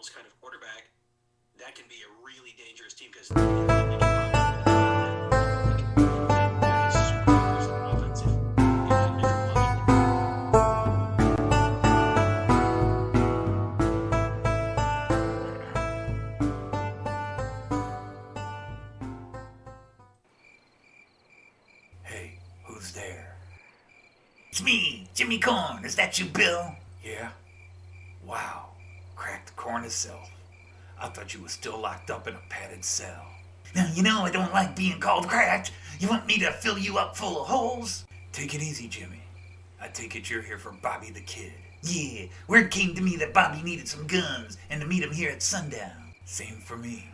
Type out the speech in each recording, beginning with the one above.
Cardinals kind of quarterback, that can be a really dangerous team because Hey, who's there? It's me, Jimmy Corn. Is that you, Bill? Yeah? Wow, cracked corn itself. I thought you were still locked up in a padded cell. Now, you know I don't like being called cracked. You want me to fill you up full of holes? Take it easy, Jimmy. I take it you're here for Bobby the Kid. Yeah, word came to me that Bobby needed some guns and to meet him here at sundown. Same for me.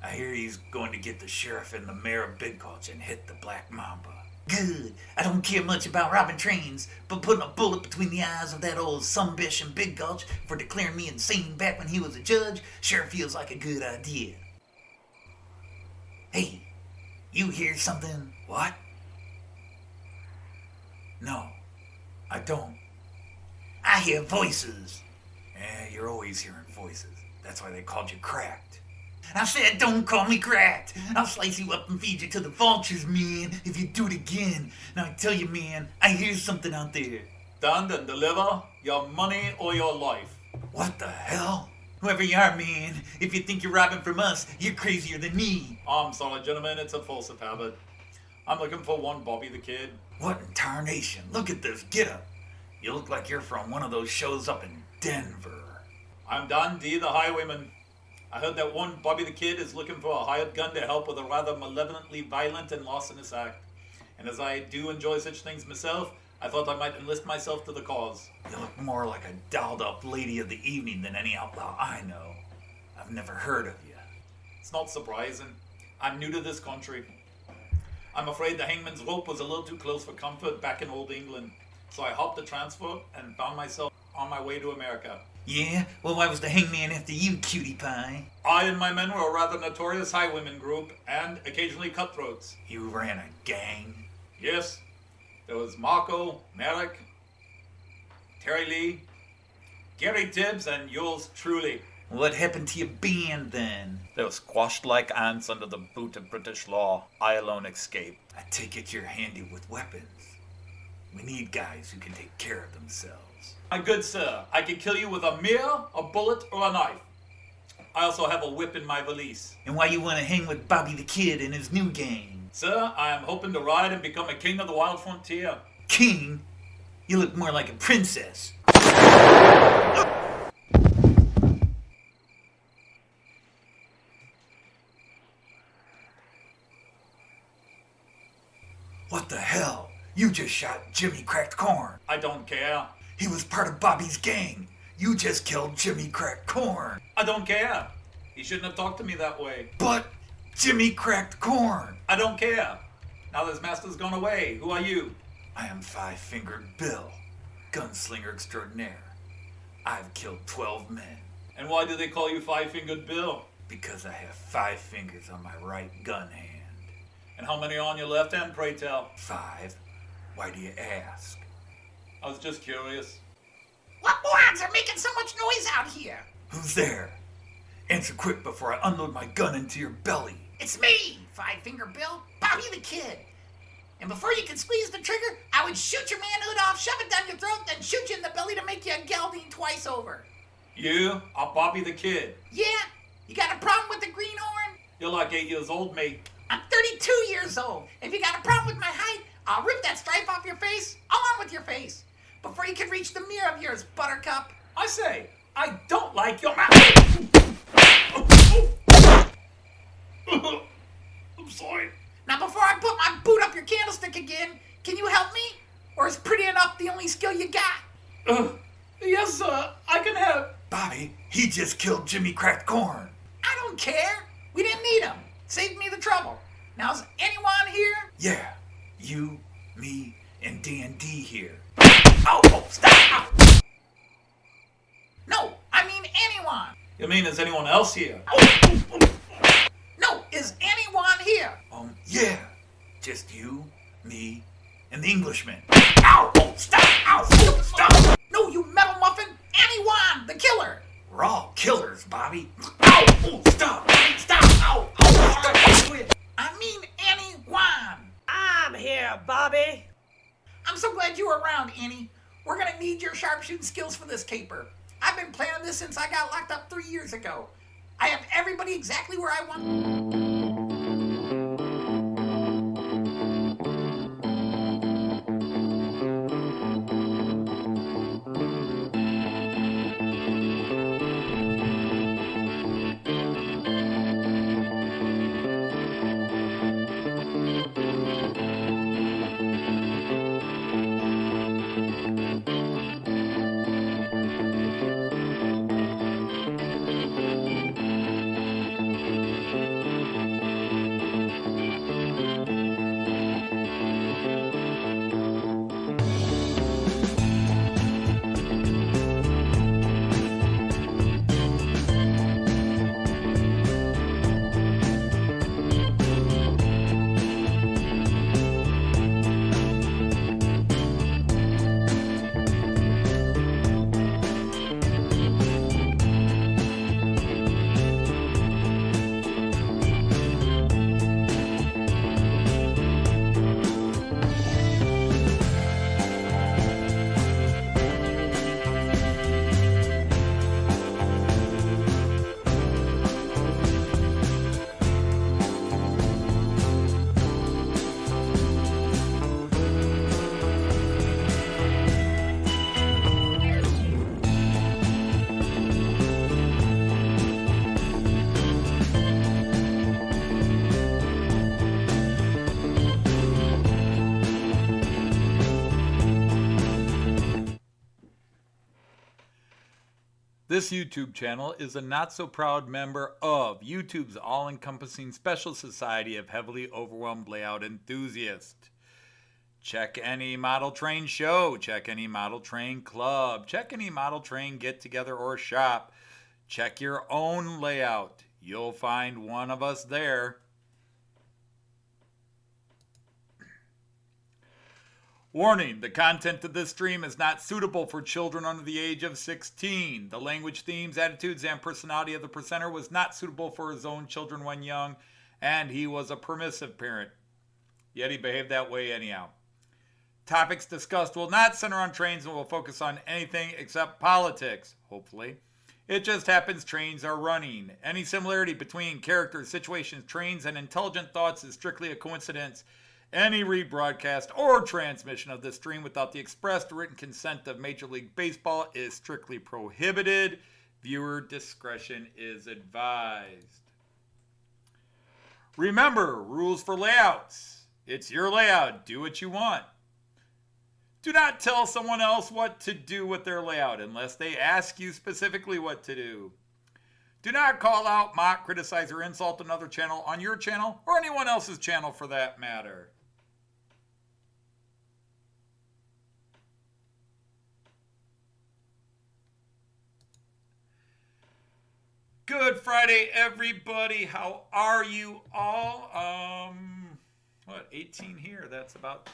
I hear he's going to get the sheriff and the mayor of Big Gulch and hit the Black Mamba. Good. I don't care much about robbing trains, but putting a bullet between the eyes of that old sunbish in Big Gulch for declaring me insane back when he was a judge sure feels like a good idea. Hey, you hear something? What? No, I don't. I hear voices. You're always hearing voices. That's why they called you cracked. I said don't call me cracked. I'll slice you up and feed you to the vultures, man, if you do it again. Now I tell you, man, I hear something out there. Stand and deliver your money or your life. What the hell? Whoever you are, man, if you think you're robbing from us, you're crazier than me. I'm sorry, gentlemen, it's a false habit. I'm looking for one Bobby the Kid. What in tarnation? Look at this getup. You look like you're from one of those shows up in Denver. I'm Don D, the highwayman. I heard that one Bobby the Kid is looking for a hired gun to help with a rather malevolently violent and larcenous act. And as I do enjoy such things myself, I thought I might enlist myself to the cause. You look more like a dolled-up lady of the evening than any outlaw I know. I've never heard of you. It's not surprising. I'm new to this country. I'm afraid the hangman's rope was a little too close for comfort back in old England. So I hopped the transport and found myself on my way to America. Yeah? Well, why was the hangman after you, cutie pie? I and my men were a rather notorious highwayman group, and occasionally cutthroats. You ran a gang? Yes. There was Marco, Merrick, Terry Lee, Gary Tibbs, and yours truly. What happened to your band, then? They were squashed like ants under the boot of British law. I alone escaped. I take it you're handy with weapons. We need guys who can take care of themselves. My good sir, I can kill you with a mirror, a bullet, or a knife. I also have a whip in my valise. And why you want to hang with Bobby the Kid and his new gang? Sir, I am hoping to ride and become a king of the wild frontier. King? You look more like a princess. What the hell? You just shot Jimmy Cracked Corn. I don't care. He was part of Bobby's gang. You just killed Jimmy Cracked Corn. I don't care. He shouldn't have talked to me that way. But Jimmy Cracked Corn. I don't care. Now this master's gone away. Who are you? I am Five-Fingered Bill, gunslinger extraordinaire. I've killed 12 men. And why do they call you Five-Fingered Bill? Because I have 5 fingers on my right gun hand. And how many are on your left hand, pray tell? 5. Why do you ask? I was just curious. What morons are making so much noise out here? Who's there? Answer quick before I unload my gun into your belly. It's me, Five-Finger Bill, Bobby the Kid. And before you can squeeze the trigger, I would shoot your manhood off, shove it down your throat, then shoot you in the belly to make you a gelding twice over. You are Bobby the Kid. Yeah? You got a problem with the greenhorn? You're like 8 years old, mate. I'm 32 years old. If you got a problem with my height, I'll rip that stripe off your face, along with your face, before you can reach the mirror of yours, Buttercup. I say, I don't like your mouth. I'm sorry. Now before I put my boot up your candlestick again, can you help me? Or is pretty enough the only skill you got? Yes, sir, I can help. Bobby, he just killed Jimmy Cracked Corn. I don't care. We didn't need him. Saved me the trouble. Now is anyone here? Yeah, you, me, and D&D here. Oh, stop! No, I mean anyone. You mean, is anyone else here? No, is anyone here? Yeah, just you, me, and the Englishman. Ow! Oh, stop! Ow! Stop! No, you metal muffin! Anyone! The killer! We're all killers, Bobby. Ow! Oh, stop! Stop! Ow! Ow! Quit! I mean anyone. I'm here, Bobby. I'm so glad you were around, Annie. We're gonna need your sharpshooting skills for this caper. I've been planning this since I got locked up 3 years ago. I have everybody exactly where I want. This YouTube channel is a not-so-proud member of YouTube's all-encompassing special society of heavily overwhelmed layout enthusiasts. Check any model train show, check any model train club, check any model train get-together or shop. Check your own layout. You'll find one of us there. Warning, the content of this stream is not suitable for children under the age of 16. The language, themes, attitudes, and personality of the presenter was not suitable for his own children when young, and he was a permissive parent. Yet he behaved that way anyhow. Topics discussed will not center on trains and will focus on anything except politics, hopefully. It just happens trains are running. Any similarity between characters, situations, trains, and intelligent thoughts is strictly a coincidence. Any rebroadcast or transmission of this stream without the expressed written consent of Major League Baseball is strictly prohibited. Viewer discretion is advised. Remember, rules for layouts. It's your layout. Do what you want. Do not tell someone else what to do with their layout unless they ask you specifically what to do. Do not call out, mock, criticize, or insult another channel on your channel or anyone else's channel for that matter. Good Friday, everybody. How are you all? 18 here. That's about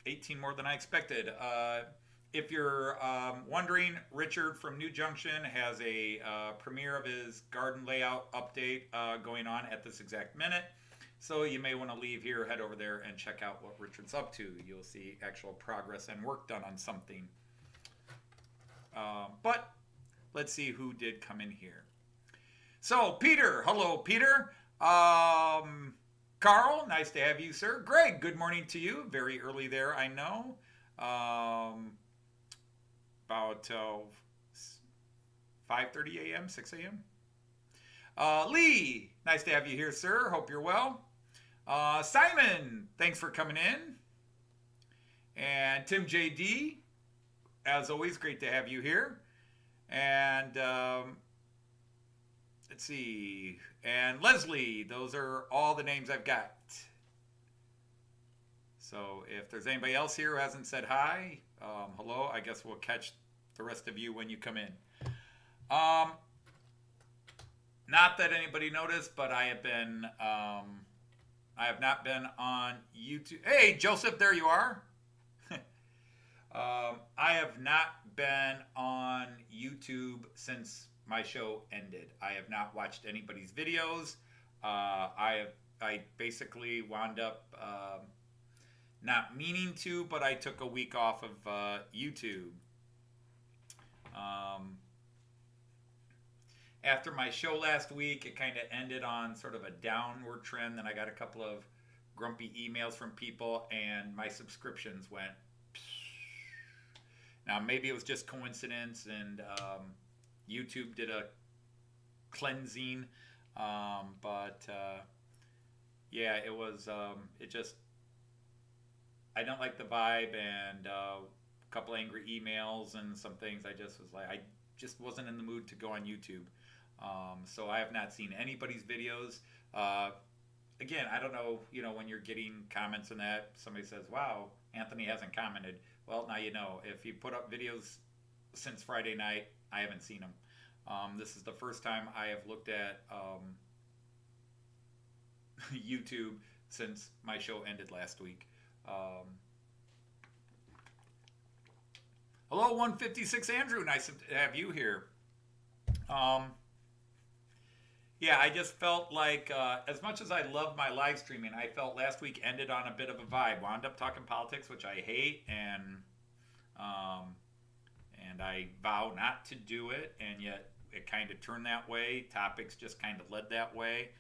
18 more than I expected. If you're wondering, Richard from New Junction has a premiere of his garden layout update going on at this exact minute. So you may want to leave here, head over there, and check out what Richard's up to. You'll see actual progress and work done on something. But let's see who did come in here. So, Peter. Hello, Peter. Carl, nice to have you, sir. Greg, good morning to you. Very early there, I know. About 5:30 a.m., 6 a.m. Lee, nice to have you here, sir. Hope you're well. Simon, thanks for coming in. And Tim JD, as always, great to have you here. And let's see. And Leslie, those are all the names I've got. So if there's anybody else here who hasn't said hi, hello, I guess we'll catch the rest of you when you come in. Not that anybody noticed, but I have not been on YouTube. Hey, Joseph, there you are. I have not been on YouTube since my show ended. I have not watched anybody's videos. I basically wound up not meaning to, but I took a week off of YouTube. After my show last week, it kind of ended on sort of a downward trend. Then I got a couple of grumpy emails from people, and my subscriptions went. Now, maybe it was just coincidence, and YouTube did a cleansing, but yeah, it was. It just. I don't like the vibe, and a couple angry emails and some things. I just was like, I just wasn't in the mood to go on YouTube. So I have not seen anybody's videos. Again, I don't know, when you're getting comments on that, somebody says, wow, Anthony hasn't commented. Well, now you know. If you put up videos since Friday night, I haven't seen them. This is the first time I have looked at YouTube since my show ended last week. Hello, 156 Andrew. Nice to have you here. Yeah, I just felt like, as much as I love my live streaming, I felt last week ended on a bit of a vibe. Wound up talking politics, which I hate, and I vow not to do it, and yet it kind of turned that way. Topics just kind of led that way.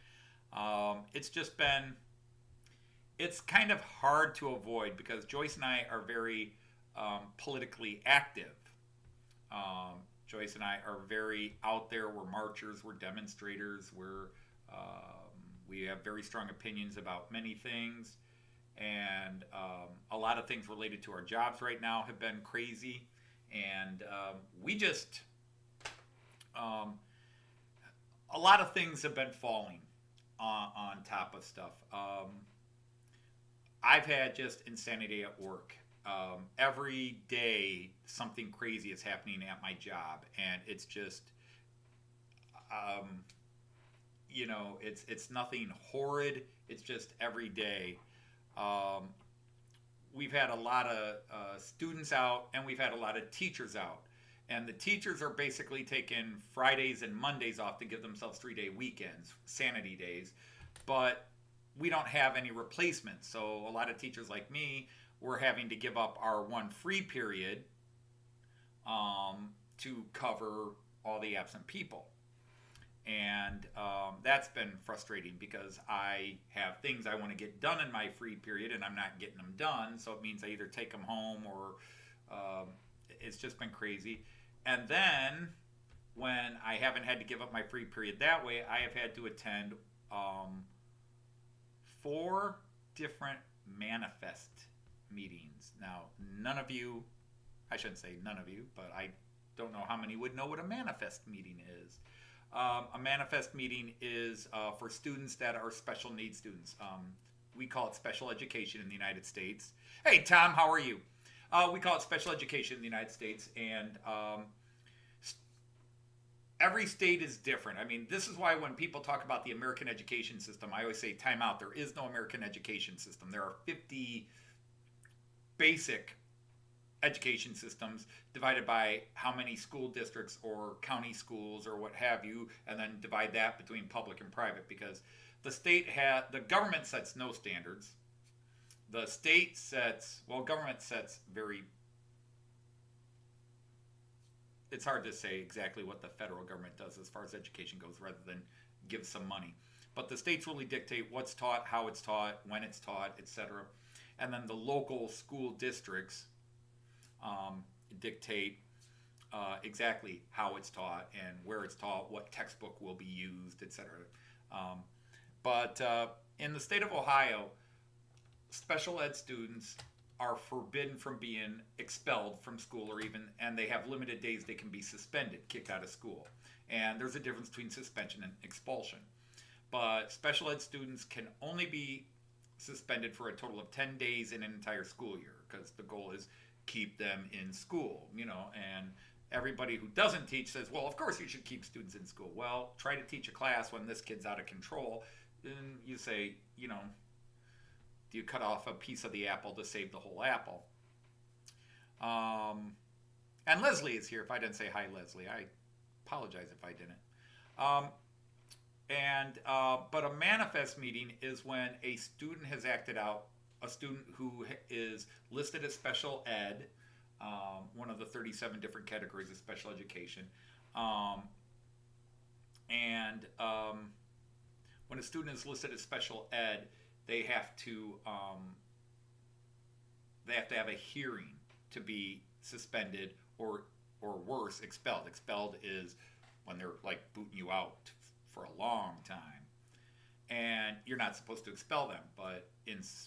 It's kind of hard to avoid because Joyce and I are very politically active. Joyce and I are very out there. We're marchers. We're demonstrators. We have very strong opinions about many things. And a lot of things related to our jobs right now have been crazy. And we just... a lot of things have been falling on top of stuff. I've had just insanity at work. Every day something crazy is happening at my job, and it's just it's nothing horrid. It's just every day. We've had a lot of students out, and we've had a lot of teachers out, and the teachers are basically taking Fridays and Mondays off to give themselves 3-day weekends, sanity days, but we don't have any replacements. So a lot of teachers like me, we're having to give up our one free period to cover all the absent people. And that's been frustrating because I have things I want to get done in my free period and I'm not getting them done. So it means I either take them home or it's just been crazy. And then when I haven't had to give up my free period that way, I have had to attend 4 different manifest meetings. Now, none of you, I shouldn't say none of you, but I don't know how many would know what a manifest meeting is. A manifest meeting is for students that are special needs students. We call it special education in the United States. Hey, Tom, how are you? We call it special education in the United States, and every state is different. I mean, this is why when people talk about the American education system, I always say, time out. There is no American education system. There are 50 basic education systems divided by how many school districts or county schools or what have you, and then divide that between public and private, because the government sets no standards. The state sets, government sets it's hard to say exactly what the federal government does as far as education goes rather than give some money. But the states really dictate what's taught, how it's taught, when it's taught, etc. And then the local school districts dictate exactly how it's taught and where it's taught, what textbook will be used, etc. But in the state of Ohio, special ed students are forbidden from being expelled from school, and they have limited days they can be suspended, kicked out of school. And there's a difference between suspension and expulsion. But special ed students can only be suspended for a total of 10 days in an entire school year, because the goal is keep them in school, and everybody who doesn't teach says, well, of course you should keep students in school. Well, try to teach a class when this kid's out of control, then you say, do you cut off a piece of the apple to save the whole apple? And Leslie is here. If I didn't say hi, Leslie, I apologize if I didn't. But a manifest meeting is when a student has acted out, a student who is listed as special ed, one of the 37 different categories of special education. When a student is listed as special ed, they have to have a hearing to be suspended or worse, expelled. Expelled is when they're like booting you out for a long time. And you're not supposed to expel them, but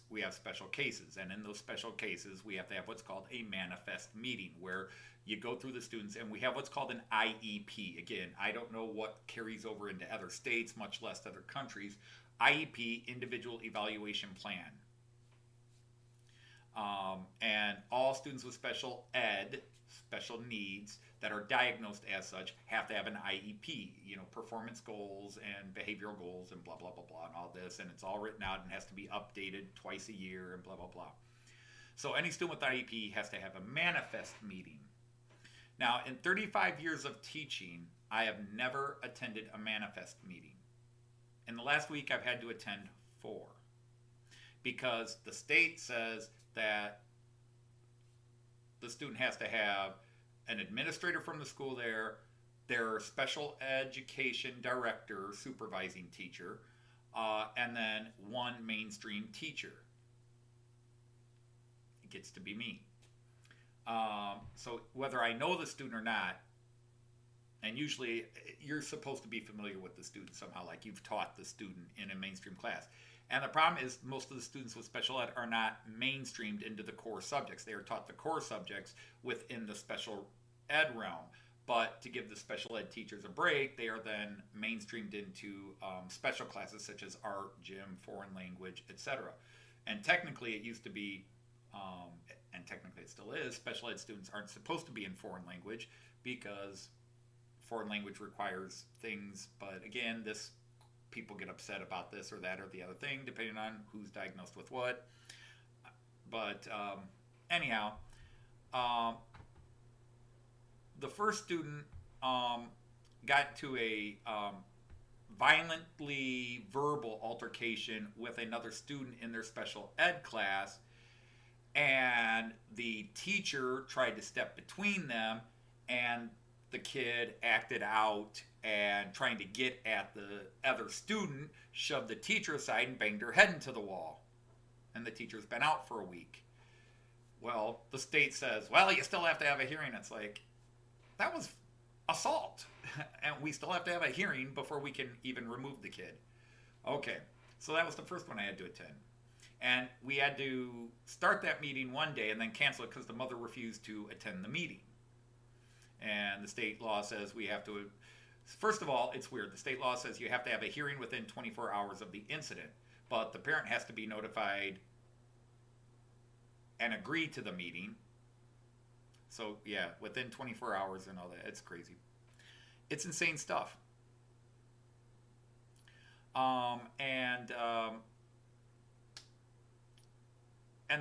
we have special cases. And in those special cases, we have to have what's called a manifest meeting where you go through the students, and we have what's called an IEP. Again, I don't know what carries over into other states, much less other countries. IEP, Individual Evaluation Plan. And all students with special ed, special needs, that are diagnosed as such have to have an IEP, performance goals and behavioral goals and blah, blah, blah, blah, and all this. And it's all written out and has to be updated twice a year and blah, blah, blah. So any student with IEP has to have a manifest meeting. Now, in 35 years of teaching, I have never attended a manifest meeting. In the last week, I've had to attend 4 because the state says that the student has to have an administrator from the school there, their special education director, supervising teacher, and then 1 mainstream teacher. It gets to be me. So whether I know the student or not, and usually you're supposed to be familiar with the student somehow, like you've taught the student in a mainstream class. And the problem is most of the students with special ed are not mainstreamed into the core subjects. They are taught the core subjects within the special ed realm. But to give the special ed teachers a break, they are then mainstreamed into special classes such as art, gym, foreign language, etc. And technically it used to be, and technically it still is, special ed students aren't supposed to be in foreign language because foreign language requires things. But again, people get upset about this or that or the other thing, depending on who's diagnosed with what. But anyhow, the first student got to a violently verbal altercation with another student in their special ed class, and the teacher tried to step between them, and the kid acted out and trying to get at the other student, shoved the teacher aside and banged her head into the wall. And the teacher's been out for a week. Well, the state says, well, you still have to have a hearing. It's like, that was assault. And we still have to have a hearing before we can even remove the kid. Okay, so that was the first one I had to attend. And we had to start that meeting one day and then cancel it because the mother refused to attend the meeting. And the state law says we have to, first of all, it's weird. The state law says you have to have a hearing within 24 hours of the incident, but the parent has to be notified and agree to the meeting. So yeah, within 24 hours and all that. It's crazy. It's insane stuff. And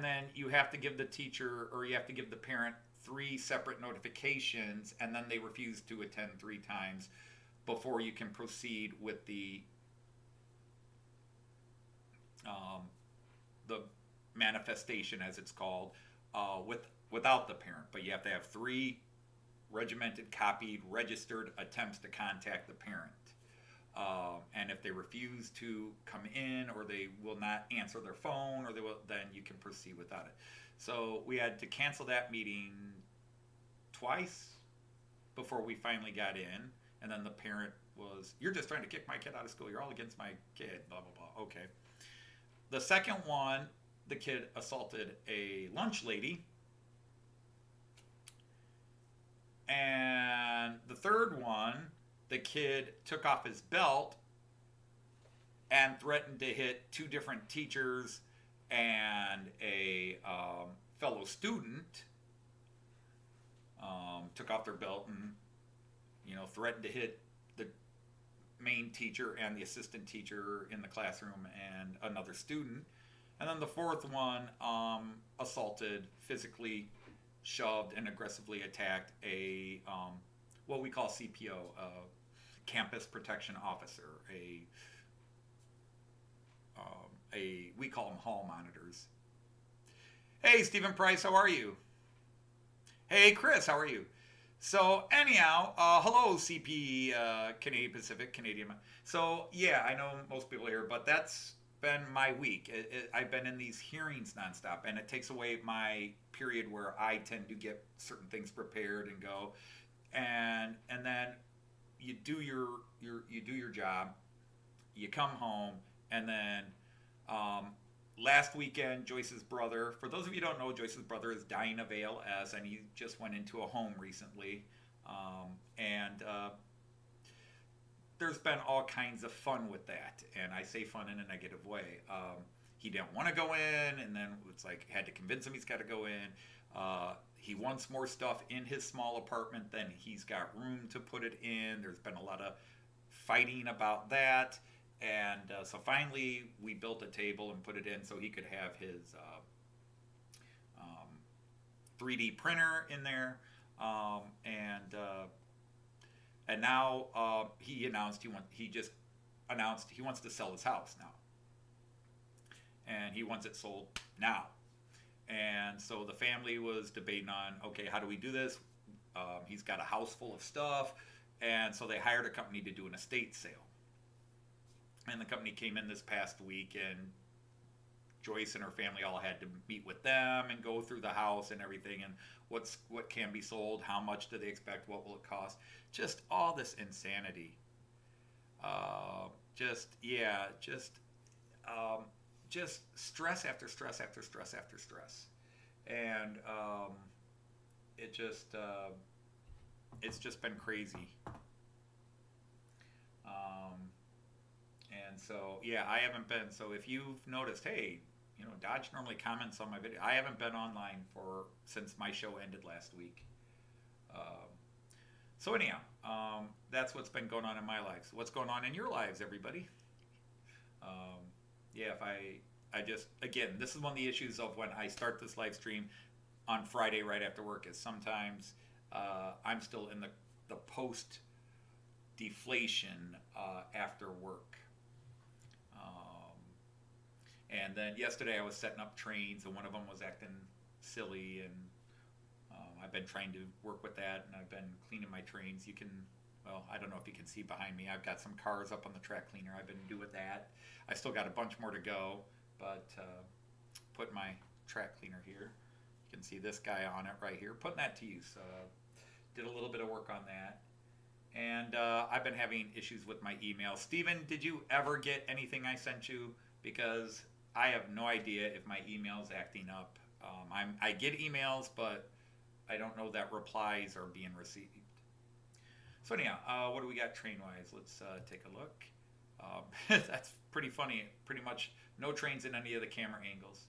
then you have to give the teacher, or you have to give the parent 3 separate notifications, and then they refuse to attend 3 times before you can proceed with the manifestation, as it's called, without the parent. But you have to have 3 regimented, copied, registered attempts to contact the parent. And if they refuse to come in, or they will not answer their phone, then you can proceed without it. So we had to cancel that meeting twice before we finally got in. And then the parent was, you're just trying to kick my kid out of school. You're all against my kid, blah, blah, blah. Okay. The second one, the kid assaulted a lunch lady. And the third one, the kid took off his belt and threatened to hit 2 different teachers and a fellow student. Took off their belt and, threatened to hit the main teacher and the assistant teacher in the classroom and another student. And then the fourth one assaulted, physically shoved, and aggressively attacked a what we call CPO, campus protection officer, we call them hall monitors. Hey, Stephen Price, how are you? Hey, Chris, how are you? So anyhow, hello, CP, Canadian Pacific, Canadian. So yeah, I know most people here, but that's been my week. I've been in these hearings nonstop, and it takes away my period where I tend to get certain things prepared and go, and then you do your job, you come home, and then last weekend, Joyce's brother, for those of you who don't know, Joyce's brother is dying of ALS, and he just went into a home recently. There's been all kinds of fun with that, and I say fun in a negative way. He didn't want to go in, and then it's like, had to convince him he's got to go in. He wants more stuff in his small apartment than he's got room to put it in. There's been a lot of fighting about that. And so finally, we built a table and put it in so he could have his 3D printer in there. And now he announced he wants to sell his house now, and he wants it sold now. And so the family was debating on, okay, how do we do this? He's got a house full of stuff, and so they hired a company to do an estate sale. And the company came in this past week, and Joyce and her family all had to meet with them and go through the house and everything, and what can be sold, how much do they expect, what will it cost, just all this insanity. Just stress after stress after stress after stress, and it's just been crazy. And so, yeah, I haven't been. So if you've noticed, hey, Dodge normally comments on my video. I haven't been online since my show ended last week. So anyhow, that's what's been going on in my life. So what's going on in your lives, everybody? Yeah, again, this is one of the issues of when I start this live stream on Friday right after work, is sometimes I'm still in the post deflation after work. And then yesterday I was setting up trains, and one of them was acting silly, and I've been trying to work with that, and I've been cleaning my trains. I don't know if you can see behind me, I've got some cars up on the track cleaner. I've been doing that. I still got a bunch more to go, but put my track cleaner here. You can see this guy on it right here, putting that to use. Did a little bit of work on that. And I've been having issues with my email. Steven, did you ever get anything I sent you? Because I have no idea if my email's acting up. I get emails, but I don't know that replies are being received. So anyhow, what do we got train-wise? Let's take a look. That's pretty funny. Pretty much no trains in any of the camera angles.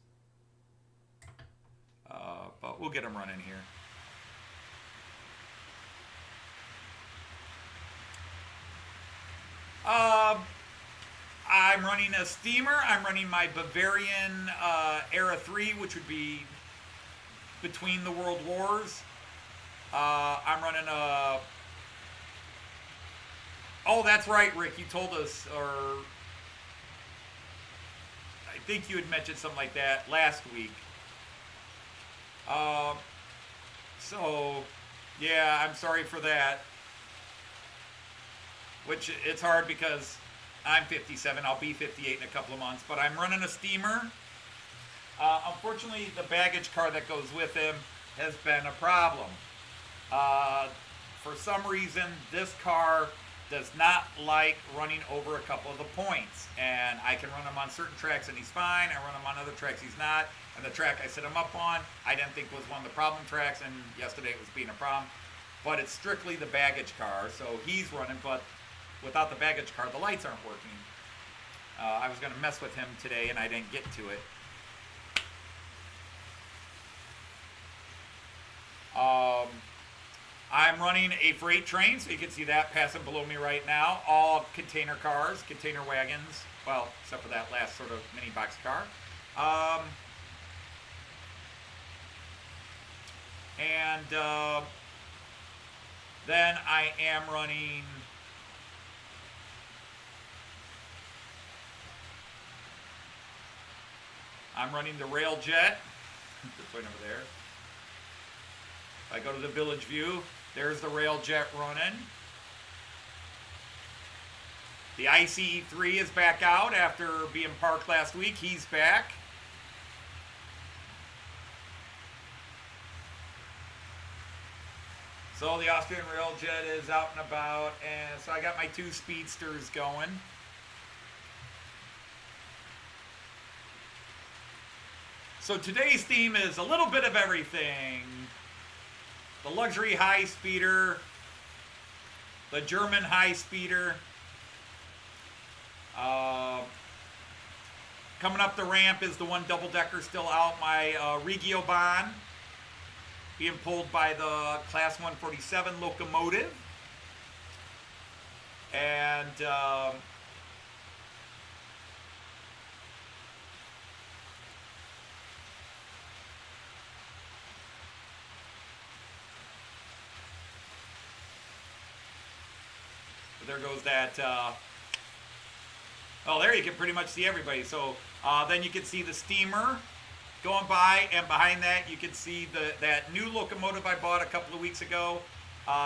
But we'll get them running here. I'm running a steamer. I'm running my Bavarian Era 3, which would be between the world wars. I'm running a... Oh, that's right, Rick. You told us, or I think you had mentioned something like that last week. So, yeah, I'm sorry for that. Which, it's hard because I'm 57. I'll be 58 in a couple of months. But I'm running a steamer. Unfortunately, the baggage car that goes with him has been a problem. For some reason, this car does not like running over a couple of the points. And I can run him on certain tracks and he's fine. I run him on other tracks, he's not. And the track I set him up on, I didn't think was one of the problem tracks, and yesterday it was being a problem. But it's strictly the baggage car, so he's running, but without the baggage car, the lights aren't working. I was going to mess with him today, and I didn't get to it. I'm running a freight train, so you can see that passing below me right now. All container cars, container wagons. Well, except for that last sort of mini box car. Then I am running the Railjet. This point over there. If I go to the Village View, there's the Railjet running. The ICE3 is back out after being parked last week. He's back. So the Austrian Railjet is out and about, and so I got my 2 speedsters going. So today's theme is a little bit of everything. The luxury high speeder, the German high speeder. Coming up the ramp is the one double-decker still out, my Regiobahn, being pulled by the Class 147 locomotive. And there goes that. Oh, there you can pretty much see everybody. So then you can see the steamer going by, and behind that you can see that new locomotive I bought a couple of weeks ago,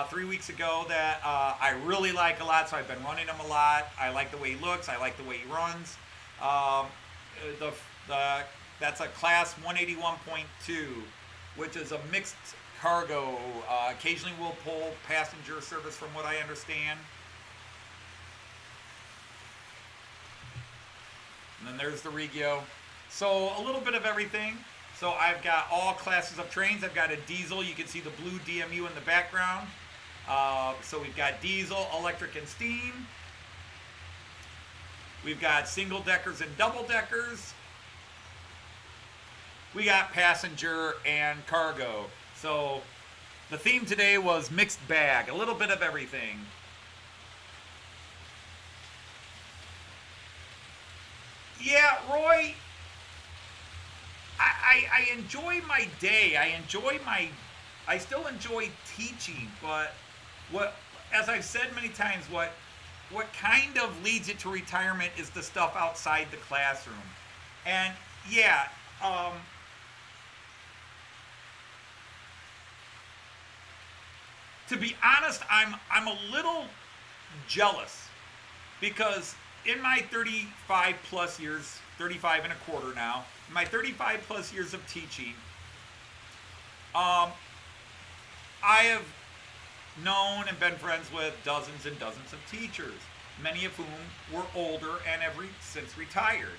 3 weeks ago, that I really like a lot. So I've been running him a lot. I like the way he looks. I like the way he runs. That's a Class 181.2, which is a mixed cargo. Occasionally will pull passenger service, from what I understand. And then there's the Regio. So a little bit of everything. So I've got all classes of trains. I've got a diesel. You can see the blue DMU in the background. So we've got diesel, electric, and steam. We've got single deckers and double deckers. We got passenger and cargo. So the theme today was mixed bag, a little bit of everything. Yeah, Roy, I enjoy my day. I still enjoy teaching, but as I've said many times, what kind of leads you to retirement is the stuff outside the classroom. And yeah, to be honest, I'm a little jealous, because in my 35 plus years, 35 and a quarter now, in my 35 plus years of teaching, I have known and been friends with dozens and dozens of teachers, many of whom were older and have since retired.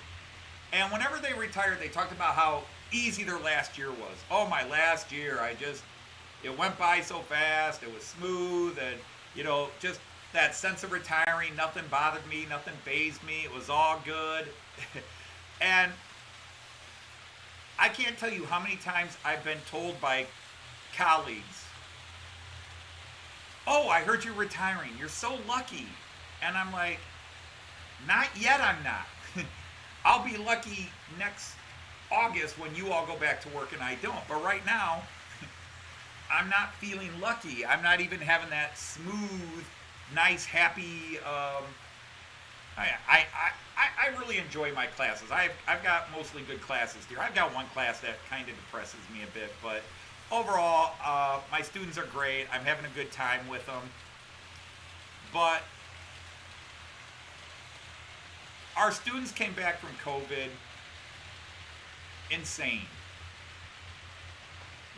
And whenever they retired, they talked about how easy their last year was. Oh, my last year, it went by so fast, it was smooth, and, just that sense of retiring, nothing bothered me, nothing fazed me, it was all good. And I can't tell you how many times I've been told by colleagues, oh, I heard you're retiring, you're so lucky. And I'm like, not yet, I'm not. I'll be lucky next August when you all go back to work and I don't. But right now, I'm not feeling lucky. I'm not even having that smooth, nice, happy. I really enjoy my classes. I've got mostly good classes here. I've got one class that kind of depresses me a bit, but overall, my students are great. I'm having a good time with them. But our students came back from COVID insane.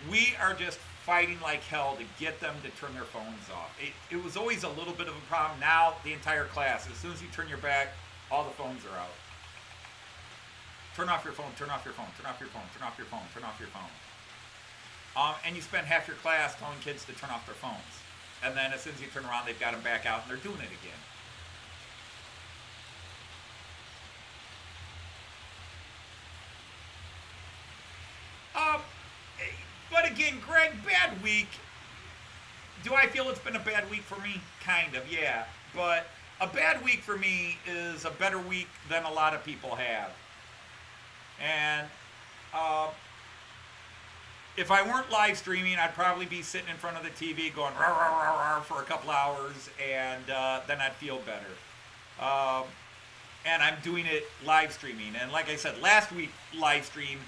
We are just fighting like hell to get them to turn their phones off. It was always a little bit of a problem. Now, the entire class, as soon as you turn your back, all the phones are out. Turn off your phone, turn off your phone, turn off your phone, turn off your phone, turn off your phone. And you spend half your class telling kids to turn off their phones. And then as soon as you turn around, they've got them back out and they're doing it again. But again, Greg, bad week. Do I feel it's been a bad week for me? Kind of, yeah. But a bad week for me is a better week than a lot of people have. And if I weren't live streaming, I'd probably be sitting in front of the TV going rah, rah, rah, rah, for a couple hours, and then I'd feel better. And I'm doing it live streaming. And like I said, last week live stream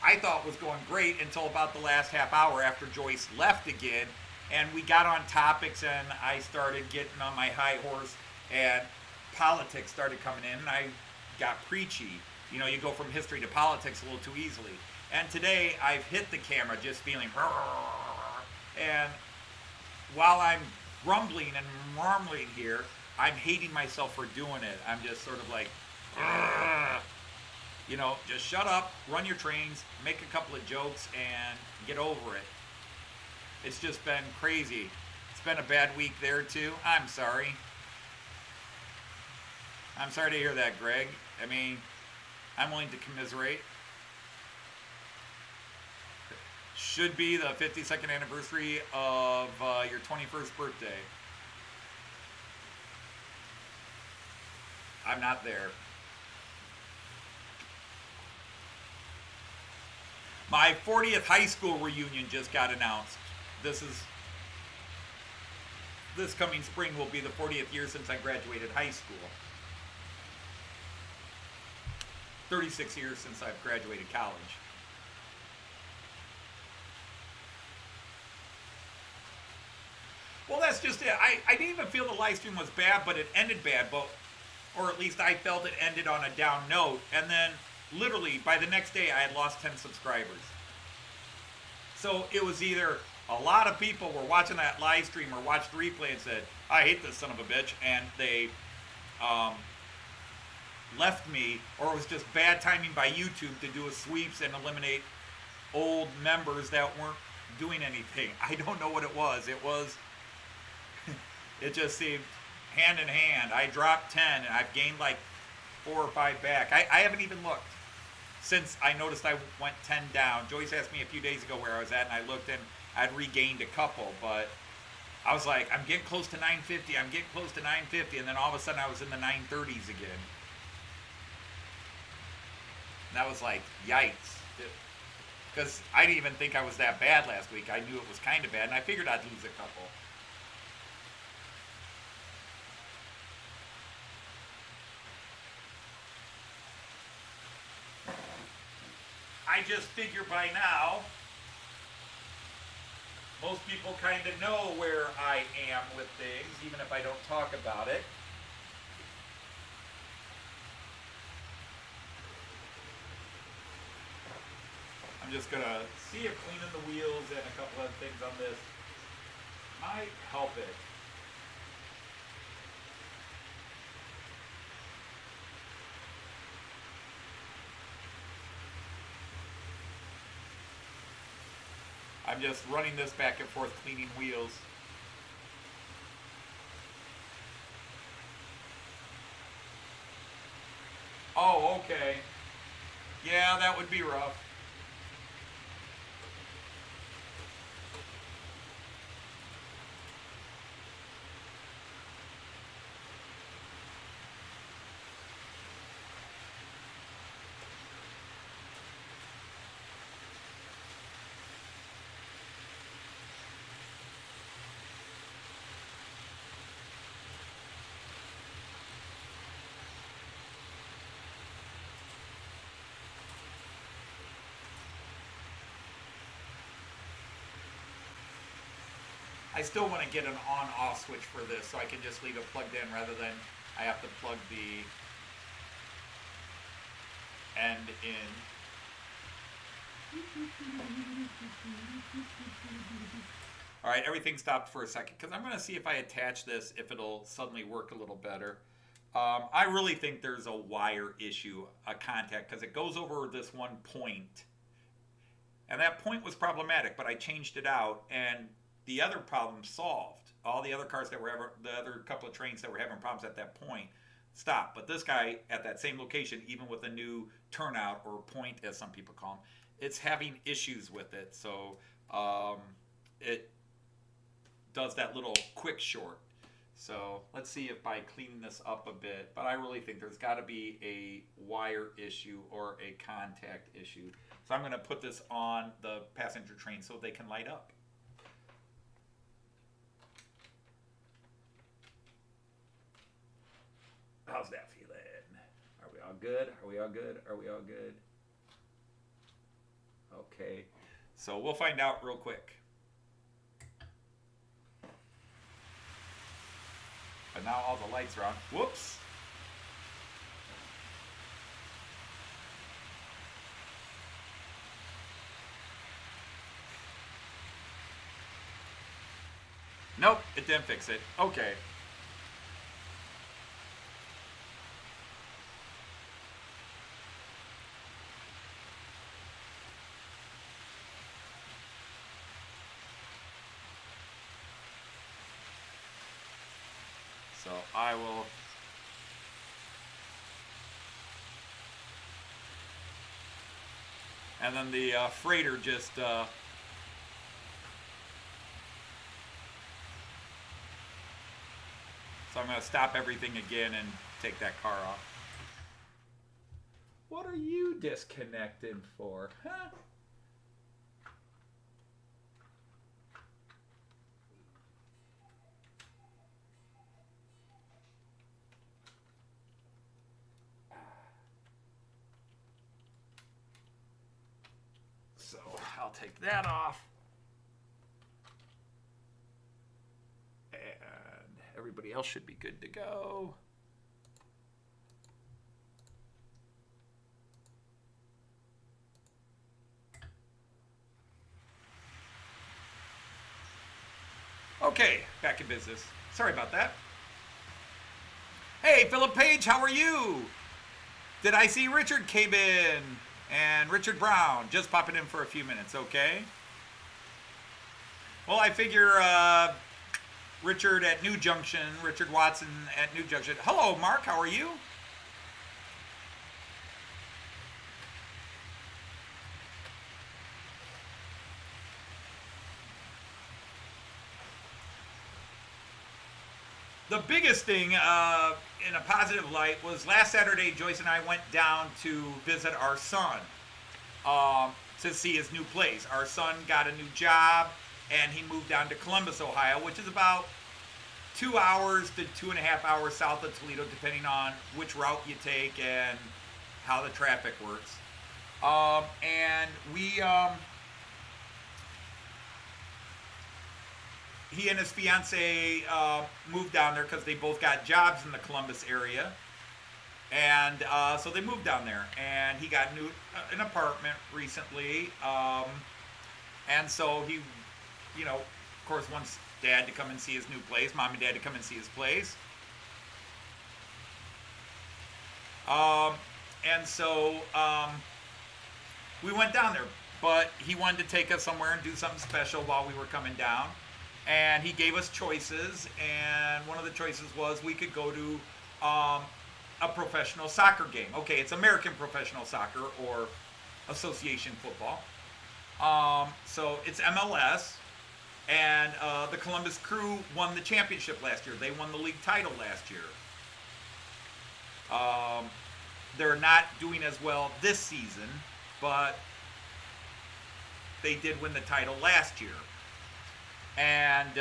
I thought was going great until about the last half hour after Joyce left again. And we got on topics, and I started getting on my high horse, and politics started coming in, and I got preachy. You know, you go from history to politics a little too easily. And today I've hit the camera just feeling, and while I'm grumbling and murmuring here, I'm hating myself for doing it. I'm just sort of like, you know, just shut up, run your trains, make a couple of jokes, and get over it. It's just been crazy. It's been a bad week there too. I'm sorry. I'm sorry to hear that, Greg. I mean, I'm willing to commiserate. Should be the 52nd anniversary of your 21st birthday. I'm not there. My 40th high school reunion just got announced. This coming spring will be the 40th year since I graduated high school. 36 years since I've graduated college. Well, that's just it. I didn't even feel the live stream was bad, but it ended bad. Or at least I felt it ended on a down note. And then, literally, by the next day, I had lost 10 subscribers. So it was either a lot of people were watching that live stream or watched the replay and said, I hate this son of a bitch, and they left me, or it was just bad timing by YouTube to do a sweeps and eliminate old members that weren't doing anything. I don't know what it was. It just seemed hand in hand. I dropped 10 and I've gained like 4 or 5 back. I haven't even looked since I noticed I went 10 down. Joyce asked me a few days ago where I was at, and I looked and I'd regained a couple, but I was like, I'm getting close to 950. I'm getting close to 950, and then all of a sudden I was in the 930s again. And that was like, yikes. Because I didn't even think I was that bad last week. I knew it was kind of bad, and I figured I'd lose a couple. I just figure by now, most people kind of know where I am with things, even if I don't talk about it. I'm just going to see if cleaning the wheels and a couple other things on this might help it. I'm just running this back and forth, cleaning wheels. Oh, okay. Yeah, that would be rough. I still want to get an on-off switch for this so I can just leave it plugged in rather than I have to plug the end in. Alright, everything stopped for a second because I'm going to see if I attach this, if it'll suddenly work a little better. I really think there's a wire issue, a contact, because it goes over this one point. And that point was problematic, but I changed it out, and the other problem solved. All the other cars that were ever, the other couple of trains that were having problems at that point stopped. But this guy at that same location, even with a new turnout or point, as some people call them, it's having issues with it. So it does that little quick short. So let's see if by cleaning this up a bit, but I really think there's got to be a wire issue or a contact issue. So I'm going to put this on the passenger train so they can light up. How's that feeling? Are we all good? Are we all good? Are we all good? Okay. So we'll find out real quick. But now all the lights are on. Whoops. Nope, it didn't fix it. Okay. So I will. And then the freighter just. So I'm going to stop everything again and take that car off. What are you disconnecting for? Huh? So I'll take that off. And everybody else should be good to go. Okay, back in business. Sorry about that. Hey, Philip Page, how are you? Did I see Richard came in? And Richard Brown, just popping in for a few minutes, okay? Well, I figure Richard at New Junction, Richard Watson at New Junction. Hello, Mark, how are you? The biggest thing in a positive light was last Saturday, Joyce and I went down to visit our son to see his new place. Our son got a new job and he moved down to Columbus, Ohio, which is about 2 hours to 2.5 hours south of Toledo, depending on which route you take and how the traffic works. And we... he and his fiance moved down there because they both got jobs in the Columbus area. And so they moved down there. And he got an apartment recently. And so he, you know, of course, wants dad to come and see his new place, mom and dad to come and see his place. And so we went down there. But he wanted to take us somewhere and do something special while we were coming down. And he gave us choices, and one of the choices was we could go to a professional soccer game. Okay, it's American professional soccer or association football. So it's MLS, and the Columbus Crew won the championship last year. They won the league title last year. They're not doing as well this season, but they did win the title last year. And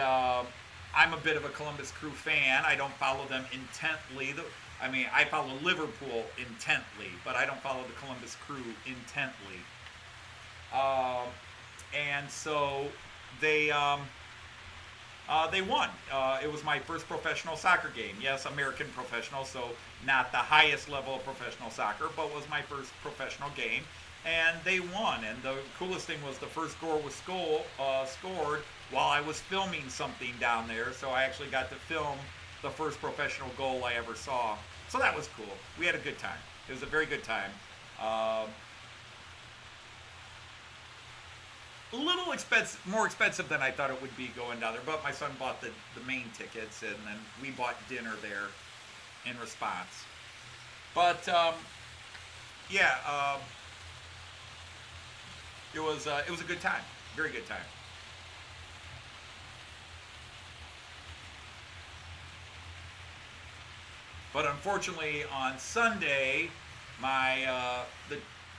I'm a bit of a Columbus Crew fan. I don't follow them intently. I follow Liverpool intently, but I don't follow the Columbus Crew intently. And so they won. It was my first professional soccer game. Yes, American professional, so not the highest level of professional soccer, but was my first professional game. And they won. And the coolest thing was the first goal was scored while I was filming something down there. So I actually got to film the first professional goal I ever saw. So that was cool. We had a good time. It was a very good time. A little more expensive than I thought it would be going down there. But my son bought the main tickets, and then we bought dinner there in response. But it was a good time, very good time. But unfortunately, on Sunday, the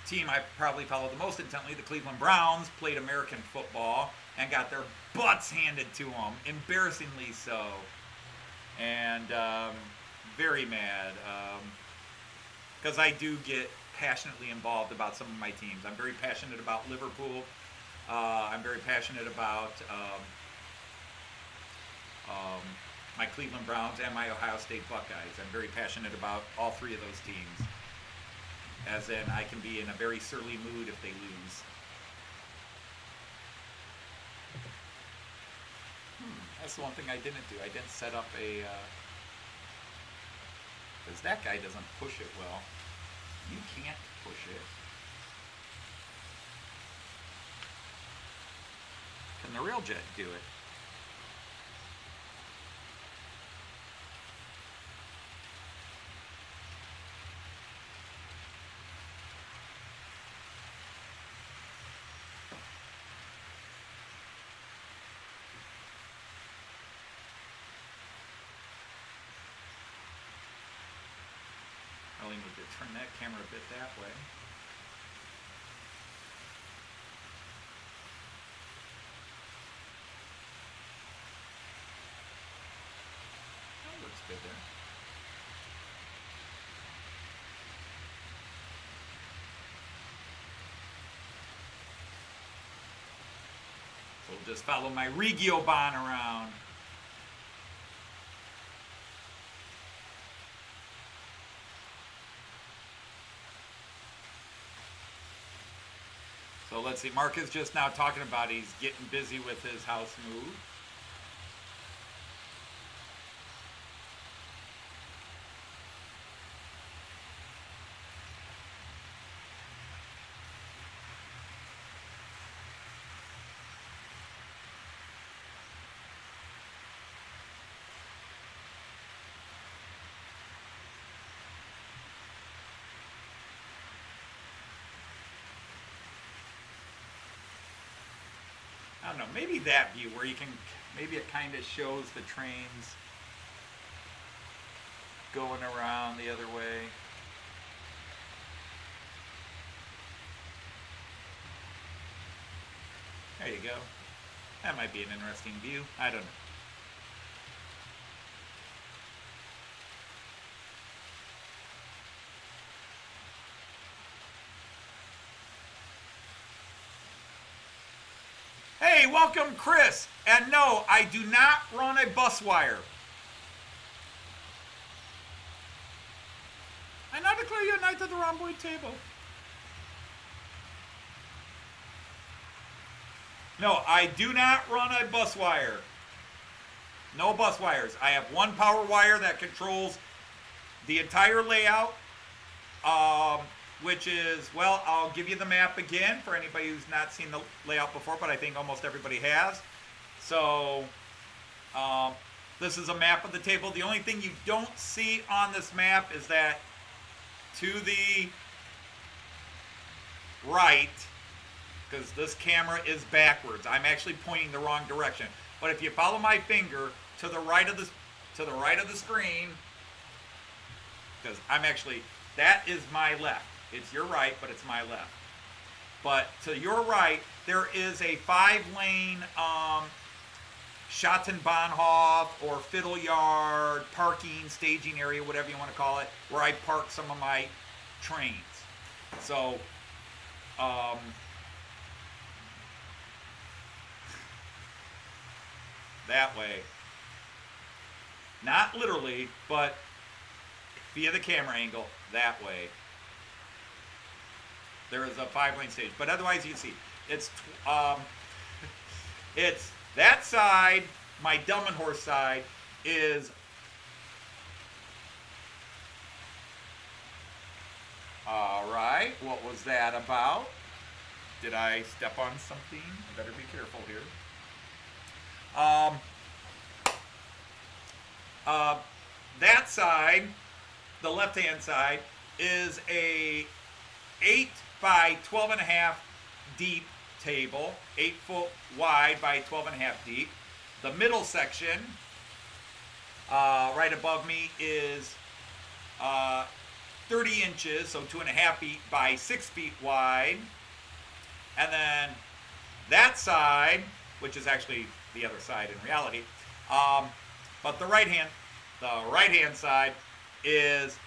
team I probably followed the most intently, the Cleveland Browns, played American football and got their butts handed to them, embarrassingly so. And very mad because I do get passionately involved about some of my teams. I'm very passionate about Liverpool. I'm very passionate about my Cleveland Browns and my Ohio State Buckeyes. I'm very passionate about all three of those teams. As in, I can be in a very surly mood if they lose. That's the one thing I didn't do. I didn't set up a... because that guy doesn't push it well. You can't push it. Can the Railjet do it? I'll need to turn that camera a bit that way. That looks good there. So we'll just follow my Regio Bahn around. So let's see, Mark is just now talking about he's getting busy with his house move. I don't know, maybe that view where you can, maybe it kind of shows the trains going around the other way. There you go. That might be an interesting view. I don't know. Hey, welcome, Chris. And no, I do not run a bus wire. I now declare you a knight of the rhomboid table. No, I do not run a bus wire. No bus wires. I have one power wire that controls the entire layout, which is, well, I'll give you the map again for anybody who's not seen the layout before, but I think almost everybody has. So, this is a map of the table. The only thing you don't see on this map is that to the right, because this camera is backwards, I'm actually pointing the wrong direction. But if you follow my finger to the right of the screen, because I'm actually, that is my left. It's your right, but it's my left. But to your right, there is a 5-lane Schattenbahnhof or fiddle yard, parking, staging area, whatever you want to call it, where I park some of my trains. So, that way. Not literally, but via the camera angle, that way. There is a 5-lane stage, but otherwise you can see it's it's that side. My Delmenhorst side is all right. What was that about? Did I step on something? I better be careful here. That side, the left-hand side, is a 8 by 12.5 deep table, 8 foot wide by 12.5 deep. The middle section, right above me, is 30 inches, so 2.5 feet by 6 feet wide. And then that side, which is actually the other side in reality, but the right hand side is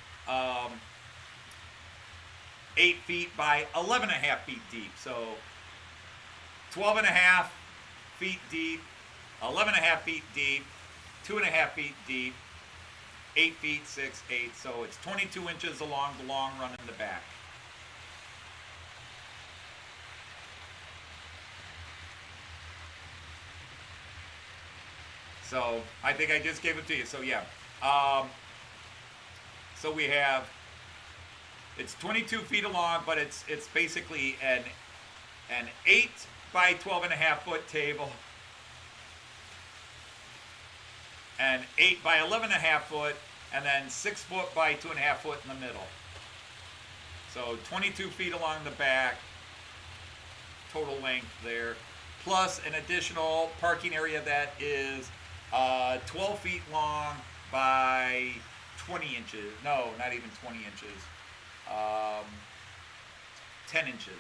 8 feet by 11.5 feet deep. So 12.5 feet deep, 11.5 feet deep, 2.5 feet deep, 8 feet, 6, 8. So it's 22 inches along the long run in the back. So I think I just gave it to you. So yeah. So we have, it's 22 feet long, but it's basically an 8 by 12.5 foot table, an 8 by 11.5 foot, and then 6 foot by 2.5 foot in the middle. So 22 feet along the back, total length there, plus an additional parking area that is 12 feet long by 20 inches. No, not even 20 inches. 10 inches.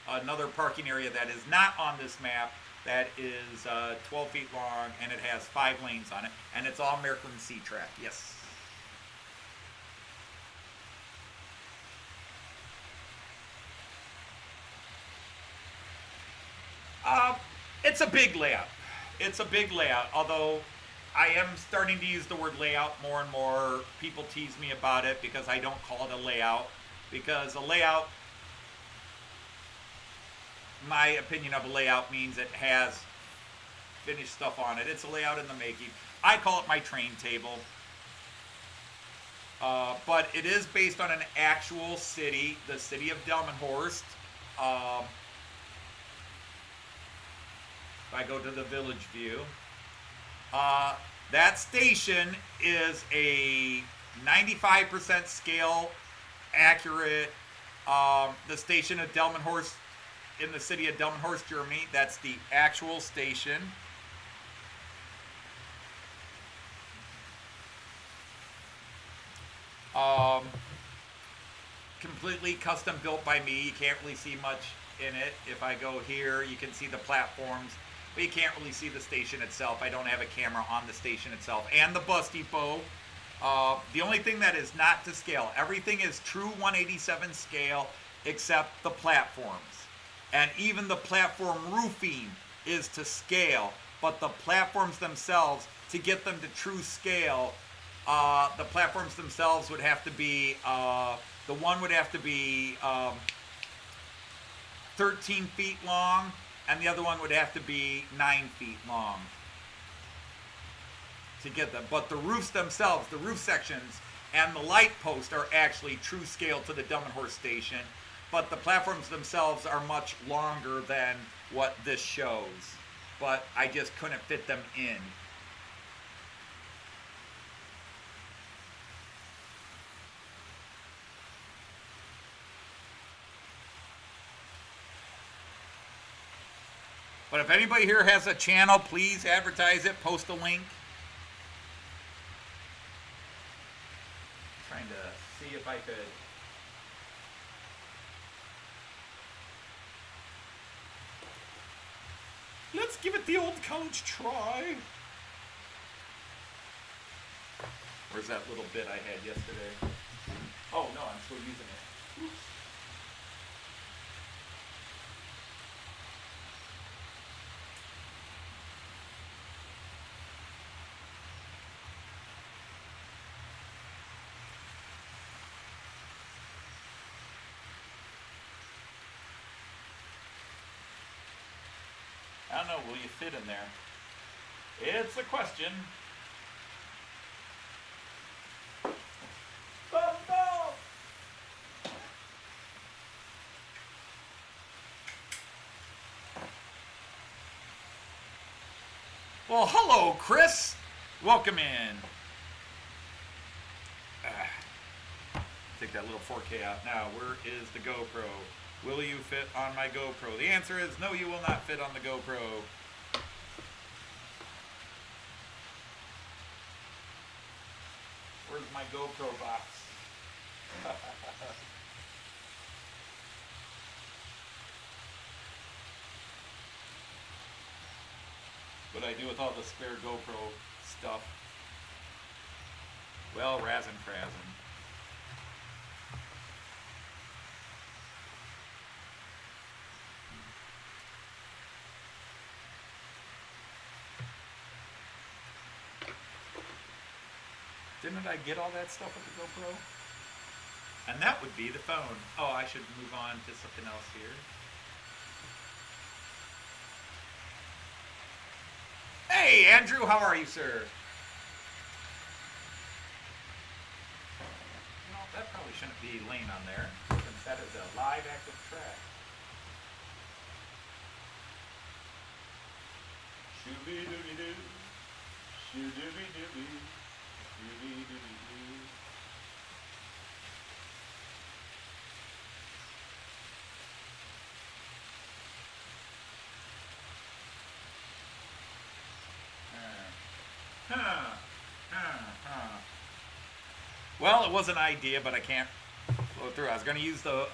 Another parking area that is not on this map that is 12 feet long, and it has 5 lanes on it, and it's all American C-Track. Yes. It's a big layout. It's a big layout, although I am starting to use the word layout more and more. People tease me about it because I don't call it a layout, because a layout, my opinion of a layout means it has finished stuff on it. It's a layout in the making. I call it my train table. But it is based on an actual city, the city of Delmenhorst. If I go to the village view, that station is a 95% scale accurate. The station of Delmenhorst in the city of Delmenhorst, Germany, that's the actual station. Completely custom built by me. You can't really see much in it. If I go here, you can see the platforms, but you can't really see the station itself. I don't have a camera on the station itself. And the bus depot. The only thing that is not to scale, everything is true 187 scale except the platforms. And even the platform roofing is to scale, but the platforms themselves, to get them to true scale, the platforms themselves would have to be, the one would have to be 13 feet long, and the other one would have to be 9 feet long to get them. But the roofs themselves, the roof sections, and the light posts are actually true scale to the Delmenhorst station, but the platforms themselves are much longer than what this shows. But I just couldn't fit them in. But if anybody here has a channel, please advertise it, post a link. Trying to see if I could. Let's give it the old college try. Where's that little bit I had yesterday? Oh no, I'm still using it. Oops. I don't know, will you fit in there? It's a question. Well, hello, Chris. Welcome in. Take that little 4K out. Now, where is the GoPro? Will you fit on my GoPro? The answer is no, you will not fit on the GoPro. Where's my GoPro box? What I do with all the spare GoPro stuff? Well, razzin' frazzin'. Didn't I get all that stuff with the GoPro? And that would be the phone. Oh, I should move on to something else here. Hey, Andrew, how are you, sir? No, that probably shouldn't be laying on there, since that is a live active track. Shooby-dooby-doo, shoo-dooby-dooby, shooby-dooby-doo. Well, it was an idea, but I can't go through. I was going to use the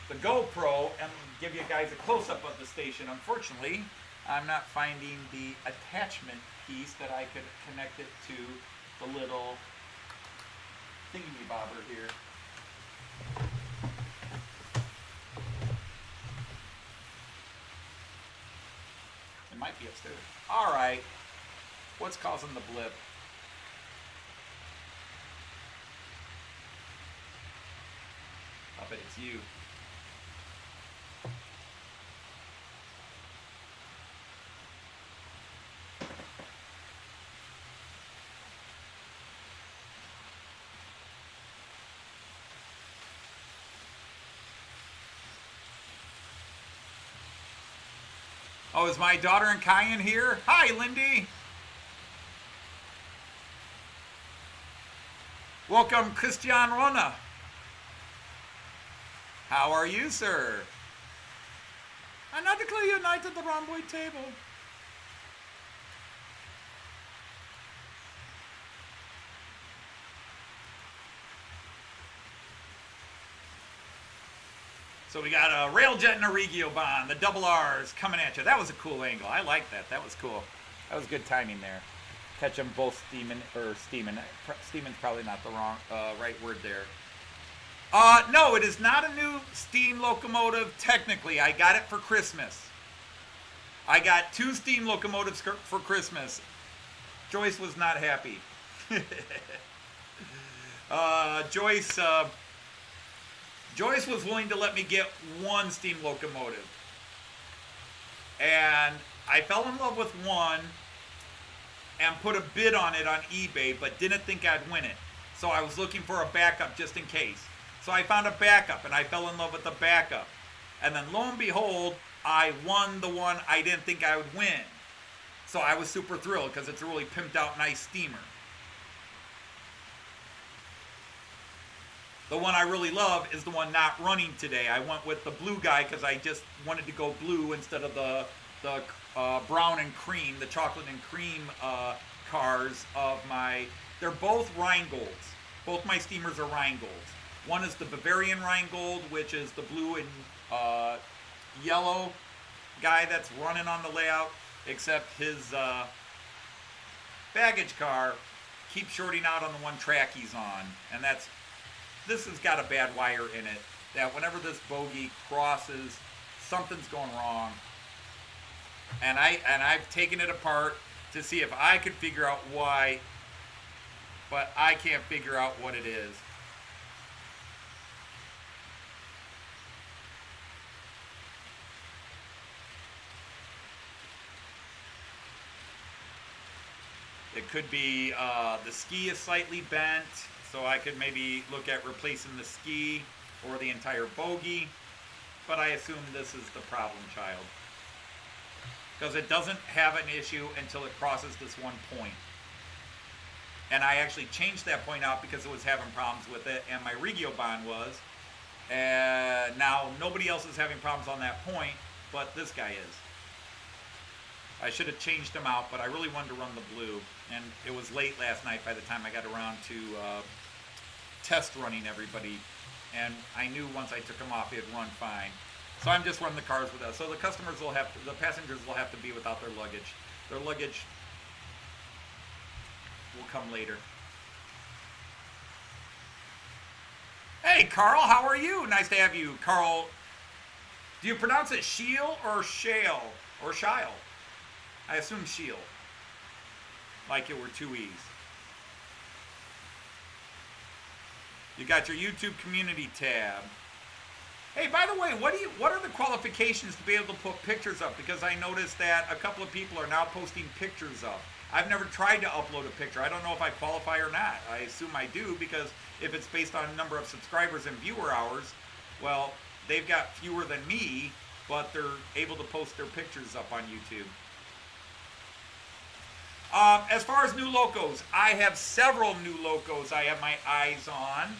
GoPro and give you guys a close-up of the station. Unfortunately, I'm not finding the attachment piece that I could connect it to the little thingy-bobber here. It might be upstairs. All right. What's causing the blip? I bet it's you. Oh, is my daughter and Kyan here? Hi, Lindy. Welcome, Christian Rona. How are you, sir? I not declare you a knight at the rhomboid table. So we got a Railjet and a Regiobahn, the double R's coming at you. That was a cool angle. I like that. That was cool. That was good timing there. Catch them both steaming. Steaming's probably not the right word there. No, it is not a new steam locomotive. Technically, I got it for Christmas. I got 2 steam locomotives for Christmas. Joyce was not happy. Joyce was willing to let me get 1 steam locomotive. And I fell in love with one and put a bid on it on eBay, but didn't think I'd win it. So I was looking for a backup just in case. So I found a backup, and I fell in love with the backup. And then lo and behold, I won the one I didn't think I would win. So I was super thrilled because it's a really pimped out nice steamer. The one I really love is the one not running today. I went with the blue guy because I just wanted to go blue instead of the brown and cream, the chocolate and cream cars of my... They're both Rheingolds. Both my steamers are Rheingolds. One is the Bavarian Rheingold, which is the blue and yellow guy that's running on the layout, except his baggage car keeps shorting out on the one track he's on. And this has got a bad wire in it, that whenever this bogie crosses, something's going wrong. And I've taken it apart to see if I could figure out why, but I can't figure out what it is. It could be the ski is slightly bent, so I could maybe look at replacing the ski or the entire bogie, but I assume this is the problem child. Because it doesn't have an issue until it crosses this one point. And I actually changed that point out because it was having problems with it, and my Regiobahn was. And now nobody else is having problems on that point, but this guy is. I should have changed them out, but I really wanted to run the blue. And it was late last night by the time I got around to test running everybody, and I knew once I took them off, it'd run fine. So I'm just running the cars without. So the passengers will have to be without their luggage. Their luggage will come later. Hey, Carl, how are you? Nice to have you, Carl. Do you pronounce it Shiel or Shale or Shile? I assume Shiel, like it were two E's. You got your YouTube community tab. Hey, by the way, what are the qualifications to be able to put pictures up? Because I noticed that a couple of people are now posting pictures up. I've never tried to upload a picture. I don't know if I qualify or not. I assume I do, because if it's based on number of subscribers and viewer hours, well, they've got fewer than me, but they're able to post their pictures up on YouTube. As far as new locos, I have several new locos I have my eyes on.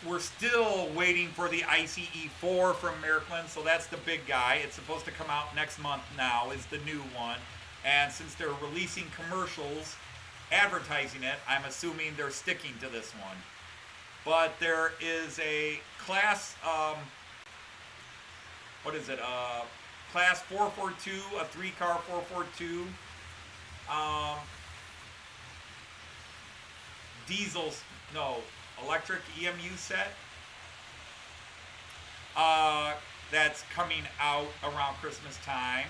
We're still waiting for the ICE4 from Merklin, so that's the big guy. It's supposed to come out next month now, is the new one. And since they're releasing commercials advertising it, I'm assuming they're sticking to this one. But there is a class, what is it? Class 442, a 3-car 442. Electric EMU set. That's coming out around Christmas time.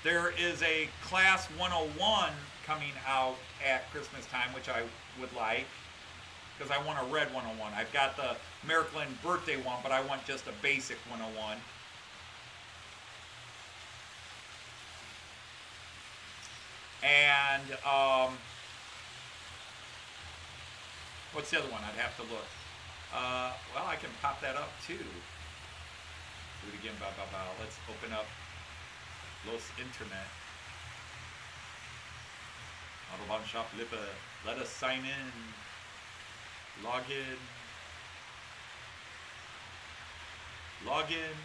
There is a Class 101 coming out at Christmas time, which I would like, because I want a red 101. I've got the Merklin birthday one, but I want just a basic 101. And what's the other one? I'd have to look. Well, I can pop that up too. Do it again. Let's open up Los Internet. Autobahn Shop Lippe. Let us sign in. Log in. Log in.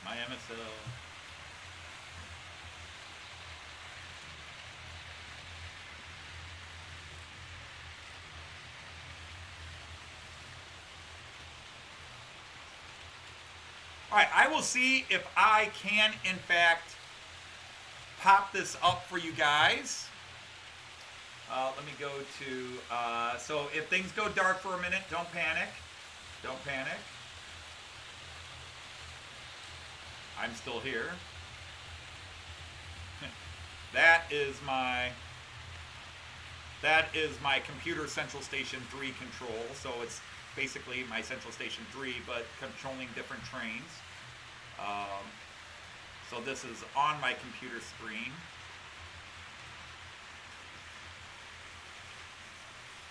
My MSL. All right, I will see if I can, in fact, pop this up for you guys. Let me go to, so if things go dark for a minute, don't panic. Don't panic. I'm still here. That is my computer Central Station 3 control. So it's basically my Central Station 3, but controlling different trains. So this is on my computer screen.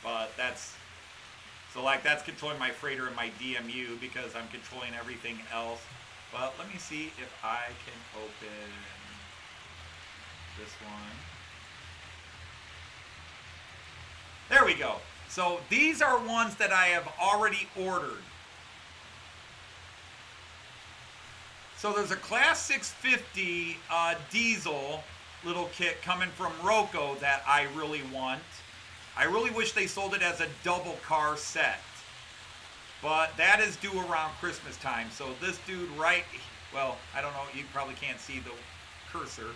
But that's controlling my freighter and my DMU, because I'm controlling everything else. But let me see if I can open this one. There we go. So these are ones that I have already ordered. So there's a Class 650 diesel little kit coming from Roco that I really want. I really wish they sold it as a double car set. But that is due around Christmas time. So this dude well, I don't know, you probably can't see the cursor.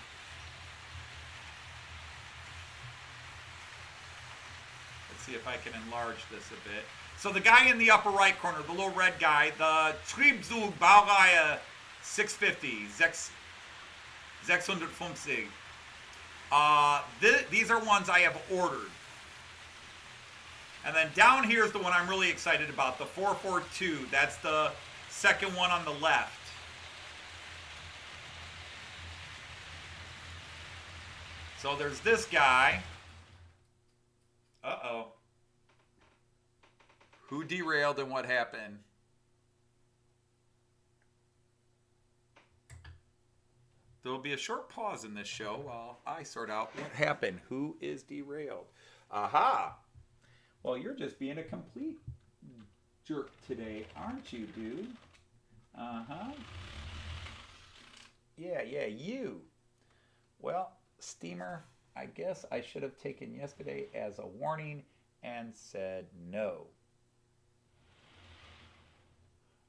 Let's see if I can enlarge this a bit. So the guy in the upper right corner, the little red guy, the Triebzug Baureihe 650, 650. These are ones I have ordered. And then down here is the one I'm really excited about, the 442. That's the second one on the left. So there's this guy. Uh-oh. Who derailed and what happened? There will be a short pause in this show while I sort out what happened. Who is derailed? Aha! Well, you're just being a complete jerk today, aren't you, dude? Uh-huh. Yeah, you. Well, steamer, I guess I should have taken yesterday as a warning and said no.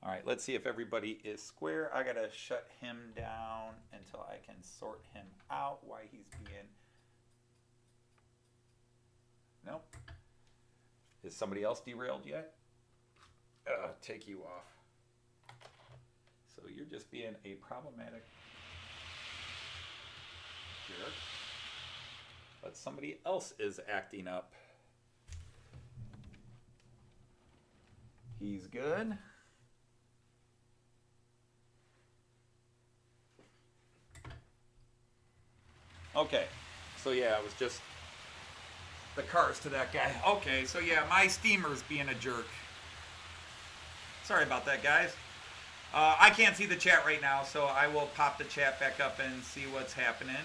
All right, let's see if everybody is square. I gotta shut him down until I can sort him out why he's being... Nope. Is somebody else derailed yet? Take you off. So you're just being a problematic jerk. But somebody else is acting up. He's good. Okay, so yeah, it was just the cars to that guy. Okay, so yeah, my steamer's being a jerk. Sorry about that, guys. I can't see the chat right now, so I will pop the chat back up and see what's happening.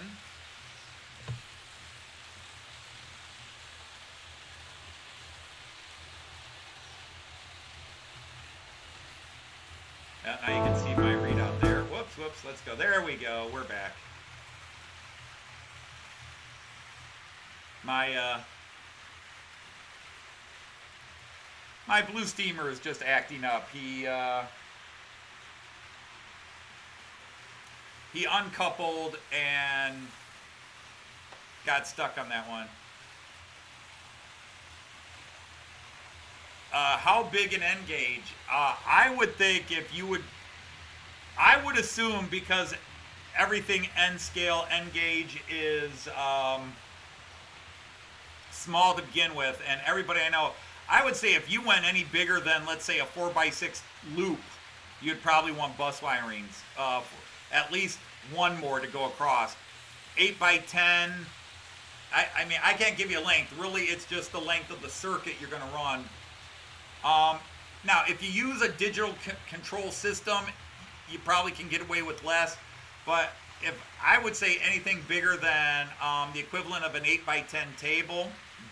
Now you can see my readout there. Whoops, let's go. There we go, we're back. My blue steamer is just acting up. He uncoupled and got stuck on that one. How big an N gauge? I would think I would assume, because everything N scale, N gauge is small to begin with, and everybody I know, I would say if you went any bigger than, let's say, a 4x6 loop, you'd probably want bus wirings. At least one more to go across. 8x10, I mean, I can't give you a length. Really, it's just the length of the circuit you're going to run. Now, if you use a digital control system, you probably can get away with less. But if I would say anything bigger than the equivalent of an 8x10 table,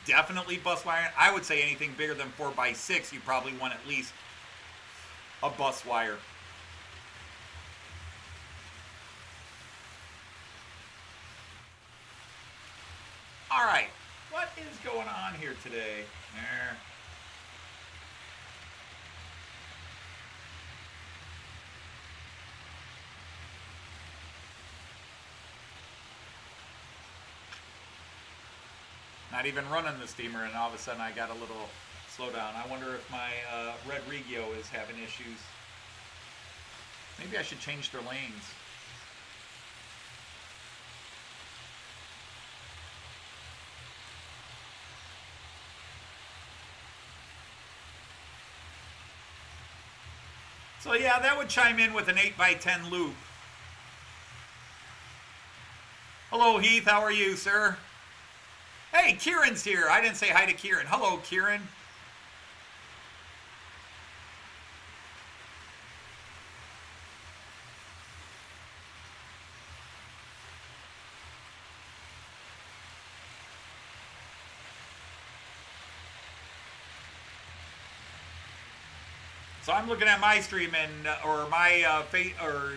definitely bus wiring. I would say anything bigger than 4x6, you probably want at least a bus wire. All right, what is going on here today? There. Not even running the steamer, and all of a sudden I got a little slowdown. I wonder if my red Regio is having issues. Maybe I should change their lanes. So yeah, that would chime in with an 8x10 loop. Hello Heath, how are you, sir? Hey, Kieran's here. I didn't say hi to Kieran. Hello, Kieran. So I'm looking at my stream and or my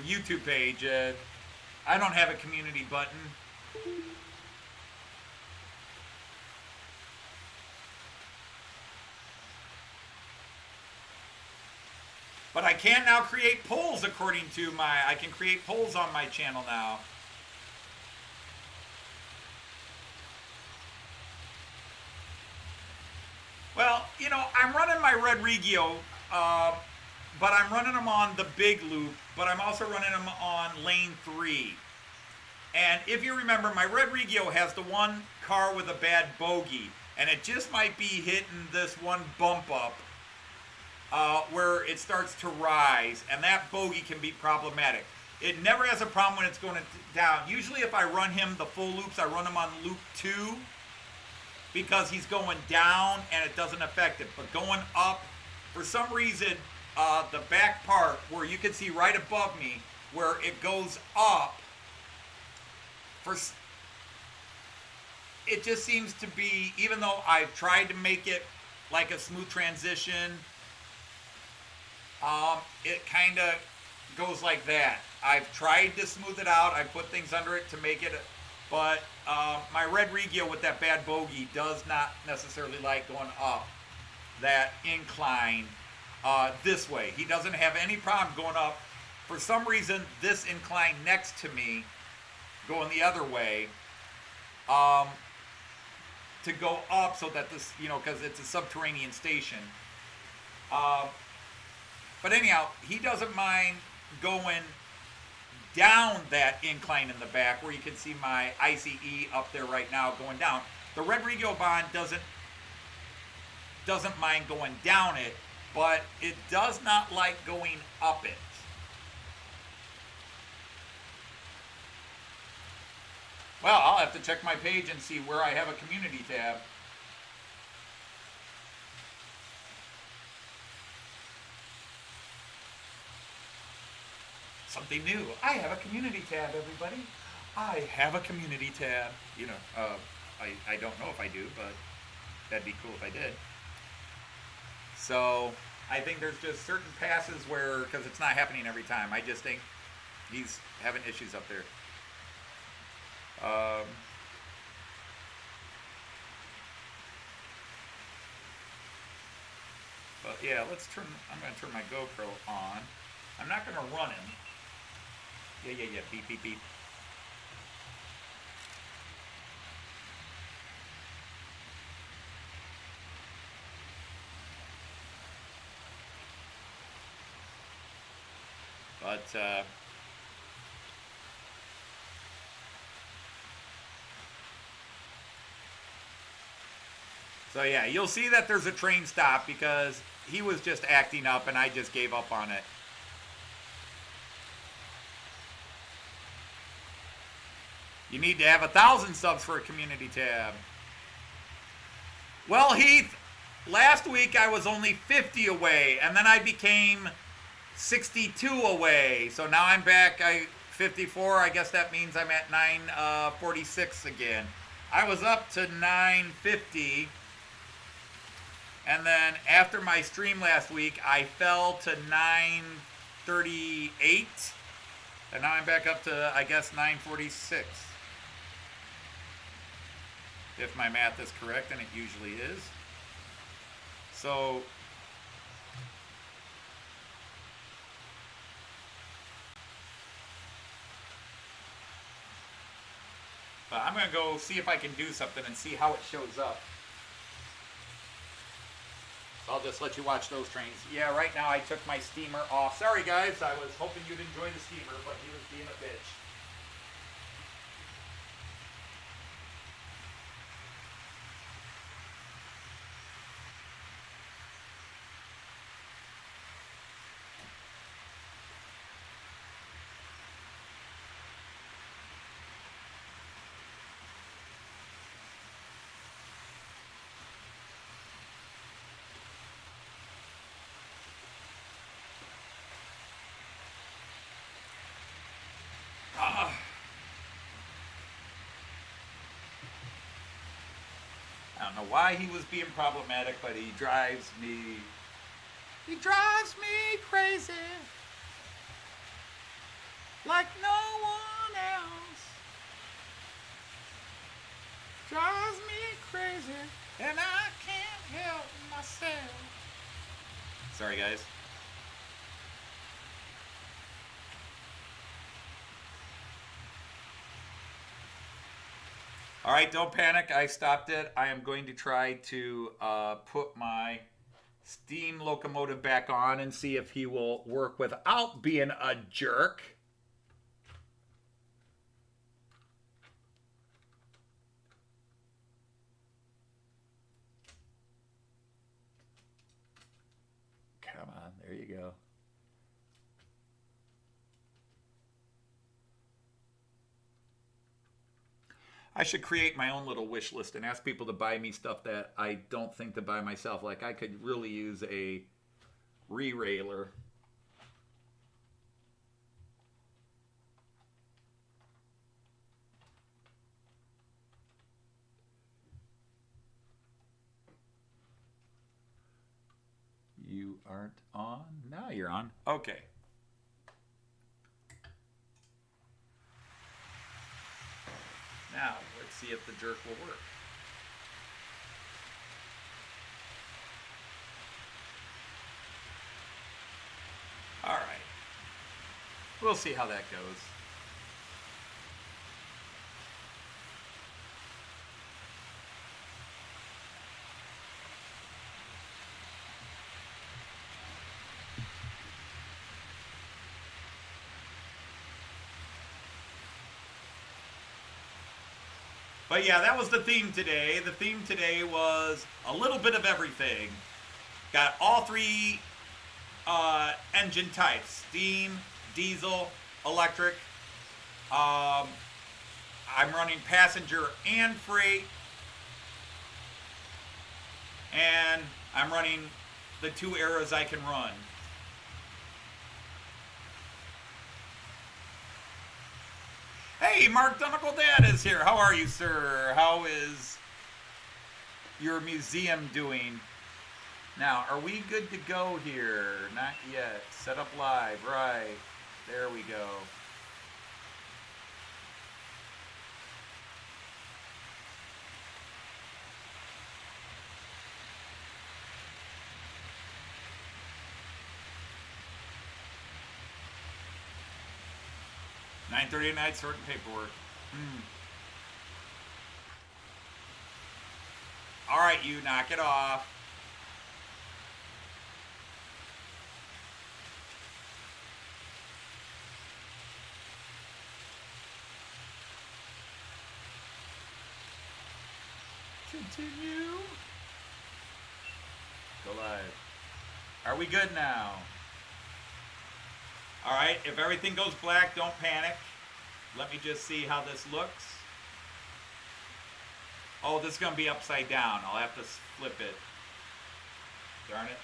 YouTube page. I don't have a community button. But I can now create polls according to I can create polls on my channel now. Well, you know, I'm running my red Regio, but I'm running them on the big loop, but I'm also running them on lane 3. And if you remember, my red Regio has the one car with a bad bogey, and it just might be hitting this one bump up. Where it starts to rise, and that bogey can be problematic. It never has a problem when it's going down. Usually if I run him the full loops, I run him on loop 2 because he's going down and it doesn't affect it. But going up, for some reason, the back part where you can see right above me, where it goes up, it just seems to be, even though I've tried to make it like a smooth transition, it kind of goes like that. I've tried to smooth it out. I put things under it to make it, but my red Regio with that bad bogey does not necessarily like going up that incline this way. He doesn't have any problem going up. For some reason, this incline next to me, going the other way, to go up so that this, because it's a subterranean station. But anyhow, he doesn't mind going down that incline in the back where you can see my ICE up there right now going down. The red Regio Bond doesn't mind going down it, but it does not like going up it. Well, I'll have to check my page and see where I have a community tab. Something new. I have a community tab, everybody. I have a community tab. I don't know if I do, but that'd be cool if I did. So I think there's just certain passes where, because it's not happening every time, I just think he's having issues up there. But yeah, I'm going to turn my GoPro on. I'm not going to run him. Yeah, beep, beep, beep. But, so yeah, you'll see that there's a train stop because he was just acting up and I just gave up on it. You need to have 1,000 subs for a community tab. Well, Heath, last week I was only 50 away, and then I became 62 away. So now I'm back 54. I guess that means I'm at 946 again. I was up to 950. And then after my stream last week, I fell to 938. And now I'm back up to, I guess, 946. If my math is correct, and it usually is. So, but I'm going to go see if I can do something and see how it shows up. So I'll just let you watch those trains. Yeah, right now I took my steamer off. Sorry guys, I was hoping you'd enjoy the steamer, but he was being a bitch. I don't know why he was being problematic, but he drives me crazy. Like no one else. Drives me crazy, and I can't help myself. Sorry, guys. All right, don't panic. I stopped it. I am going to try to put my steam locomotive back on and see if he will work without being a jerk. Come on, there you go. I should create my own little wish list and ask people to buy me stuff that I don't think to buy myself. Like I could really use a re-railer. You aren't on? Now you're on. Okay. see if the jerk will work. All right. We'll see how that goes. But yeah, that was the theme today. The theme today was a little bit of everything. Got all three engine types: steam, diesel, electric. I'm running passenger and freight. And I'm running the 2 eras I can run. Hey, Mark Dunnicle Dad is here. How are you, sir? How is your museum doing? Now, are we good to go here? Not yet. Set up live. Right. There we go. "9:30 at night, sorting paperwork." All right, you knock it off. Continue. Go live. Are we good now? All right, if everything goes black, don't panic. Let me just see how this looks. Oh, this is going to be upside down. I'll have to flip it. Darn it.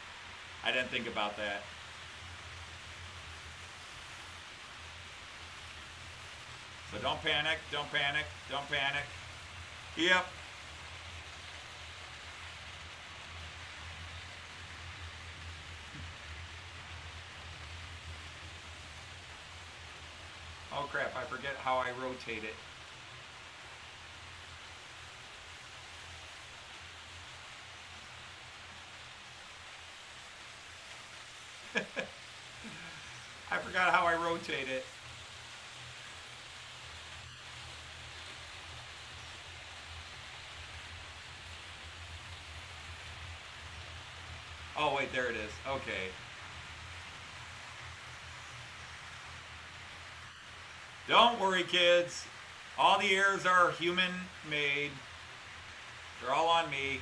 I didn't think about that. So don't panic, don't panic, don't panic. Yep. Oh crap, I forget how I rotate it. I forgot how I rotate it. Oh wait, there it is. Okay. Don't worry, kids. All the errors are human-made. They're all on me.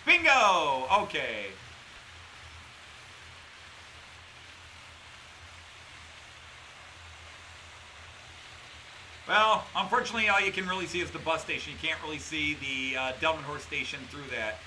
Bingo! Okay. Well, unfortunately, all you can really see is the bus station. You can't really see the Delmenhorst station through that.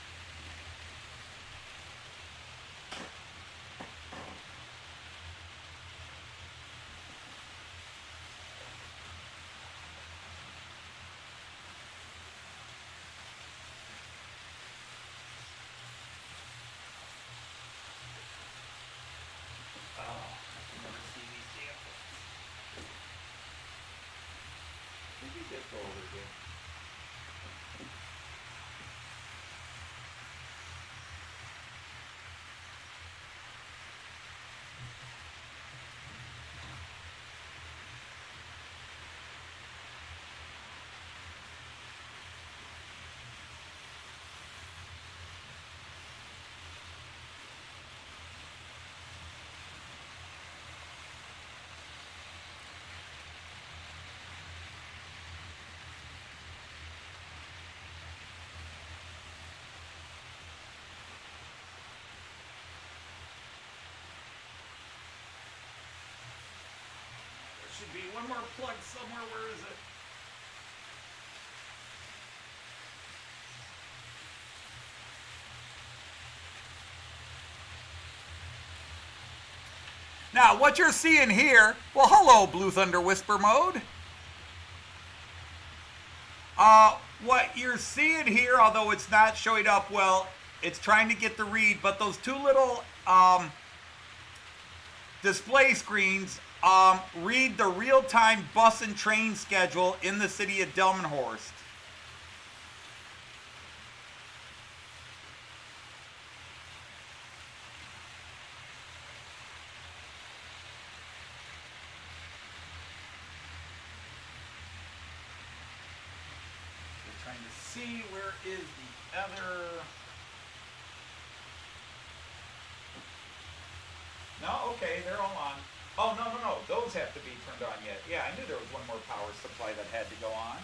Should be one more plug somewhere. Where is it? Now, what you're seeing here, well, hello, Blue Thunder Whisper Mode. What you're seeing here, although it's not showing up well, it's trying to get the read, but those two little display screens read the real-time bus and train schedule in the city of Delmenhorst. We're trying to see where is the other... No, okay, they're all on. Oh, no, those have to be turned on yet. Yeah, I knew there was one more power supply that had to go on.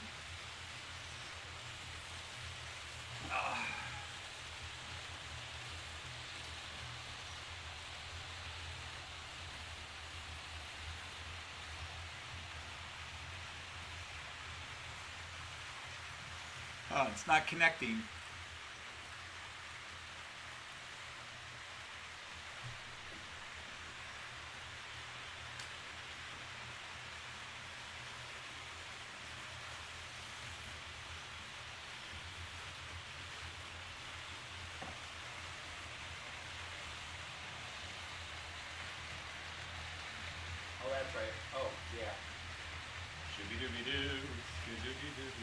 Oh, it's not connecting. Oh, that's right. Oh, yeah. Shooby-dooby-doo, shoo-dooby-doo.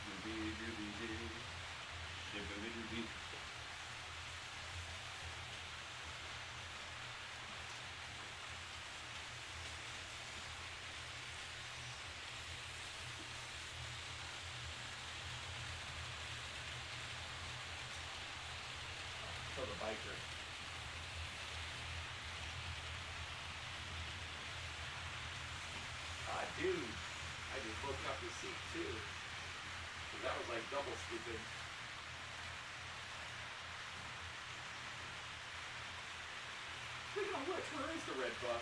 Shooby-dooby-doo, shooby-dooby. For the biker. Dude, I just broke up the seat too. That was like double stupid. Speaking of which, where is the red bus?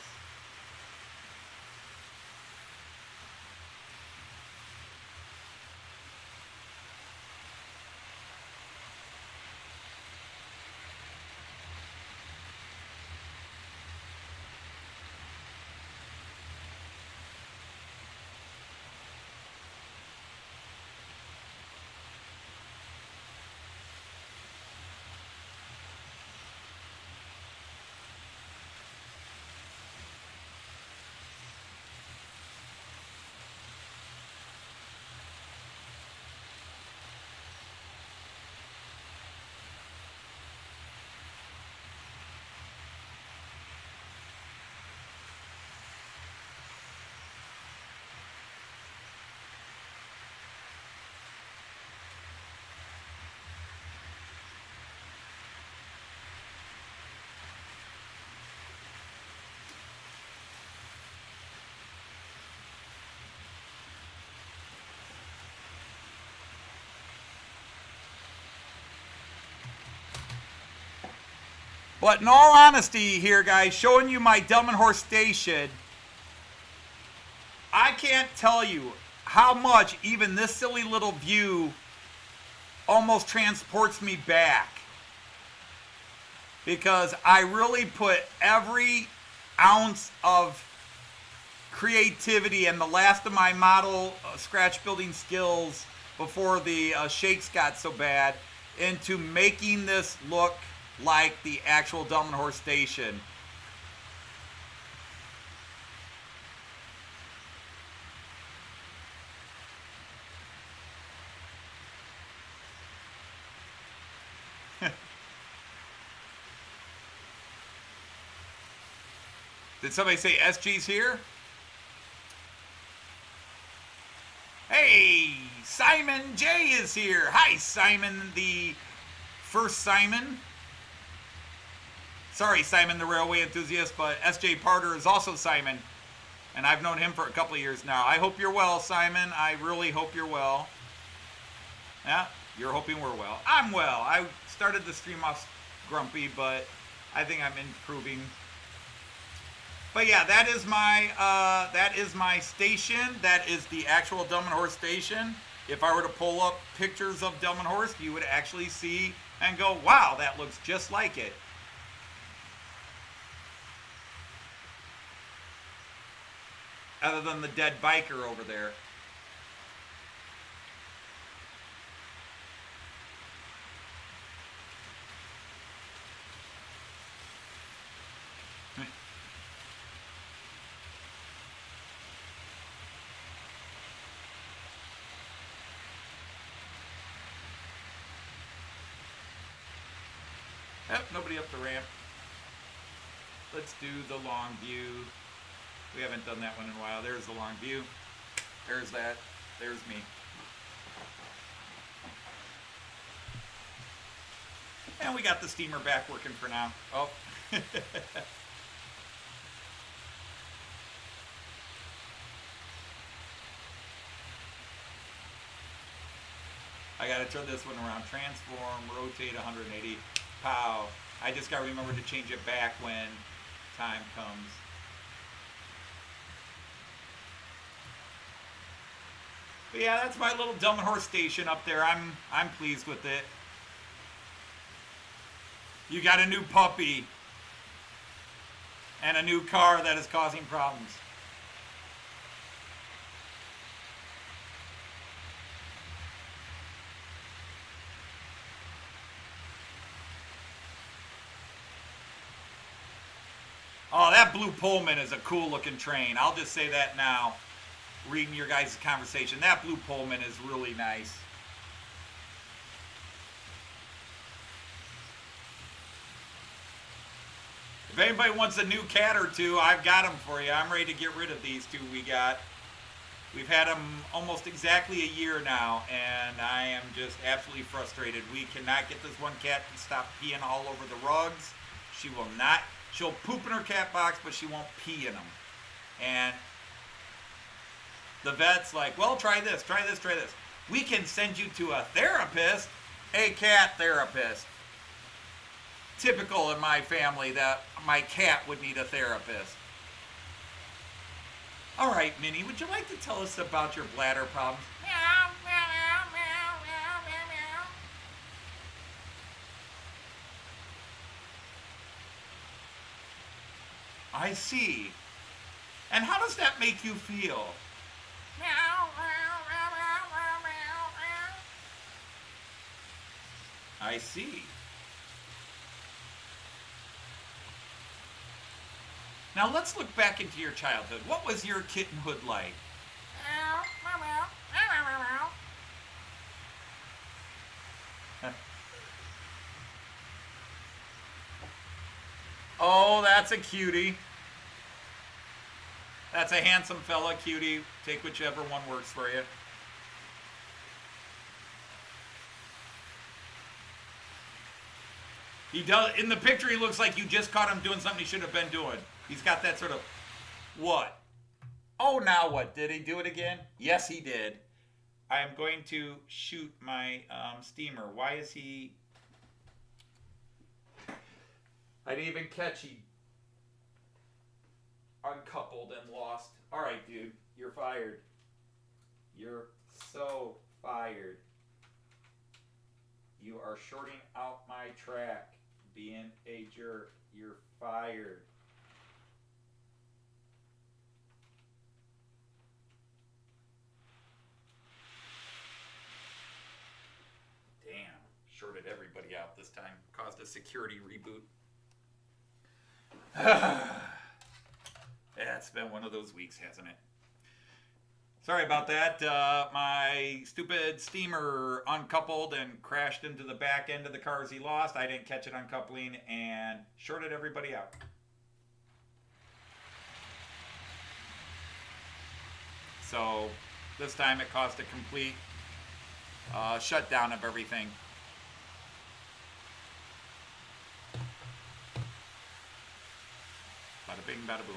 But in all honesty here, guys, showing you my Delmenhorst station, I can't tell you how much even this silly little view almost transports me back. Because I really put every ounce of creativity and the last of my model scratch building skills before the shakes got so bad into making this look like the actual Delmenhorst station. Did somebody say SG's here? Hey, Simon J is here. Hi, Simon, the first Simon. Sorry, Simon the railway enthusiast, but S.J. Parter is also Simon, and I've known him for a couple of years now. I hope you're well, Simon. I really hope you're well. Yeah, you're hoping we're well. I'm well. I started the stream off grumpy, but I think I'm improving. But yeah, that is my station. That is the actual Delmenhorst station. If I were to pull up pictures of Delmenhorst, you would actually see and go, wow, that looks just like it. Other than the dead biker over there. Yep, nobody up the ramp. Let's do the long view. We haven't done that one in a while. There's the long view. There's that. There's me. And we got the steamer back working for now. Oh. I gotta turn this one around. Transform, rotate 180. Pow. I just gotta remember to change it back when time comes. But yeah, that's my little dumb horse station up there. I'm pleased with it. You got a new puppy and a new car that is causing problems. Oh, that blue Pullman is a cool looking train. I'll just say that now. Reading your guys' conversation. That blue Pullman is really nice. If anybody wants a new cat or two, I've got them for you. I'm ready to get rid of these two we got. We've had them almost exactly a year now, and I am just absolutely frustrated. We cannot get this one cat to stop peeing all over the rugs. She will not. She'll poop in her cat box, but she won't pee in them. And the vet's like, well, try this, try this, try this. We can send you to a therapist, a cat therapist. Typical in my family that my cat would need a therapist. All right, Minnie, would you like to tell us about your bladder problems? Meow, meow, meow, meow, meow, meow, meow. I see. And how does that make you feel? Meow, meow, meow, meow, meow, meow. I see. Now let's look back into your childhood. What was your kittenhood like? Meow, meow, meow, meow, meow, meow. Oh, that's a cutie. That's a handsome fella, cutie. Take whichever one works for you. He does. In the picture, he looks like you just caught him doing something he should have been doing. He's got that sort of, what? Oh, now what? Did he do it again? Yes, he did. I am going to shoot my steamer. Why is he... I didn't even catch he uncoupled and lost. All right, dude, you're fired. You're so fired. You are shorting out my track, being a jerk. You're fired. Damn, shorted everybody out this time. Caused a security reboot. Yeah, it's been one of those weeks, hasn't it? Sorry about that. My stupid steamer uncoupled and crashed into the back end of the cars he lost. I didn't catch it uncoupling and shorted everybody out. So this time it caused a complete shutdown of everything. Bada bing, bada boom.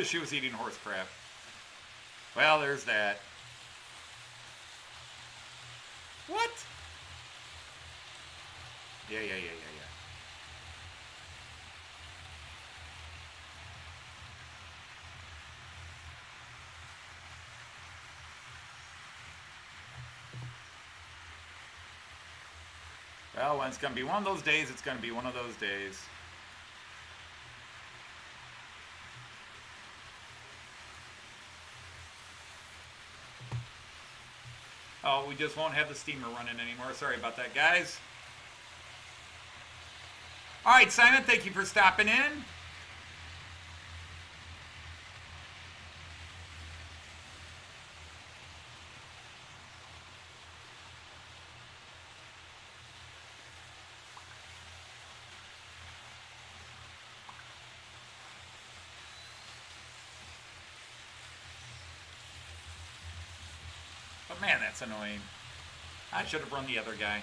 She was eating horse crap. Well, there's that. What? Yeah. Well, when it's going to be one of those days, it's going to be one of those days. Oh, we just won't have the steamer running anymore. Sorry about that, guys. All right, Simon, thank you for stopping in. But man, that's annoying. I should have run the other guy.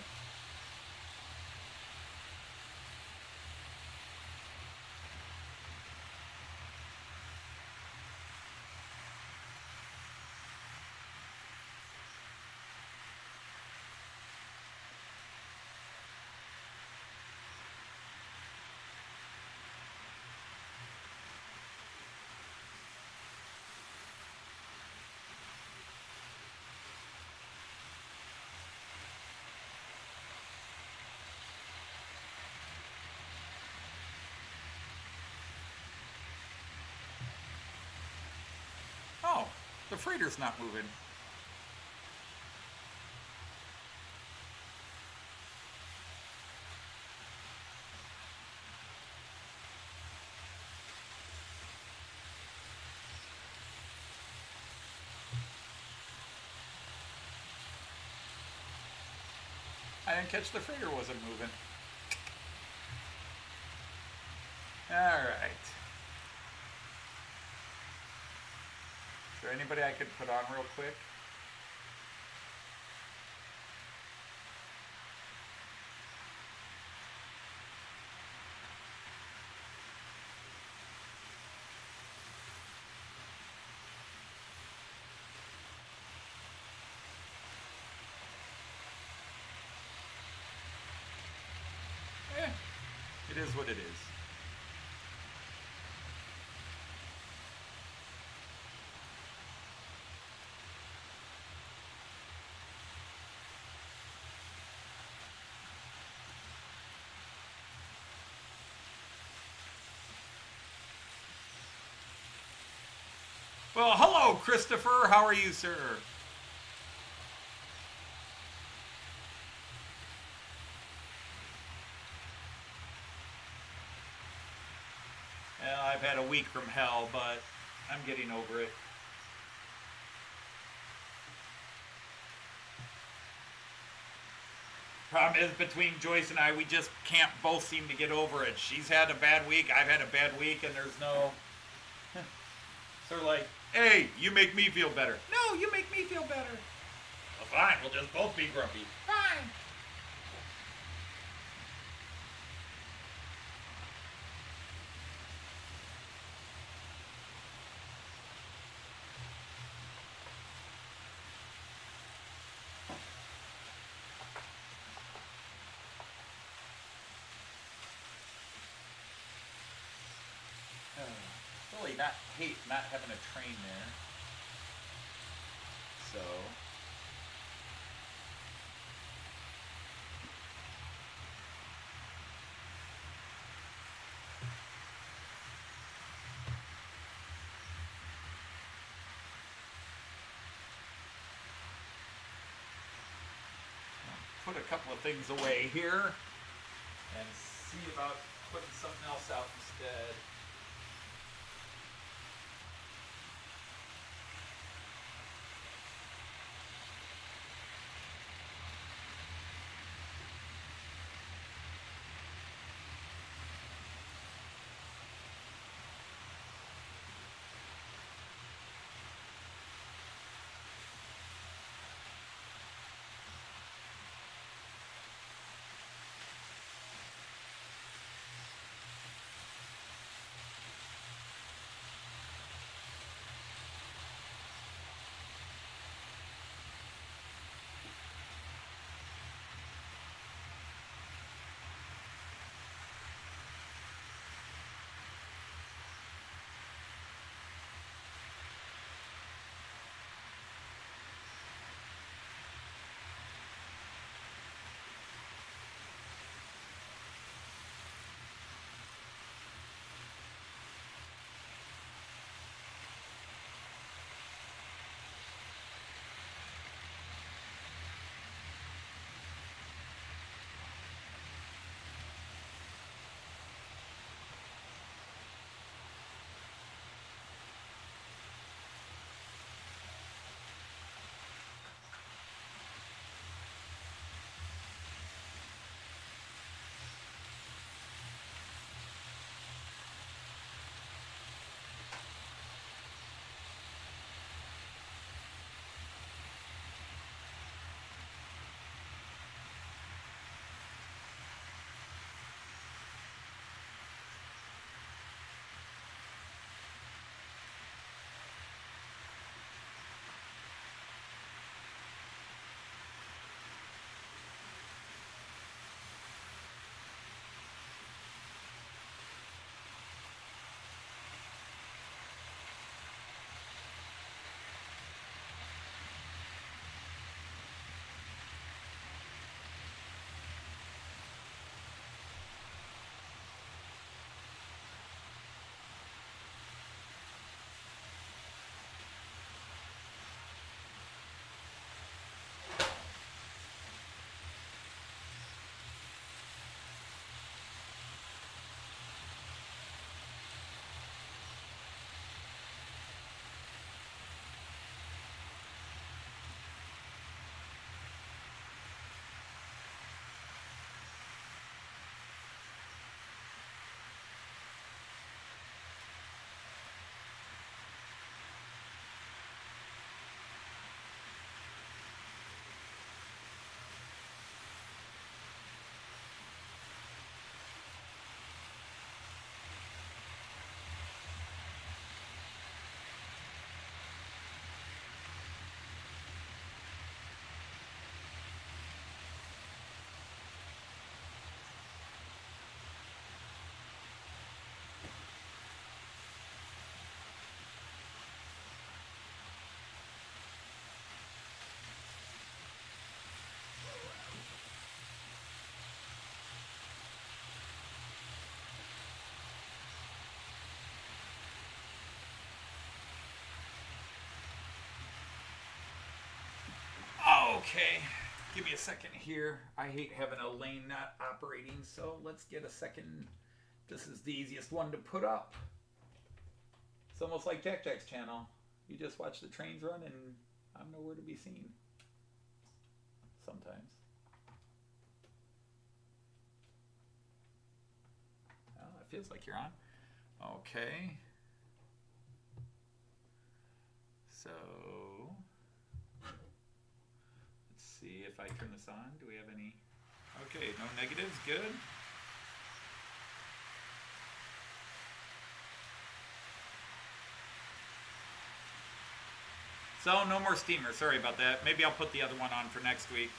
Oh, the freighter's not moving. I didn't catch the freighter wasn't moving. All right. Is there anybody I could put on real quick? It is what it is. Well, hello, Christopher. How are you, sir? Well, I've had a week from hell, but I'm getting over it. Problem is, between Joyce and I, we just can't both seem to get over it. She's had a bad week, I've had a bad week, and there's no... Sort of like, hey, you make me feel better. No, you make me feel better. Well, fine, we'll just both be grumpy. Fine. Really hate not having a train there. So I'll put a couple of things away here and see about putting something else out instead. Okay, give me a second here. I hate having a lane not operating, so let's get a second. This is the easiest one to put up. It's almost like Jack Jack's channel. You just watch the trains run and I'm nowhere to be seen. Sometimes. Well, it feels like you're on. Okay. So, let's see if I turn this on. Do we have any? Okay, no negatives. Good. So no more steamer. Sorry about that. Maybe I'll put the other one on for next week.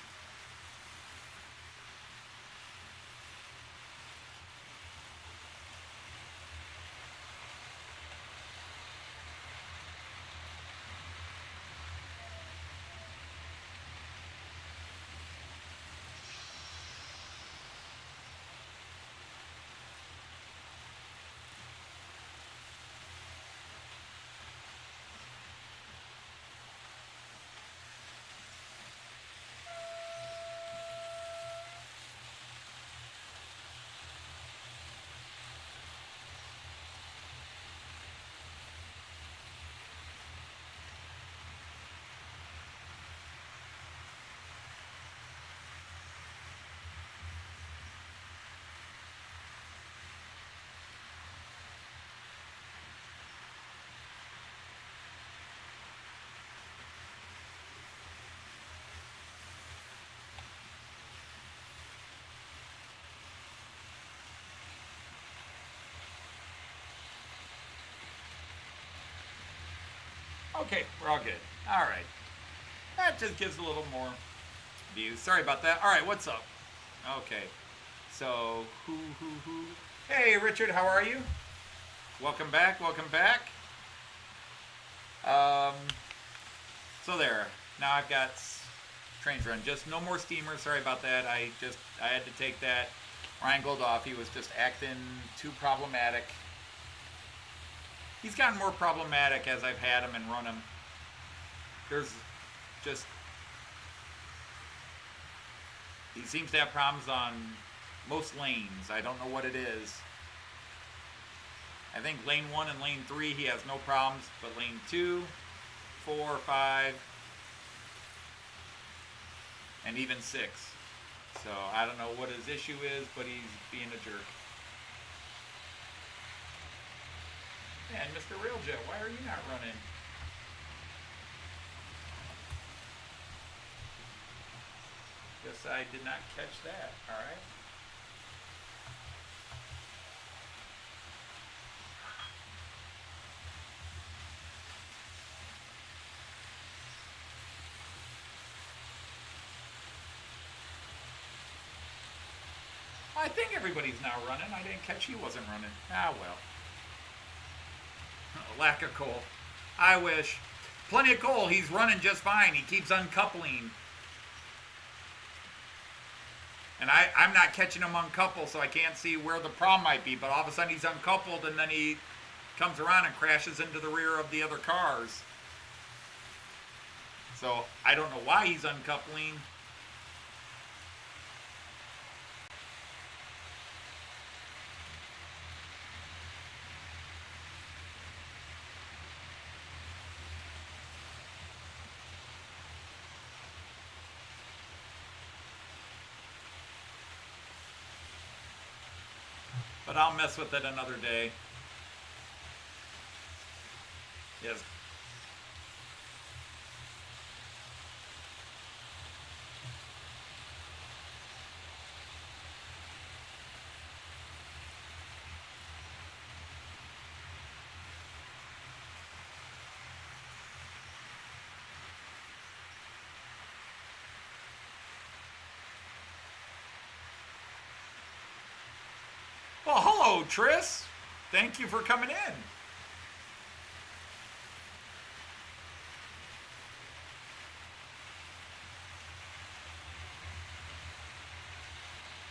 Okay, we're all good. All right. That just gives a little more views. Sorry about that. All right, what's up? Okay. So, who? Hey, Richard, how are you? Welcome back, welcome back. So there. Now I've got trains run. Just no more steamers. Sorry about that. I had to take that Ryan Goldoff. He was just acting too problematic. He's gotten more problematic as I've had him and run him. There's just... He seems to have problems on most lanes. I don't know what it is. I think lane 1 and lane 3 he has no problems, but lane 2, 4, 5, and even 6. So I don't know what his issue is, but he's being a jerk. Man, Mr. Railjet, why are you not running? Guess I did not catch that. All right. I think everybody's now running. I didn't catch he wasn't running. Ah, well. Lack of coal. I wish. Plenty of coal. He's running just fine. He keeps uncoupling. And I'm not catching him uncoupled, so I can't see where the problem might be. But all of a sudden he's uncoupled, and then he comes around and crashes into the rear of the other cars. So I don't know why he's uncoupling. But I'll mess with it another day. Yes. Well, hello, Tris. Thank you for coming in.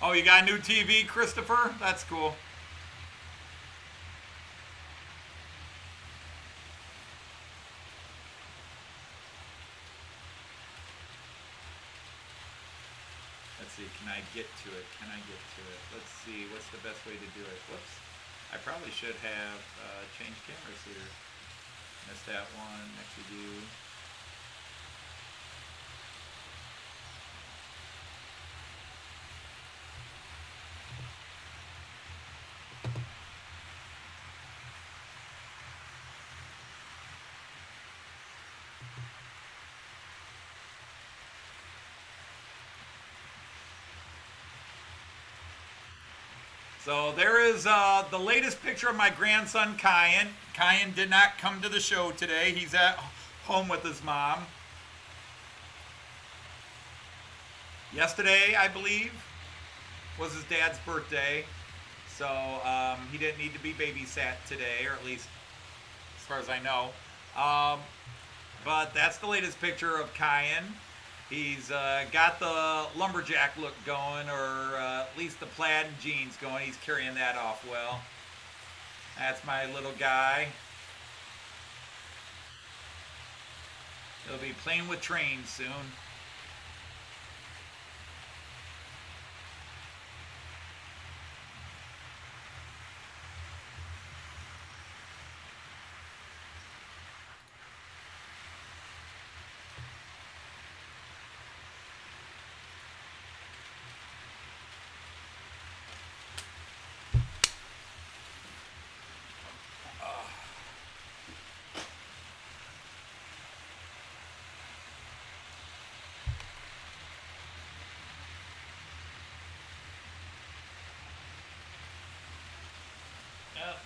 Oh, you got a new TV, Christopher? That's cool. Can I get to it? Can I get to it? Let's see. What's the best way to do it? Whoops. I probably should have changed cameras here. Missed that one. Next we do. So there is the latest picture of my grandson, Kyan. Kyan did not come to the show today. He's at home with his mom. Yesterday, I believe, was his dad's birthday. So he didn't need to be babysat today, or at least as far as I know. But that's the latest picture of Kyan. He's got the lumberjack look going, or at least the plaid jeans going. He's carrying that off well. That's my little guy. He'll be playing with trains soon.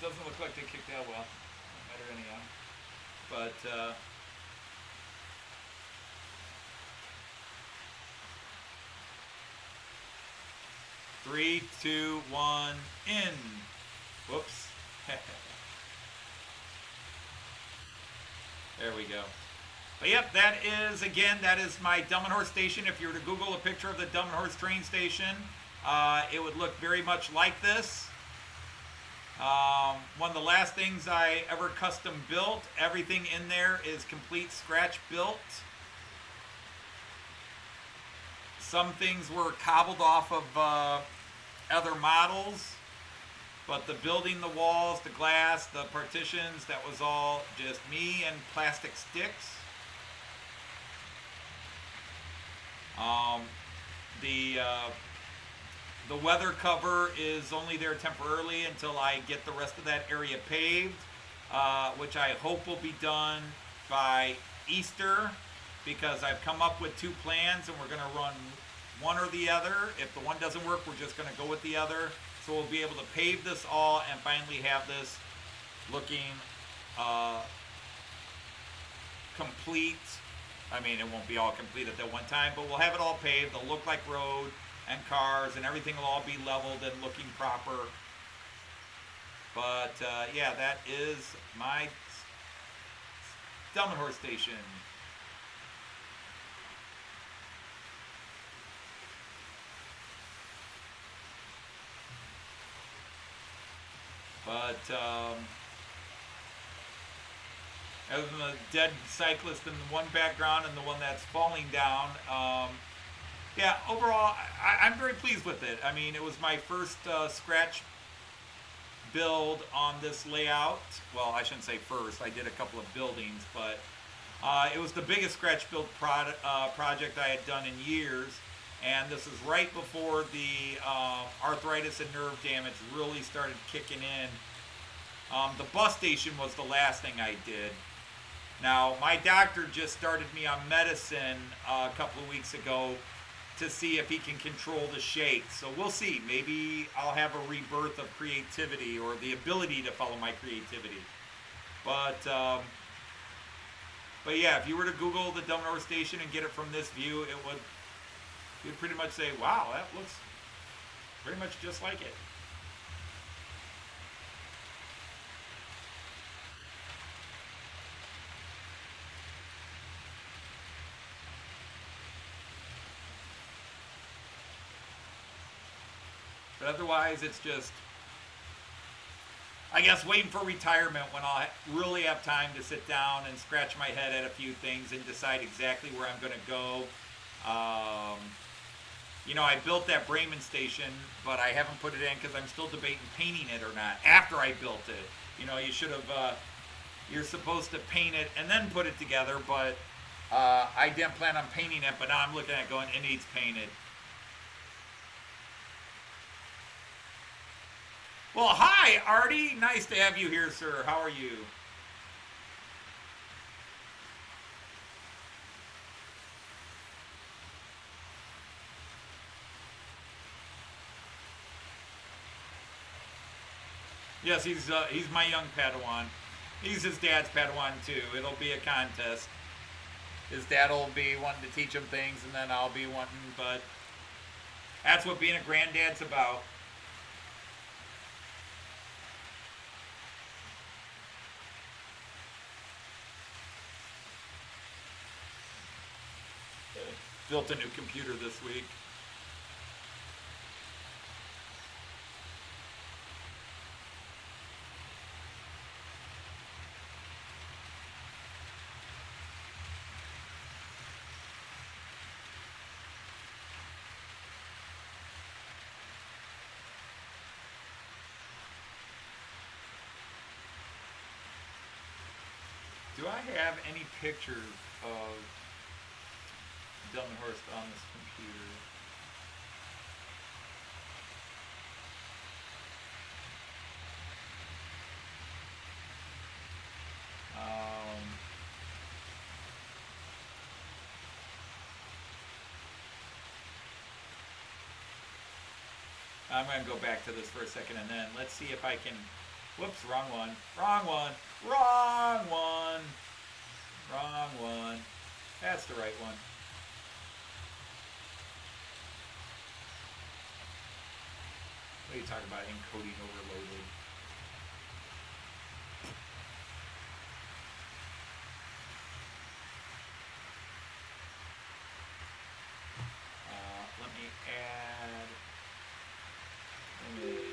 Doesn't look like they kicked out well. Don't matter anyhow. But 3, 2, 1, in. Whoops. There we go. But yep, that is my Dumb and Horse station. If you were to Google a picture of the Dumb and Horse train station, it would look very much like this. One of the last things I ever custom built. Everything in there is complete scratch built. Some things were cobbled off of other models, but the building, the walls, the glass, the partitions, that was all just me and plastic sticks. The weather cover is only there temporarily until I get the rest of that area paved, which I hope will be done by Easter, because I've come up with 2 plans and we're going to run one or the other. If the one doesn't work, we're just going to go with the other. So we'll be able to pave this all and finally have this looking complete. I mean, it won't be all complete at that one time, but we'll have it all paved. It'll look like road and cars, and everything will all be leveled and looking proper. But yeah, that is my Dumb and Horse station. But other than the dead cyclist in the one background and the one that's falling down, yeah, overall, I'm very pleased with it. I mean, it was my first scratch build on this layout. Well, I shouldn't say first. I did a couple of buildings, but it was the biggest scratch build project I had done in years. And this is right before the arthritis and nerve damage really started kicking in. The bus station was the last thing I did. Now, my doctor just started me on medicine a couple of weeks ago to see if he can control the shakes. So we'll see. Maybe I'll have a rebirth of creativity, or the ability to follow my creativity. But yeah, if you were to Google the Dumb and Horse station and get it from this view, you'd pretty much say, wow, that looks pretty much just like it. But otherwise, it's just, I guess, waiting for retirement when I'll really have time to sit down and scratch my head at a few things and decide exactly where I'm going to go. You know, I built that Bremen station, but I haven't put it in because I'm still debating painting it or not after I built it. You know, you should have, you're supposed to paint it and then put it together, but I didn't plan on painting it, but now I'm looking at it going, it needs painted. Well, hi, Artie. Nice to have you here, sir. How are you? Yes, he's my young Padawan. He's his dad's Padawan too. It'll be a contest. His dad will be wanting to teach him things, and then I'll be wanting. But that's what being a granddad's about. Built a new computer this week. Do I have any pictures of Delmenhorst on this computer? I'm going to go back to this for a second and then let's see if I can. Whoops, wrong one. Wrong one. Wrong one. Wrong one. That's the right one. What are you talking about? Encoding overloaded. Let me add image.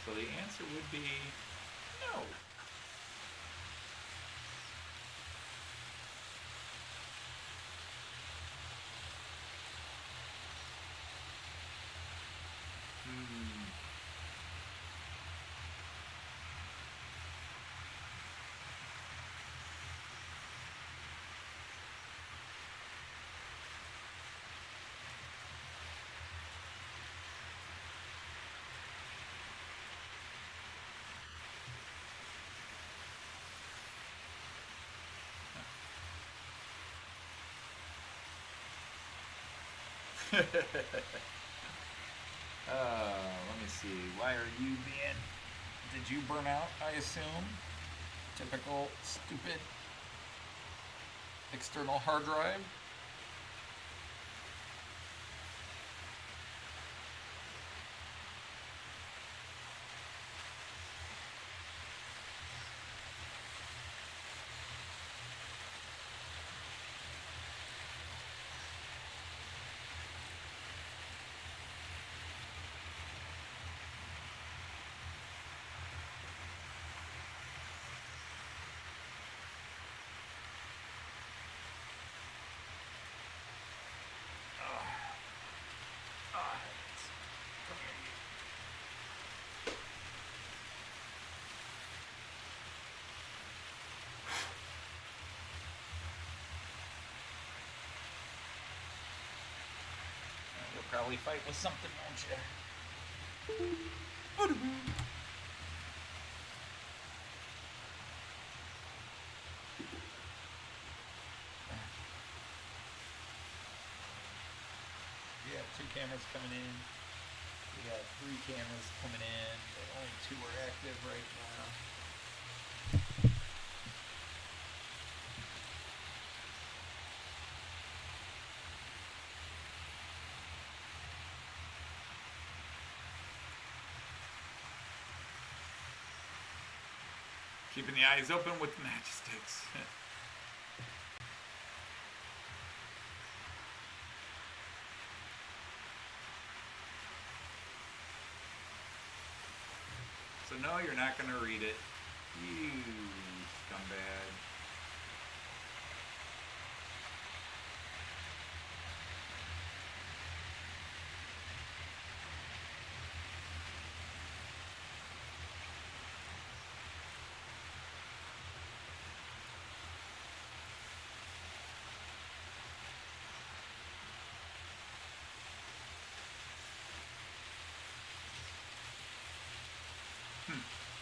So the answer would be no. Let me see. Why are you being... Did you burn out, I assume? Typical stupid external hard drive. Probably fight with something, won't you? We have 2 cameras coming in. We got 3 cameras coming in, but only 2 are active right now. Keeping the eyes open with the matchsticks. So no, you're not going to read it. You scumbag.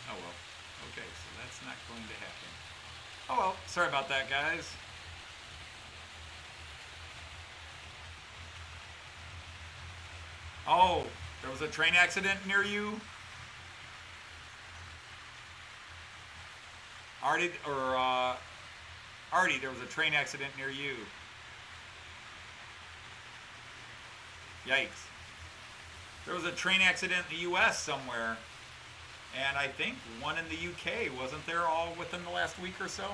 Oh well. Okay, so that's not going to happen. Oh well, sorry about that, guys. Oh, there was a train accident near you? Artie, Artie, there was a train accident near you. Yikes. There was a train accident in the U.S. somewhere. And I think one in the UK. Wasn't there all within the last week or so?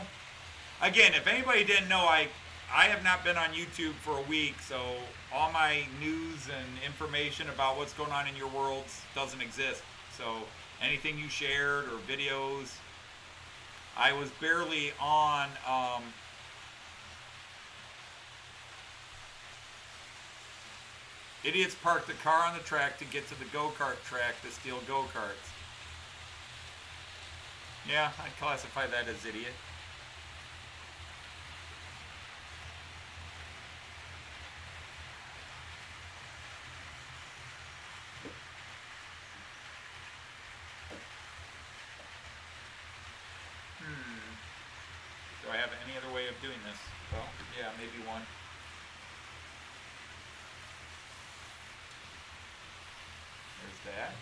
Again, if anybody didn't know, I have not been on YouTube for a week, so all my news and information about what's going on in your worlds doesn't exist. So anything you shared or videos, I was barely on. Idiots parked the car on the track to get to the go-kart track to steal go-karts. Yeah, I'd classify that as idiot. Do I have any other way of doing this? Well, yeah, maybe one. There's that.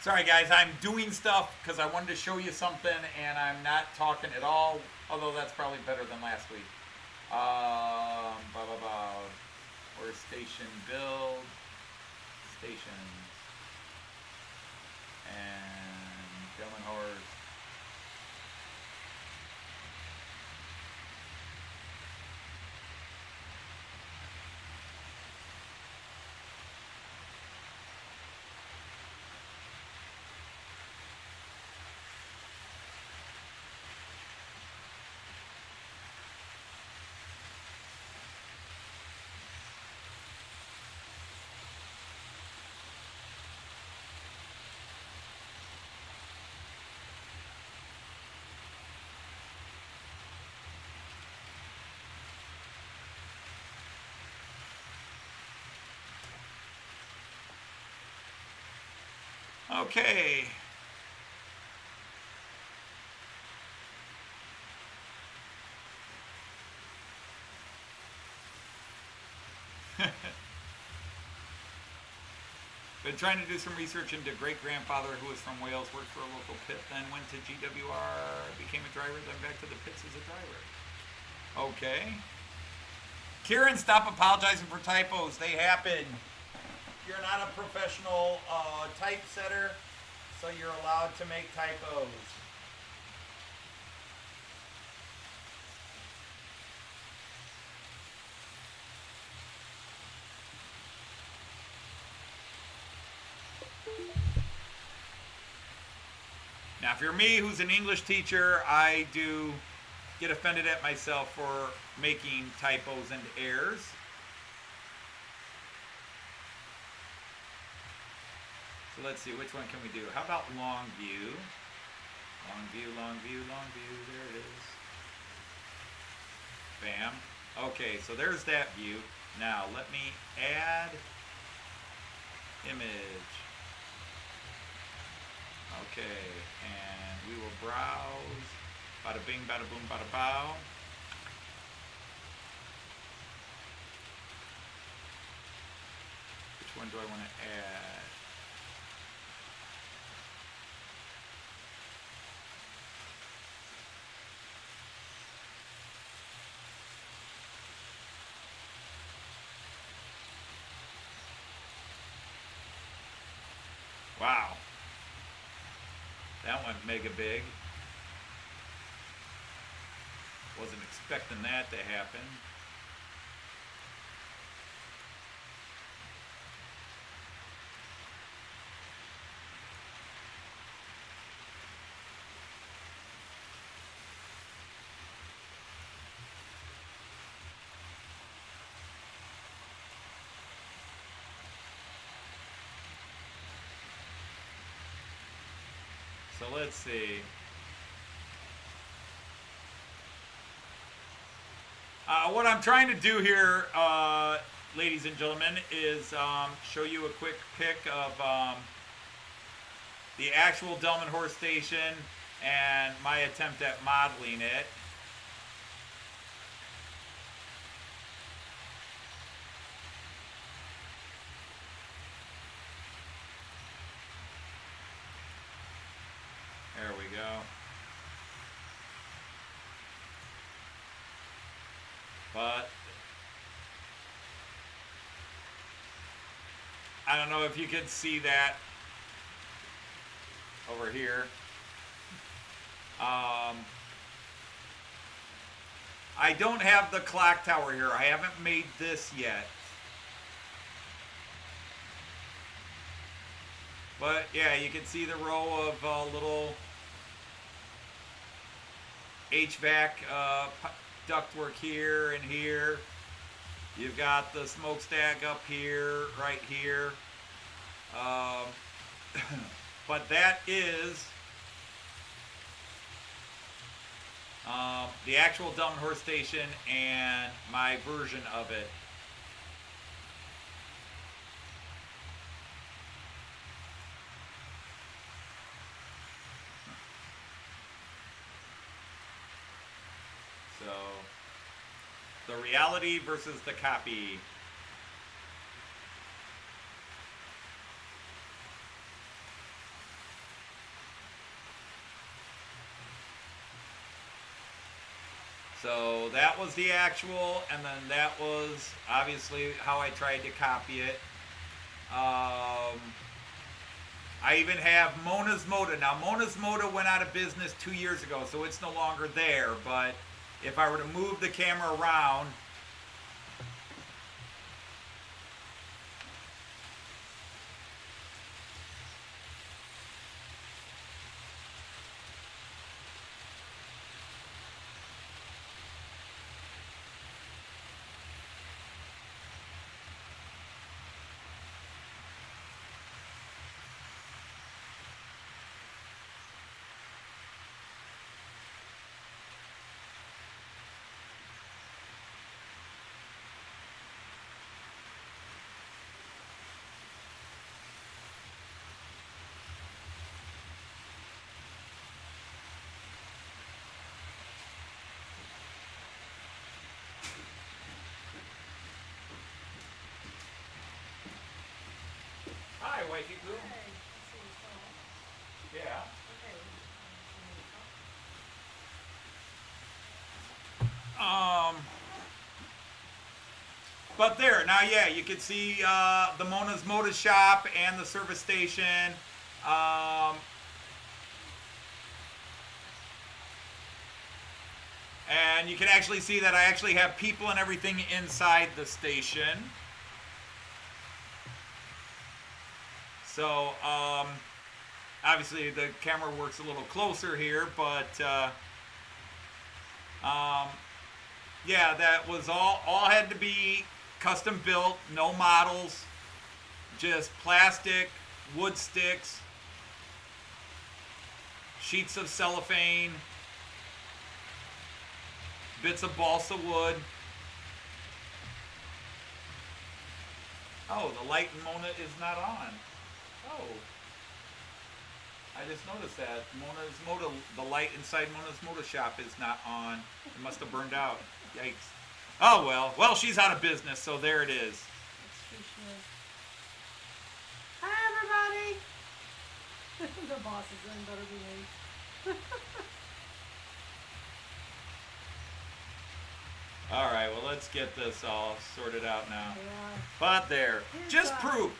Sorry guys, I'm doing stuff because I wanted to show you something and I'm not talking at all, although that's probably better than last week. Where's station build? Stations. And Gentleman Horse. Okay. Been trying to do some research into great-grandfather who was from Wales, worked for a local pit, then went to GWR, became a driver, then back to the pits as a driver. Okay. Kieran, stop apologizing for typos. They happen. You're not a professional typesetter, so you're allowed to make typos. Now, if you're me, who's an English teacher, I do get offended at myself for making typos and errors. So let's see, which one can we do? How about long view? Long view, long view, long view, there it is. Bam. Okay, so there's that view. Now let me add image. Okay, and we will browse. Bada bing, bada boom, bada bow. Which one do I want to add? Wow. That went mega big. Wasn't expecting that to happen. So let's see. What I'm trying to do here, ladies and gentlemen, is show you a quick pic of the actual Delmenhorst station and my attempt at modeling it. There we go. But I don't know if you can see that over here. I don't have the clock tower here. I haven't made this yet. But yeah, you can see the row of little HVAC ductwork here and here. You've got the smokestack up here, right here. But that is the actual Delmenhorst station and my version of it. So, the reality versus the copy. So that was the actual, and then that was obviously how I tried to copy it. I even have Mona's Moda. Now, Mona's Moda went out of business 2 years ago, so it's no longer there, but if I were to move the camera around, hi, wifey poo. Yeah. But there, now yeah, you can see the Mona's Moda shop and the service station. And you can actually see that I actually have people and everything inside the station. So, obviously the camera works a little closer here, but yeah, that was all had to be custom built, no models, just plastic, wood sticks, sheets of cellophane, bits of balsa wood. Oh, the light in Mona is not on. Oh. I just noticed that. The light inside Mona's motor shop is not on. It must have burned out. Yikes. Oh well. Well, she's out of business, so there it is. Hi, everybody. The boss is in better behave. All right, well, let's get this all sorted out now. Yeah. But there, just prove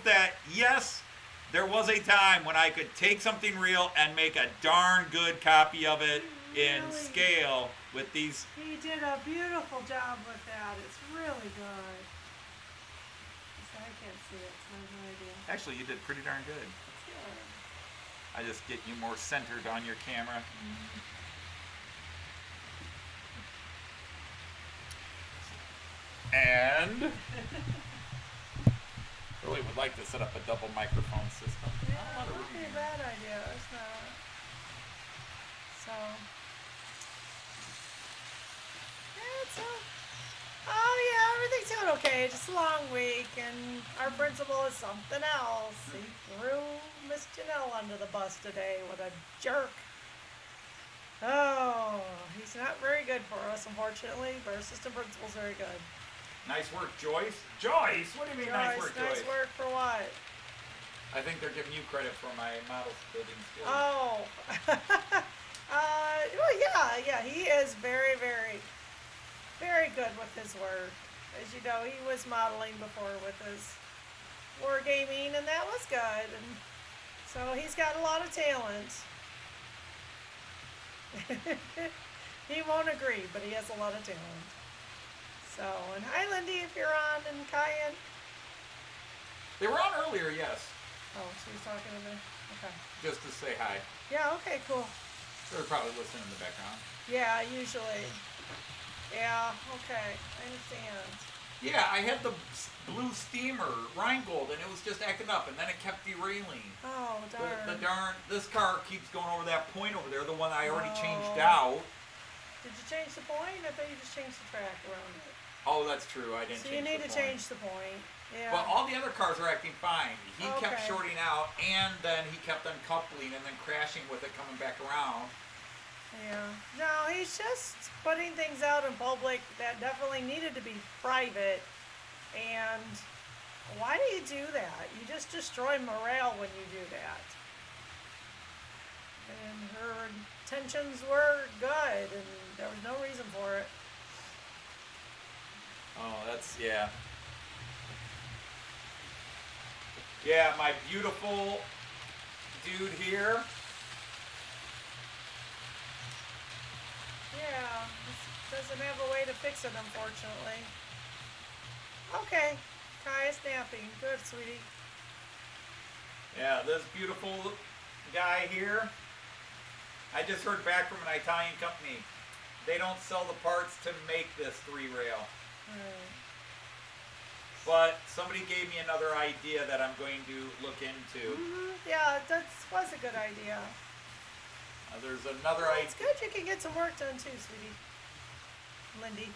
that, yes, there was a time when I could take something real and make a darn good copy of it in Really? scale with these. He did a beautiful job with that. It's really good. I can't see it, so I have no idea. Actually, you did pretty darn good. It's good. I just get you more centered on your camera. And really would like to set up a double microphone system. Yeah, that would be a bad idea. It's not. So. Oh yeah, everything's going okay. Just a long week, and our principal is something else. He threw Miss Janelle under the bus today. What a jerk. Oh, he's not very good for us, unfortunately, but our assistant principal's very good. Nice work, Joyce. Joyce? What do you mean nice work, Joyce? Nice work for what? I think they're giving you credit for my model building skills. Oh. Well, yeah, he is very, very, very good with his work. As you know, he was modeling before with his wargaming, and that was good. And so he's got a lot of talent. He won't agree, but he has a lot of talent. So, and hi, Lindy, if you're on, and Kyan. They were on earlier, yes. Oh, so he's talking to me? Okay. Just to say hi. Yeah, okay, cool. They're probably listening in the background. Yeah, usually. Yeah, okay, I understand. Yeah, I had the blue steamer, Rheingold, and it was just acting up, and then it kept derailing. Oh, darn. This car keeps going over that point over there, the one I already changed Oh. out. Did you change the point? I thought you just changed the track around it. Oh, that's true, I didn't So change you need the to point. change the point. Yeah. But all the other cars are acting fine. He kept Okay. shorting out, and then he kept uncoupling and then crashing with it coming back around. Yeah. No, he's just putting things out in public that definitely needed to be private. And why do you do that? You just destroy morale when you do that. And her intentions were good, and there was no reason for it. Oh, that's, yeah. Yeah, my beautiful dude here. Yeah, this doesn't have a way to fix it, unfortunately. Okay, Kai is napping. Good, sweetie. Yeah, this beautiful guy here. I just heard back from an Italian company. They don't sell the parts to make this 3-rail. Right. But somebody gave me another idea that I'm going to look into. Yeah, that was a good idea. There's another Well, idea. it's good you can get some work done too, sweetie. Lindy.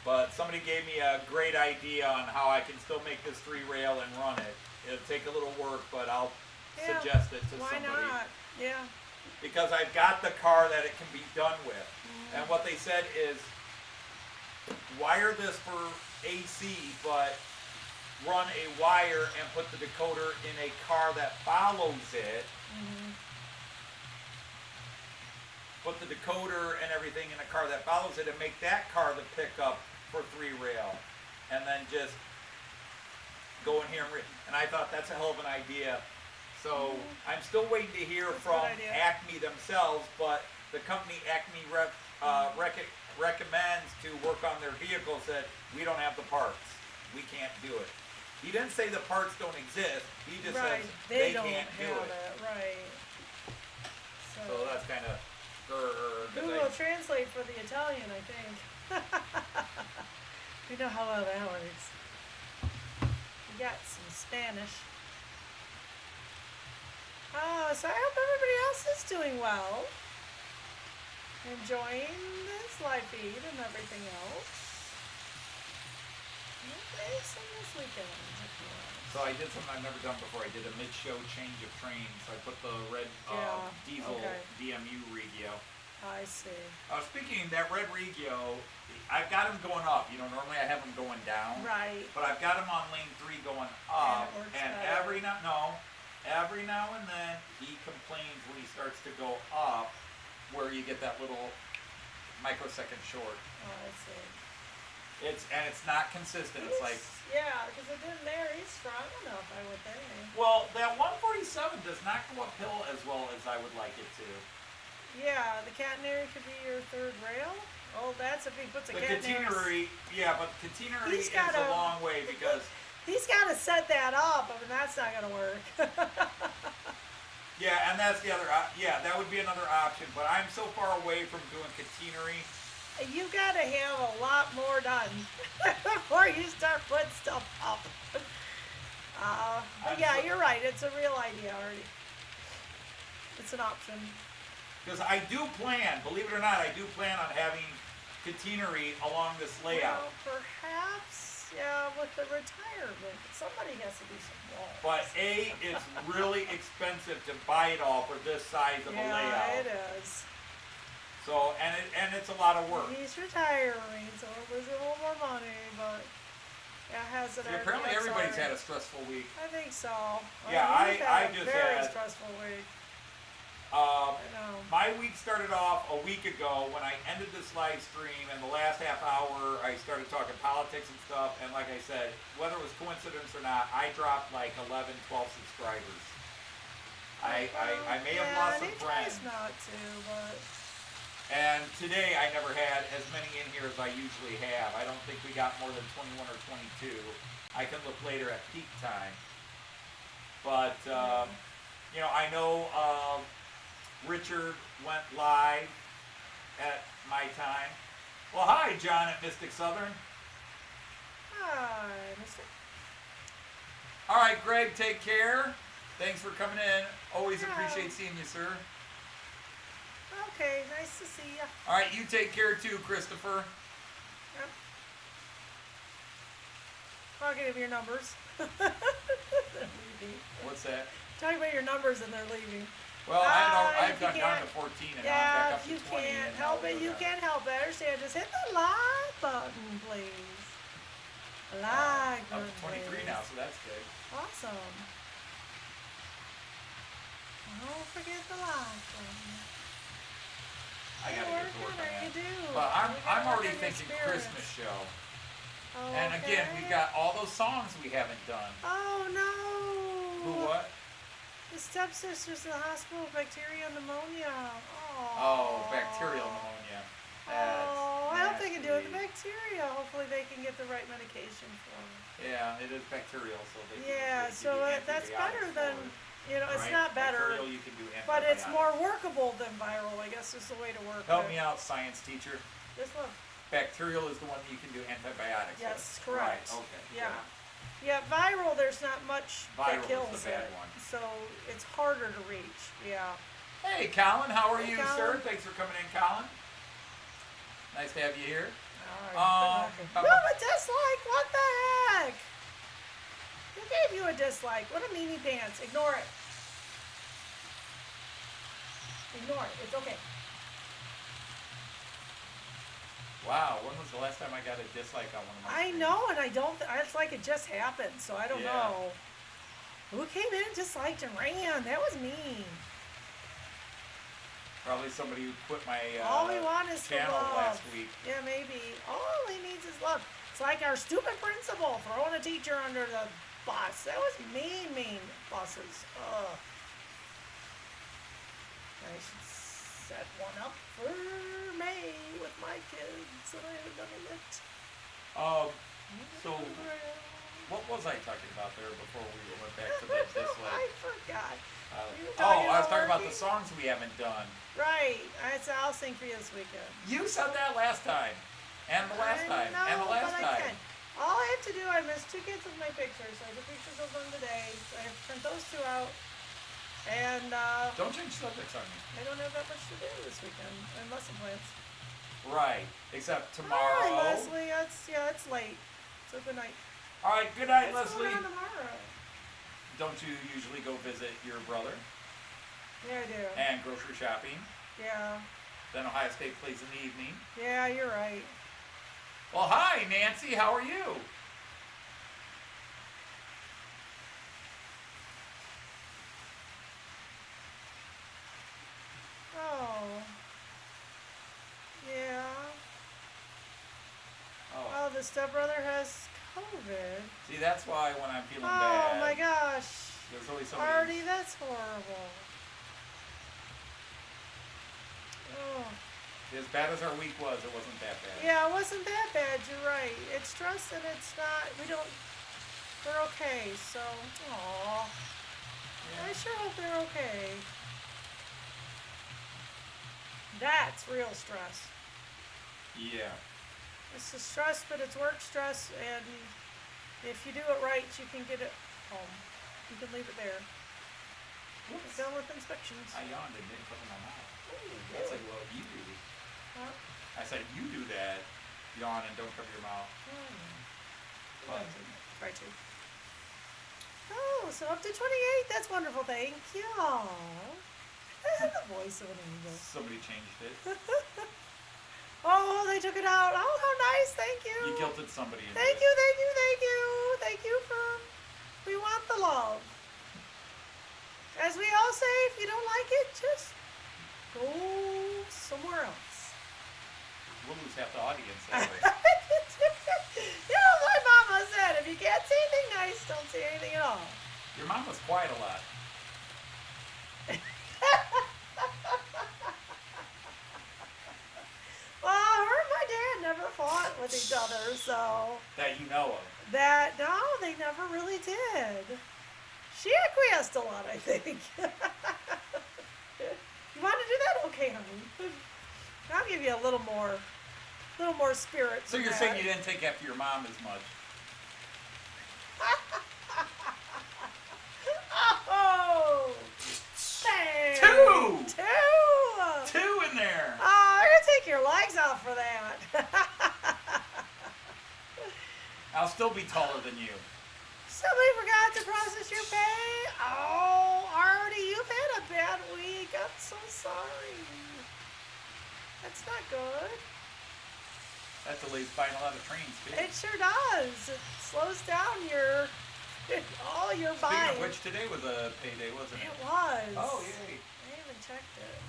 But somebody gave me a great idea on how I can still make this 3-rail and run it. It'll take a little work, but I'll Yeah, suggest it to Why somebody. not? Yeah. Because I've got the car that it can be done with. And what they said is, wire this for AC, but run a wire and put the decoder in a car that follows it. Put the decoder and everything in a car that follows it and make that car the pickup for 3-rail. And then just go in here and I thought that's a hell of an idea. So I'm still waiting to hear That's a from good idea. Acme themselves, but the company Acme recommends to work on their vehicles that we don't have the parts. We can't do it. He didn't say the parts don't exist. He just Right. says They they don't can't do have it. it. Right. So that's kind of Google Translate for the Italian, I think. We know how well that works. We got some Spanish. Oh, So I hope everybody else is doing well. Enjoying this live feed and everything else. Okay, so this weekend, if you want. So I did something I've never done before. I did a mid-show change of trains. So I put the red Yeah, diesel okay. DMU Regio. I see. Speaking of that red Regio, I've got him going up. You know, normally I have him going down. Right. But I've got him on lane 3 going up. it works And better. every now and then he complains when he starts to go up, where you get that little microsecond short. Oh, I see. It's not consistent. It's like, Yeah, because it didn't there. He's strong enough, I would think. well, that 147 does not go uphill as well as I would like it to. Yeah, the catenary could be your third rail. Oh, that's if he puts a The catenary. catenary, yeah, but catenary He's is gotta- a long way because, He's got to set that up. I mean, that's not going to work. yeah, and that's the other, that would be another option. But I'm so far away from doing catenary. You got to have a lot more done before you start putting stuff up. But yeah, you're right. It's a real idea already. It's an option. Because I do plan, believe it or not, I do plan on having catenary along this layout. Well, perhaps, yeah, with the retirement, somebody has to do some walls. But A, it's really expensive to buy it all for this size of a yeah, layout. it is. So, and it's a lot of work. He's retiring, so we're losing a little more money, but it has it. See, apparently everybody's had a stressful week. I think so. Yeah, You've I had a just very had- stressful week. I know. My week started off a week ago when I ended this live stream, and the last half hour I started talking politics and stuff, and like I said, whether it was coincidence or not, I dropped like 11, 12 subscribers. I may have lost some he tries friends. not to, but And today I never had as many in here as I usually have. I don't think we got more than 21 or 22. I can look later at peak time. But, you know, I know Richard went live at my time. Well, hi, John at Mystic Southern. hi, Mister. All right, Greg, take care. Thanks for coming in. Always Yeah. appreciate seeing you, sir. Okay, nice to see you. All right, you take care too, Christopher. Yep. Talking of your numbers. They're leaving. What's that? Talking about your numbers and they're leaving. Well, I know if I've you gone down to can't- 14 and now I'm Yeah, back up if to you 20. can't and help now it, we're you done. can't help it. I understand. Just hit the like button, please. Like I'm button, 23 please. now, so that's good. Awesome. Don't forget the like button. I gotta get to work on that. You do. But You I'm gotta work already on your thinking spirits. Christmas show. And again, we Okay. got all those songs we haven't done. Oh no. Who what? The stepsisters in the hospital with bacteria and pneumonia. Oh, bacterial pneumonia. Oh, I hope they can do it. The nasty. bacteria. Hopefully they can get the right medication for it. Yeah, it is bacterial, so they can Yeah, give so you that's better antibiotics than, for it, it's right? not better, Bacterial, you can do but it's antibiotics. more workable than viral, I guess is the way to work Help it. me out, science teacher. This one. Bacterial is the one you can do antibiotics Yes, with. correct. Right, okay. Yeah. good. Yeah, viral, there's not much Viral that is kills the bad it. one. So it's harder to reach. Yeah. Hey, Colin, how are Hey, you, Colin. sir? Thanks for coming in, Colin. Nice to have you here. All right. No, a dislike. What the heck? Who gave you a dislike? What a meanie pants. Ignore it. Ignore it. It's okay. Wow, when was the last time I got a dislike on one of my I streams? know, and I don't. It's like it just happened, so I don't Yeah. know. Who came in and disliked and ran? That was mean. Probably somebody who quit my All we want is the channel love. last week. Yeah, maybe. All he needs is love. It's like our stupid principal throwing a teacher under the bus. That was mean buses. Ugh. I should set one up for May with my kids, and I haven't done it yet. So what was I talking about there before we went back to the I dislike? forgot. You were Oh, talking I was about talking about the working? songs we haven't done. Right. I'll sing for you this weekend. You said that last time, and the last I time, know, and the last but I time. can. All I have to do, I missed 2 kids with my pictures. So I took pictures of them today. So I have to print those 2 out. And Don't change subjects on me. I don't have that much to do this weekend. And lesson plans. Right. Except Hi, tomorrow. Leslie. It's late. So good night. All right. Good night, What's Leslie. going on tomorrow? Don't you usually go visit your brother Yeah, I do. and grocery shopping? Yeah. Then Ohio State plays in the evening. Yeah, you're right. Well, hi, Nancy. How are you? Oh. Yeah. Oh. Oh, the stepbrother has COVID. See, that's why when I'm feeling Oh bad, my gosh. there's always somebody. Artie, that's horrible. Oh. As bad as our week was, it wasn't that bad. Yeah, it wasn't that bad, you're right. It's stress and it's not, they're okay, so, aw. I sure hope they're okay. That's real stress. Yeah. It's the stress, but it's work stress, and if you do it right, you can get it home. You can leave it there. Whoops. Done with inspections. I yawned and didn't cover my mouth. Ooh, That's really? like what you do. Huh? I said you do that. Yawn and don't cover your mouth. But Try to. Oh, so up to 28. That's wonderful. Thank you. The voice of an angel. somebody changed it. Oh, they took it out. Oh, how nice. Thank you. You guilted somebody into Thank it. you, thank you, thank you. Thank you for, we want the love. As we all say, if you don't like it, just go somewhere else. We'll lose half the audience that way. You know, my mama said, if you can't say anything nice, don't say anything at all. Your mom was quiet a lot. Well, her and my dad never fought with each other, so That you know of. no, they never really did. She acquiesced a lot, I think. You want to do that? Okay, honey. I'll give you a little more spirit. So than you're that. saying you didn't take after your mom as much. Oh! Dang. Two! Two! In there! Oh, I'm gonna take your legs off for that. I'll still be taller than you. Somebody forgot to process your pay. Oh, Artie, you've had a bad week. I'm so sorry. That's not good. That delays buying a lot of trains, too. It sure does. It slows down all your Speaking buying. of which, today was a payday, wasn't it? It was. Oh, yay. I haven't checked it.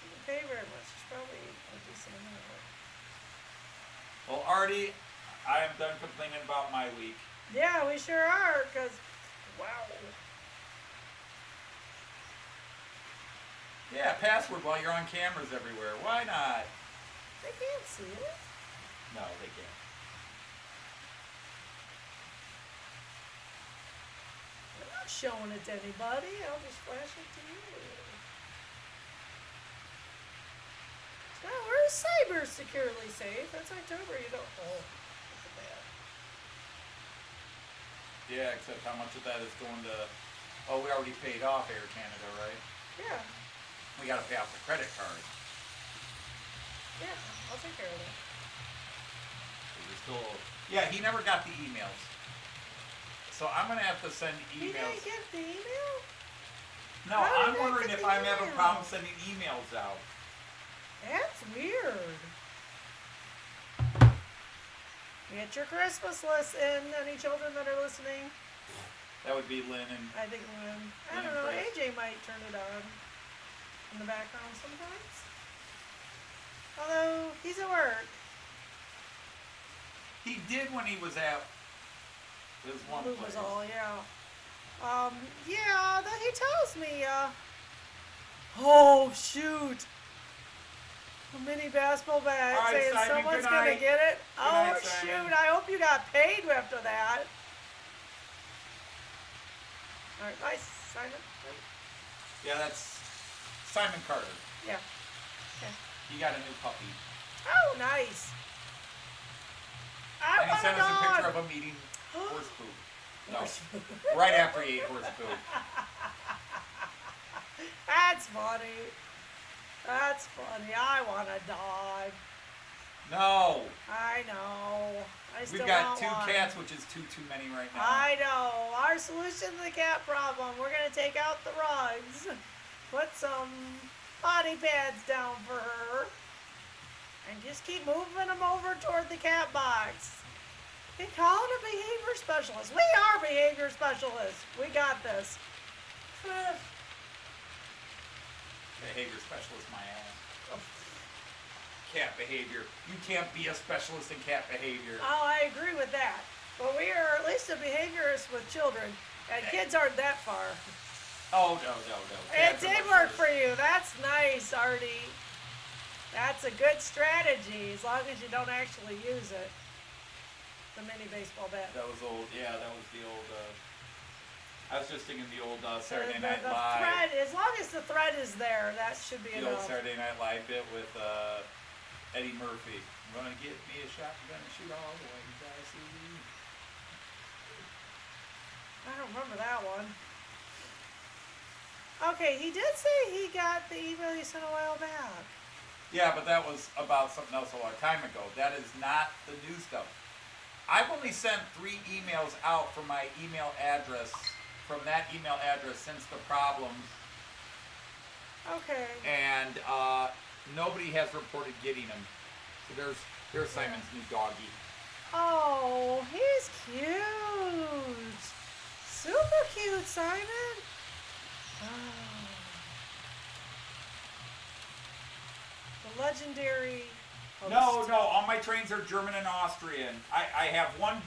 Didn't pay very much. It's probably a decent amount. Well, Artie, I am done complaining about my week. Yeah, we sure are, because, wow. Yeah, password while you're on cameras everywhere. Why not? They can't see it. No, they can't. I'm not showing it to anybody. I'll just flash it to you. So we're cyber securely safe. That's October. You don't. Oh, look at that. Yeah, except how much of that is going to... Oh, we already paid off Air Canada, right? Yeah, We got to pay off the credit card. yeah. I'll take care of that. We're still... Yeah, he never got the emails. So I'm going to have to send You emails. didn't get the email? No, How did I'm I wondering get if the I'm having email? problems sending emails out. That's weird. Get your Christmas list in. Any children that are listening? That would be Lynn and... I think Lynn. I Lynn don't know. Chris. AJ might turn it on in the background sometimes. Although he's at work. He did when he was at his one Luke place. was all, yeah. Yeah, that he tells me, oh, shoot. A mini basketball bag All right, saying Simon, someone's good going to night. get it. Good Oh, night, Simon. shoot. I hope you got paid after that. All right, bye, Simon. Yeah, that's Simon Carter. Yeah. Okay. He got a new puppy. Oh, nice. I And he want sent a us a picture dog. of him eating horse poop. No. Right after he ate horse food. That's funny. That's funny. I want a dog. No. I know. I still We've got want 2 one. cats, which is too many right now. I know. Our solution to the cat problem, we're going to take out the rugs, put some potty pads down for her, and just keep moving them over toward the cat box. They call it a behavior specialist. We are behavior specialists. We got this. Behavior specialist, my ass. Cat behavior. You can't be a specialist in cat behavior. Oh, I agree with that. But we are at least a behaviorist with children, and kids aren't that far. Oh, no. It Cats are did much work worse. for you. That's nice, Artie. That's a good strategy, as long as you don't actually use it. The mini baseball bat. That was old. Yeah, that was the old. I was just thinking the old Saturday The Night thread, Live. as long as the thread is there, that should be The old enough. Saturday Night Live bit with Eddie Murphy. I'm gonna get me a shotgun and shoot all the way I see. I don't remember that one. Okay, he did say he got the email you sent a while back. Yeah, but that was about something else a long time ago. That is not the new stuff. I've only sent 3 emails out from my email address, from that email address since the problems, Okay. and nobody has reported getting them. So there's Simon's new doggy. Oh, he's cute. Super cute, Simon. Oh. The legendary host. No, all my trains are German and Austrian. I have one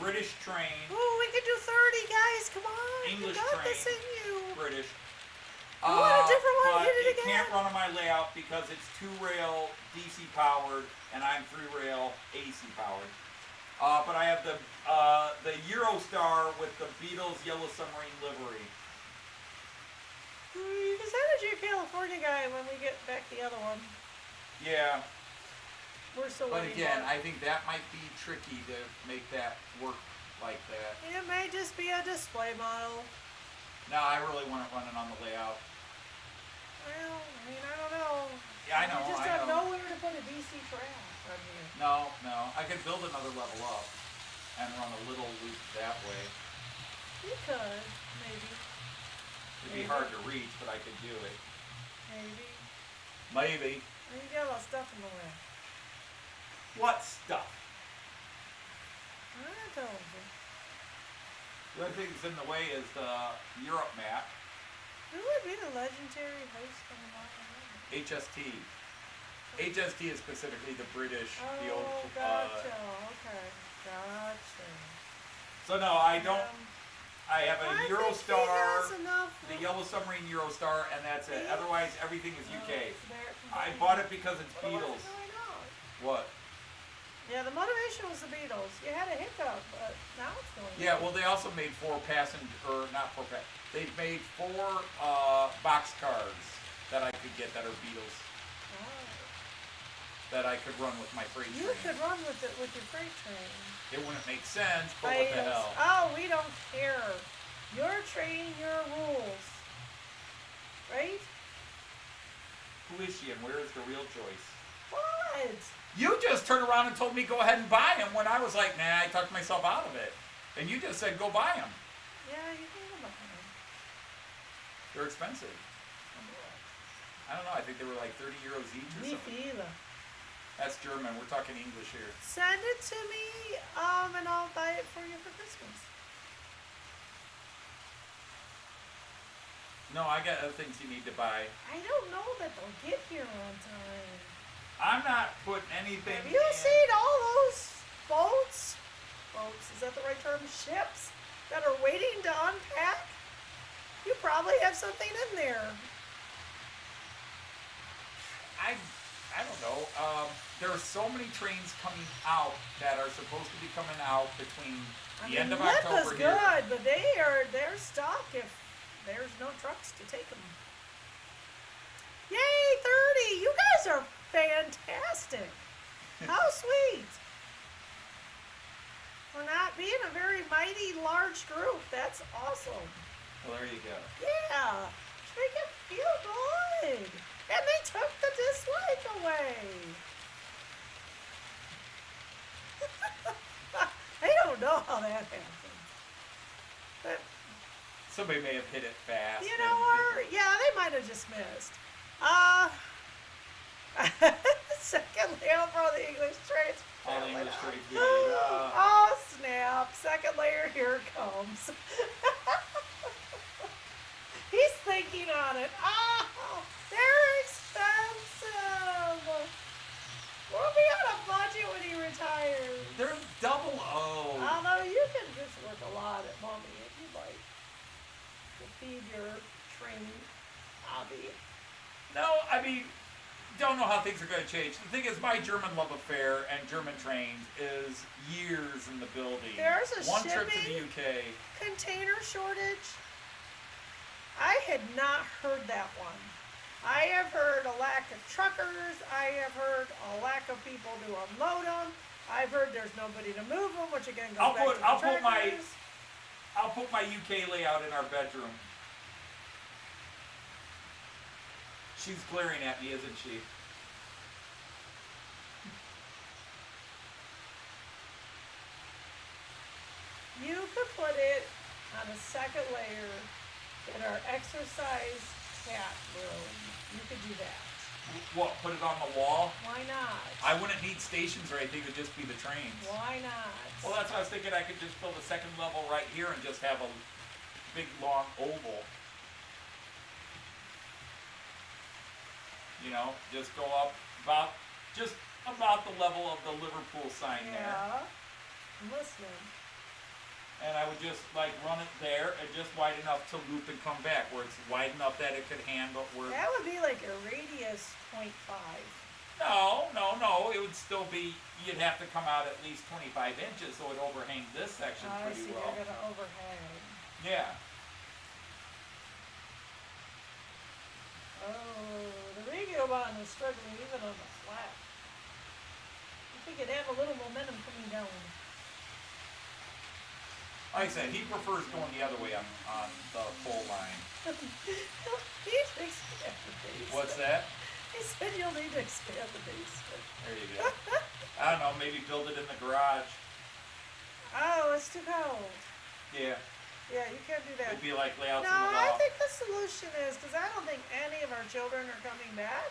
British train, Ooh, we can do 30, guys. Come on. English you got this train. in you. British. You want a different one? But Hit it it can't again. run on my layout because it's 2-rail DC powered and I'm 3-rail AC powered. But I have the Eurostar with the Beatles Yellow Submarine livery. You can send it to your California guy when we get back the other one. Yeah, We're still but waiting again, for I it. think that might be tricky to make that work like that. It may just be a display model. No, I really want it running on the layout. Well, I mean, I don't know. Yeah, I know, You just I have know. nowhere to put a DC track on here. No, I could build another level up and run a little loop that way. You could, maybe. It'd be hard to reach, but I could do it. Maybe. Maybe. You got a lot of stuff in the way. What stuff? I told you. The only thing that's in the way is the Europe map, Who would be the legendary host on the line? HST. HST is specifically the British, the Oh, old. gotcha. Okay. Gotcha. So no, I don't. I have a I think he Eurostar, has enough. the Yellow Submarine Eurostar, and that's it. Otherwise, everything is UK. There- I bought it because it's But Beatles. what's going on? What? Yeah, the motivation was the Beatles. You had a hiccup, but now it's going. Yeah, well, they also made 4 passenger, or not 4 pass. They made 4 box cars that I could get that are Beatles Oh. that I could run with my freight You train. could run with it with your freight train. It wouldn't make sense, but what the Beatles. hell? Oh, we don't care. Your train, your rules. Right? Who is she and where is the real Joyce? What? You just turned around and told me go ahead and buy them when I was like, nah, I talked myself out of it. And you just said go buy them. Yeah, you can go behind. They're expensive. I don't know, I think they were like 30 euros each or Wie something. viele? That's German, we're talking English here. Send it to me, and I'll buy it for you for Christmas. No, I got other things you need to buy. I don't know that they'll get here on time. I'm not putting anything Have you in. seen all those boats? Boats, is that the right term? Ships that are waiting to unpack? You probably have something in there. I don't know. There are so many trains coming out that are supposed to be coming out between the end of Lipa's October here. good, but they're stock if there's no trucks to take them. Yay, 30! You guys are fantastic. How sweet. for not being a very mighty large group. That's awesome. Well, there you go. Yeah, make it feel good. And they took the dislike away. I don't know how that happened. But, Somebody may have hit it fast. you know, or, yeah, they might have just missed. Second layer for the English trades. All the English trades. Oh, snap. Second layer, here it comes. He's thinking on it. Oh, they're expensive. We'll be on a budget when he retires. They're double O. Although you can just work a lot at mommy if you'd like to feed your training hobby. No, I mean, don't know how things are going to change. The thing is, my German love affair and German trains is years in the building. There's a one trip to shipping the UK. container shortage. I had not heard that one. I have heard a lack of truckers. I have heard a lack of people to unload them. I've heard there's nobody to move them, which again goes back to the I'll put my UK layout in our bedroom. She's glaring at me, isn't she? You could put it on a second layer in our exercise cat room. You could do that. What, put it on the wall? Why not? I wouldn't need stations or anything, it would just be the trains. Why not? Well, that's what I was thinking. I could just build a second level right here and just have a big, long oval. You know, just go up about the level of the Liverpool sign there. Yeah. I'm listening. And I would just like run it there and just wide enough to loop and come back, where it's wide enough that it could handle. Where That would be like a radius 0.5. No. It would still be. You'd have to come out at least 25 inches, so it overhangs this section I pretty see. well. You're gonna overhang. Yeah. Oh, the radio button is struggling even on the flat. I think it'd have a little momentum coming down. Like I said, he prefers going the other way on the full line. He needs to expand the basement. What's that? He said you'll need to expand the basement. There you go. I don't know, maybe build it in the garage. Oh, it's too cold. Yeah, Yeah, you can't do that. it'd be like layouts No, in the I wall. think the solution is, because I don't think any of our children are coming back,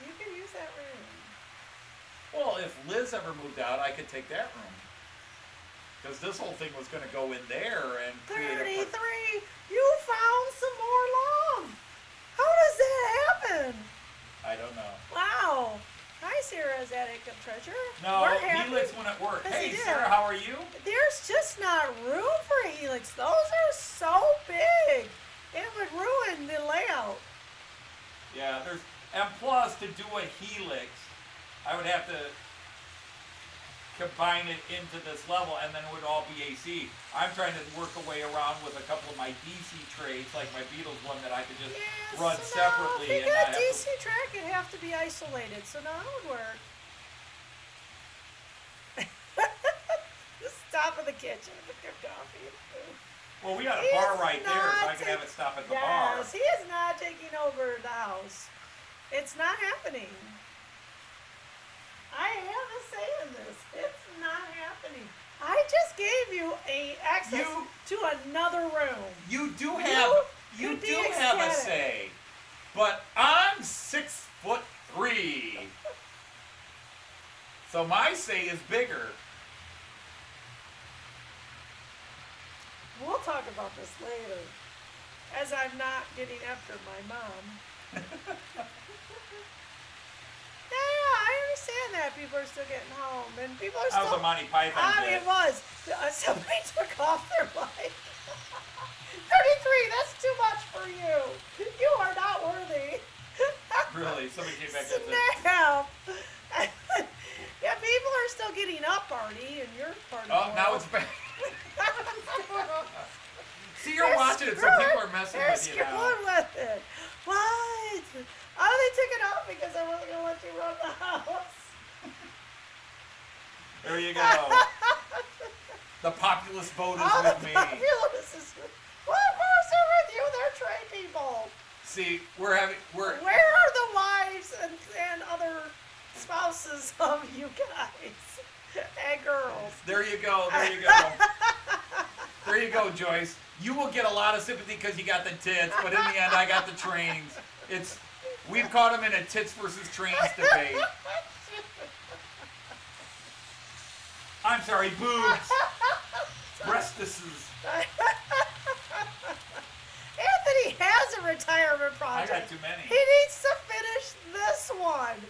you can use that room. Well, if Liz ever moved out, I could take that room. Because this whole thing was going to go in there and create 33! a... You found some more lawn! How does that happen? I don't know. Wow! Hi, Sarah's attic of treasure. No, We're happy. Helix wouldn't work. Yes, Hey, he did. Sarah, how are you? There's just not room for a helix. Those are so big. It would ruin the layout. Yeah, there's... And plus, to do a Helix, I would have to combine it into this level, and then it would all be AC. I'm trying to work a way around with a couple of my DC trades, like my Beatles one that I could just run so separately. If you And got not have DC track, it'd have to be isolated, so now it would work. Just stop in the kitchen with your coffee and food. Well, we got a He bar is right there, so I not can have it stop at the yes, bar. he is not taking over the house. It's not happening. I have a say in this. It's not happening. I just gave you access to another room. You do have You do have a ecstatic. say, but I'm 6'3", so my say is bigger. We'll talk about this later, as I'm not getting after my mom. Yeah, I understand that people are still getting home, and people are That still. was a Monty Python I mean, bit. it was. Somebody took off their mic. 33, that's too much for you. You are not worthy. Really, somebody came back and said, Snap. Yeah, people are still getting up, Artie, and you're part of "Oh, the now world. it's back." See, you're They're watching it, so screwing- people are messing they're with you now. screwing with it. What? Oh, they took it off because I wasn't gonna let you run the house. There you go. The populist vote is Oh, with the me. populace is. Well, of course they're with you. They're trained people. See, we're Where are the wives and other spouses of you guys and girls? there you go, there you go. There you go, Joyce. You will get a lot of sympathy because you got the tits, but in the end, I got the trains. We've caught them in a tits versus trains debate. I'm sorry, boobs. Breastises. Anthony has a retirement I project. got too many. He needs to finish this one.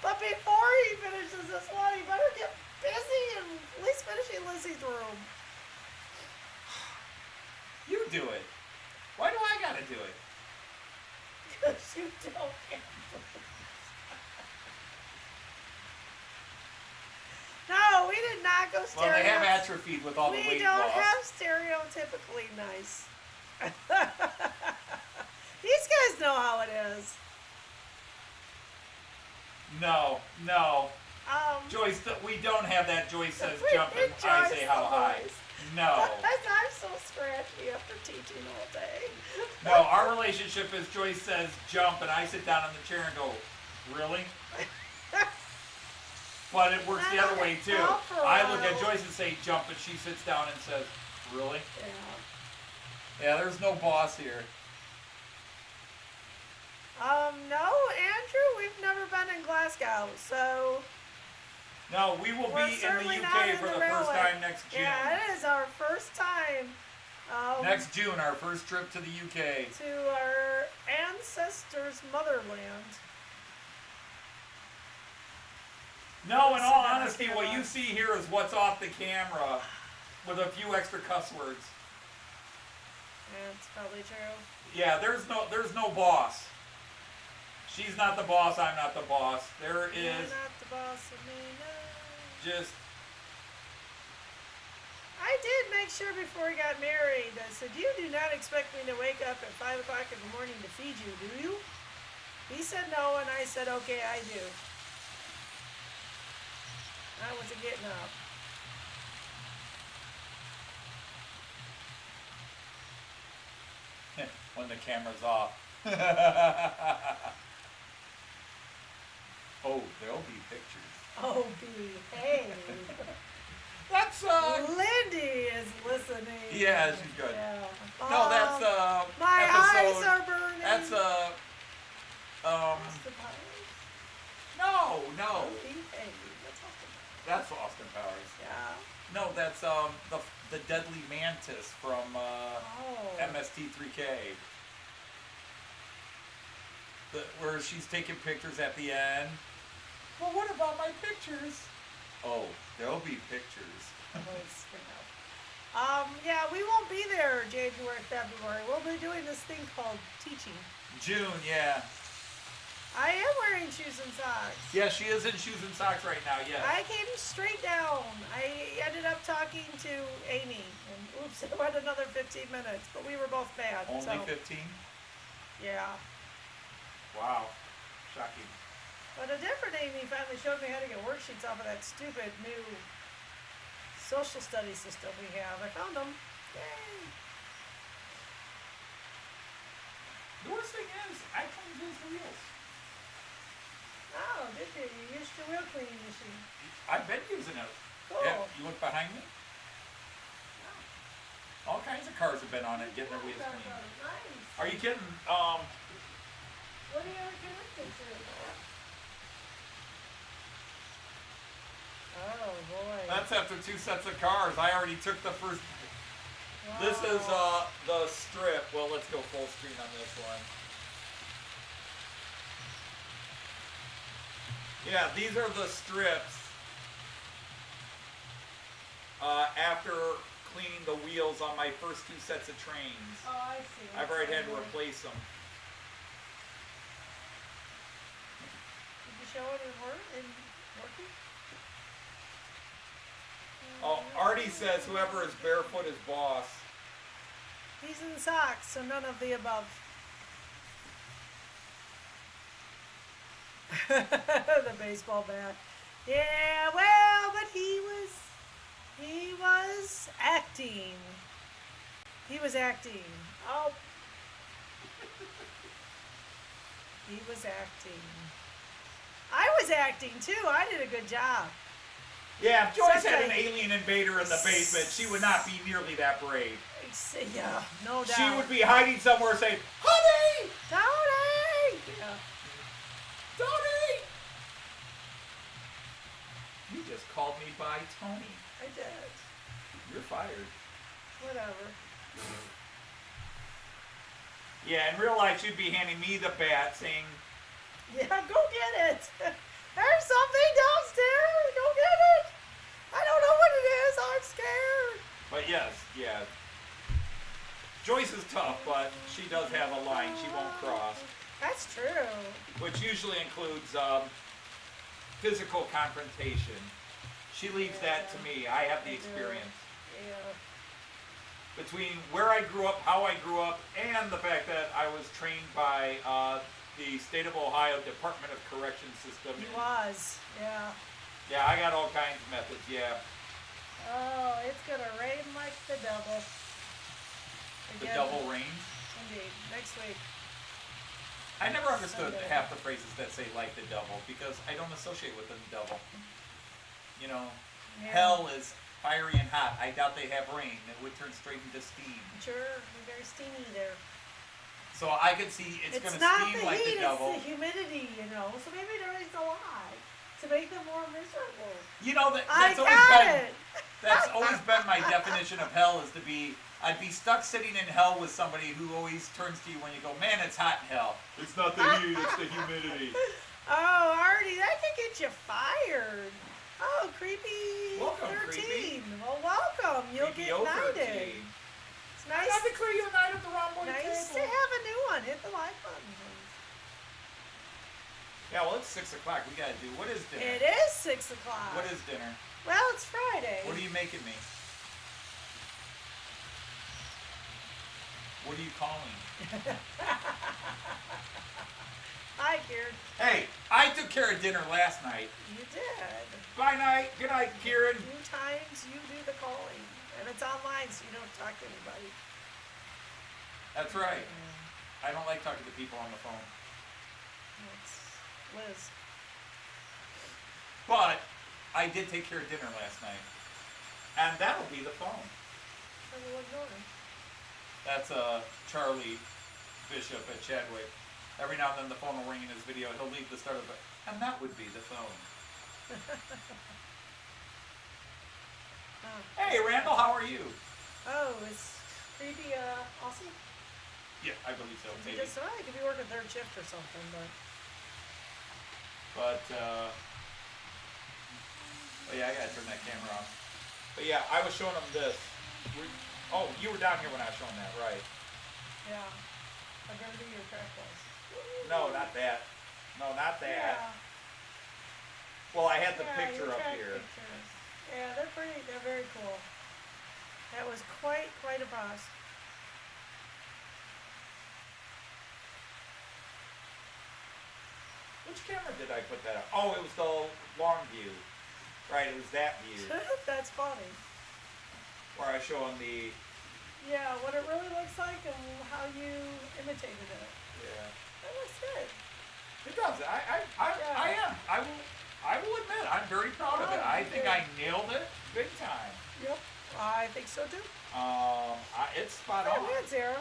But before he finishes this one, he better get busy and at least finishing Lizzie's room. You do it. Why do I gotta do it? Because you don't have No, we did not go Well, they have stereotypically. atrophied with all the We weight don't loss. have stereotypically nice. These guys know how it is. No. Joyce, we don't have that. Joyce says we jump and I Joyce say how the high. voice. No. I'm so scratchy after teaching all day. No, our relationship is Joyce says jump and I sit down in the chair and go, really? But it works the other way too. Not for a I look at while. Joyce and say jump and she sits down and says, really? Yeah. Yeah, there's no boss here. No, Andrew, we've never been in Glasgow, so No, we will we're be in the certainly not UK in for the the first railway. time next June. Yeah, it is our first time. Next June, our first trip to the UK. To our ancestors' motherland. No, in all Sit on honesty, the what camera. you see here is what's off the camera with a few extra cuss words. That's probably true. Yeah, there's no boss. She's not the boss, I'm not the boss. There You're is not the boss of me, no. just I did make sure before we got married, I said, you do not expect me to wake up at 5 o'clock in the morning to feed you, do you? He said no, and I said, okay, I do. I wasn't getting up. when the camera's off. Oh, there'll be pictures. Oh, behave. That's Lindy is listening. Yeah, she's good. Yeah. No, that's My episode. eyes are burning. That's Austin Powers. no. Behave. That's Austin Powers. That's Austin Powers. Yeah. No, that's the Deadly Mantis from Oh. MST3K. Where she's taking pictures at the end. Well, what about my pictures? Oh, there'll be pictures. Voice, you know. Yeah, we won't be there January, February. We'll be doing this thing called teaching. June, yeah. I am wearing shoes and socks. Yeah, she is in shoes and socks right now, yes. I came straight down. I ended up talking to Amy, and oops, it went another 15 minutes, but we were both bad. Only so, 15? Yeah. Wow. Shocking. But a different Amy finally showed me how to get worksheets off of that stupid new social studies system we have. I found them. Yay. The worst thing is, I cleaned his wheels. Oh, did you? You used your wheel cleaning machine. I've been using it. Cool. Yeah, you look behind me? All kinds of cars have been on it, getting their wheels cleaned. Nice. Are you kidding? What do you have connected to? Oh boy. That's after 2 sets of cars. I already took the first. Wow. This is the strip. Well, let's go full screen on this one. Yeah, these are the strips. After cleaning the wheels on my first 2 sets of trains, Oh, I see. I've already had to replace them. Did you show it in working? Oh, Artie says whoever is barefoot is boss. He's in socks, so none of the above. The baseball bat. Yeah, well, but he He was acting. He was acting. Oh. He was acting. I was acting too. I did a good job. Yeah, if Joyce had an Sometimes- alien invader in the basement, she would not be nearly that brave. Yeah, no doubt. She would be hiding somewhere saying, "Honey! Tony! Yeah. Tony!" You just called me by Tony. I did. You're fired. Whatever. Yeah, in real life, she'd be handing me the bat saying, Yeah, go get it. There's something downstairs. Go get it. I don't know what it is. I'm scared. but yes, yeah. Joyce is tough, but she does have a line she won't cross, That's true. which usually includes physical confrontation. She leaves that to me. I have the I do. experience. Yeah. Between where I grew up, how I grew up, and the fact that I was trained by the State of Ohio Department of Correction System. He was. Yeah. Yeah, I got all kinds of methods, yeah. Oh, it's going to rain like the devil. The Again. double rain. Indeed. Next week. I never understood Sunday. half the phrases that say like the devil because I don't associate with the devil. You know, Yeah. hell is fiery and hot. I doubt they have rain. It would turn straight into steam. Sure. We're very steamy there. So I could see it's going to not steam the like heat, the devil. it's the humidity, you know. So maybe there is a lie to make them more miserable. You know, I that's always got been it. that's always been my definition of hell is to be I'd be stuck sitting in hell with somebody who always turns to you when you go, man, it's hot in hell. It's not the heat, it's the humidity. Oh, Artie, that could get you fired. Oh, creepy Welcome, 13. creepy. Well, welcome. You'll Creepy get O knighted. 13. It's nice. clear you a night at the wrong Nice to have a new one. Hit the like button, please. Yeah, well, it's 6 o'clock. We gotta do. What is dinner? It is 6 o'clock. What is dinner? Well, it's Friday. What are you making me? What are you calling? Hi, Kieran. Hey, I took care of dinner last night. You did. Bye night. Good night, Kieran. Few times you do the calling, and it's online, so you don't talk to anybody. That's right. I don't like talking to people on the phone. It's Liz. But I did take care of dinner last night. And that'll be the phone. And we'll ignore him. That's Charlie Bishop at Chadwick. Every now and then the phone will ring in his video. He'll leave the start of it. And that would be the phone. Hey, Randall, how are you? Oh, is creepy Aussie? Yeah, I believe so. He Maybe. just, he could be working third shift or something, but But, oh yeah, I gotta turn that camera off. But yeah, I was showing him this. Oh, you were down here when I was showing that, right? yeah. I've never do your crack balls. No, not that. No, not that. Yeah. Well, I had the Yeah, picture your up track here. pictures. Yeah, they're pretty. They're very cool. That was quite a bust. Which camera did I put that on? Oh, it was the long view. Right, it was that view That's funny. where I show him the. Yeah, what it really looks like and how you imitated it. Yeah. That looks good. It does. I am. I will admit, I'm very proud of it. I think I nailed it big time. Yep. I think so too. It's spot Oh, on. we had zero.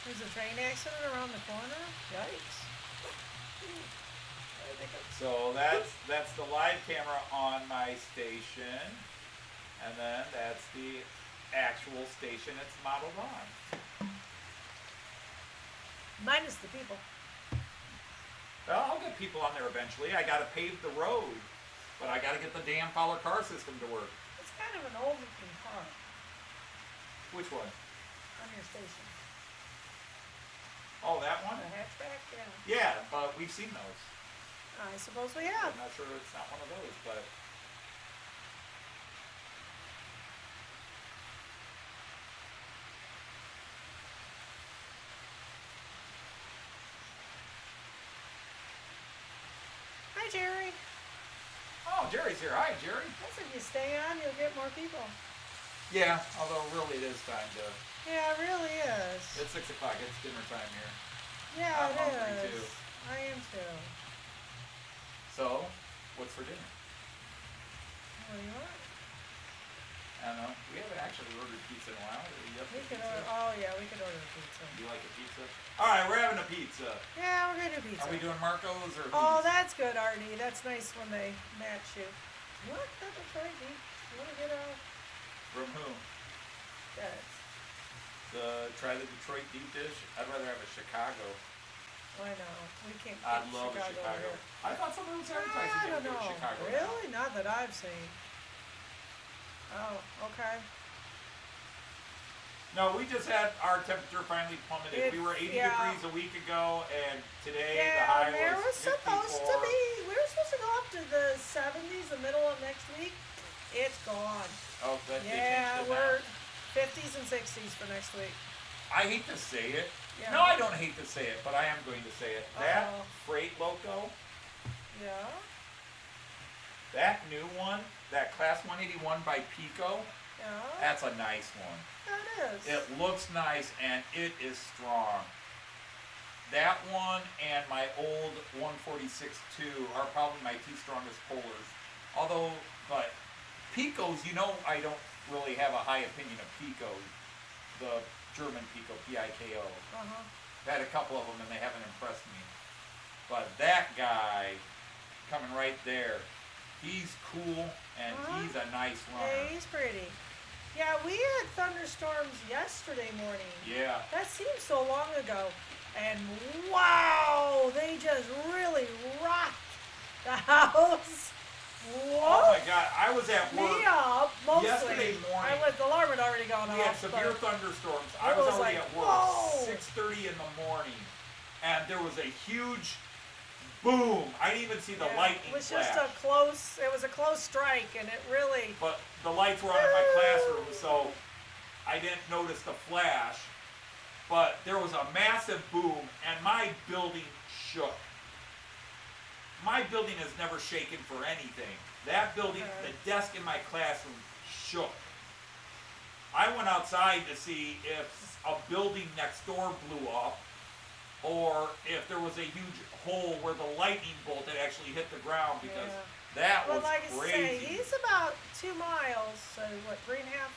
There's a train accident around the corner. Yikes. So that's the live camera on my station, and then that's the actual station it's modeled on. Minus the people. Well, I'll get people on there eventually. I got to pave the road, but I got to get the damn follow car system to work. It's kind of an old looking car Which one? on your station. Oh, that one? A hatchback, yeah. Yeah, but we've seen those. I suppose we have. I'm not sure it's not one of those, but Hi, Jerry. Oh, Jerry's here. Hi, Jerry. That's if you stay on, you'll get more people. Yeah, although really it is time to. Yeah, it really is. It's 6 o'clock. It's dinner time here. Yeah, I'm it hungry, is. too. I am too. So, what's for dinner? What do you want? I don't know. We haven't actually ordered pizza in a while. Are you up We for could pizza? order. Oh yeah, we could order a pizza. You like a pizza? All right, we're having a pizza. Yeah, we're gonna do pizza. Are we doing Marco's or? Oh, whose? that's good, Artie. That's nice when they match you. What? That's right, Dee. You want to get a? From who? That's. Try the Detroit deep dish. I'd rather have a Chicago. I know. We can't. I'd get love a Chicago. here. I thought someone was advertising I they don't were doing know. Chicago. now. Really? Not that I've seen. Oh, okay. No, we just had our temperature finally plummeted. We were 80 yeah. degrees a week ago, and today the Yeah, high there was was 54. supposed to be. We were supposed to go up to the 70s the middle of next week. It's gone. Oh, that they Yeah, changed it we're now. 50s and 60s for next week. I hate to say it. Yeah. No, I don't hate to say it, but I am going to say it. That Uh-oh. freight loco, Yeah. that new one, that Class 181 by Pico, Yeah. that's a nice one. That is. It looks nice and it is strong. That one and my old 146-2 are probably my two strongest pullers. Although, but Picos, you know, I don't really have a high opinion of Pico, the German Pico, P-I-K-O. Uh-huh. I've had a couple of them and they haven't impressed me. But that guy coming right there, he's cool and Uh-huh. he's a nice Yeah, runner. he's pretty. Yeah, we had thunderstorms yesterday morning. Yeah. That seems so long ago. And wow, they just really rocked the house. Oh Whoa. my God, I was at work. Me up, mostly. Yesterday morning. The alarm had already gone We had off. severe but thunderstorms. I it was was already like, at work, whoa. 6:30 in the morning, and there was a huge boom. I didn't even see the yeah, lightning it was flash. just it was a close strike, and it really, But the lights were on in my classroom, so I didn't notice the flash. But there was a massive boom, and my building shook. My building has never shaken for anything. That building, Okay. the desk in my classroom shook. I went outside to see if a building next door blew up, or if there was a huge hole where the lightning bolt had actually hit the ground, because Yeah. that well, was like I say, crazy. he's about 2 miles, so what, 3.5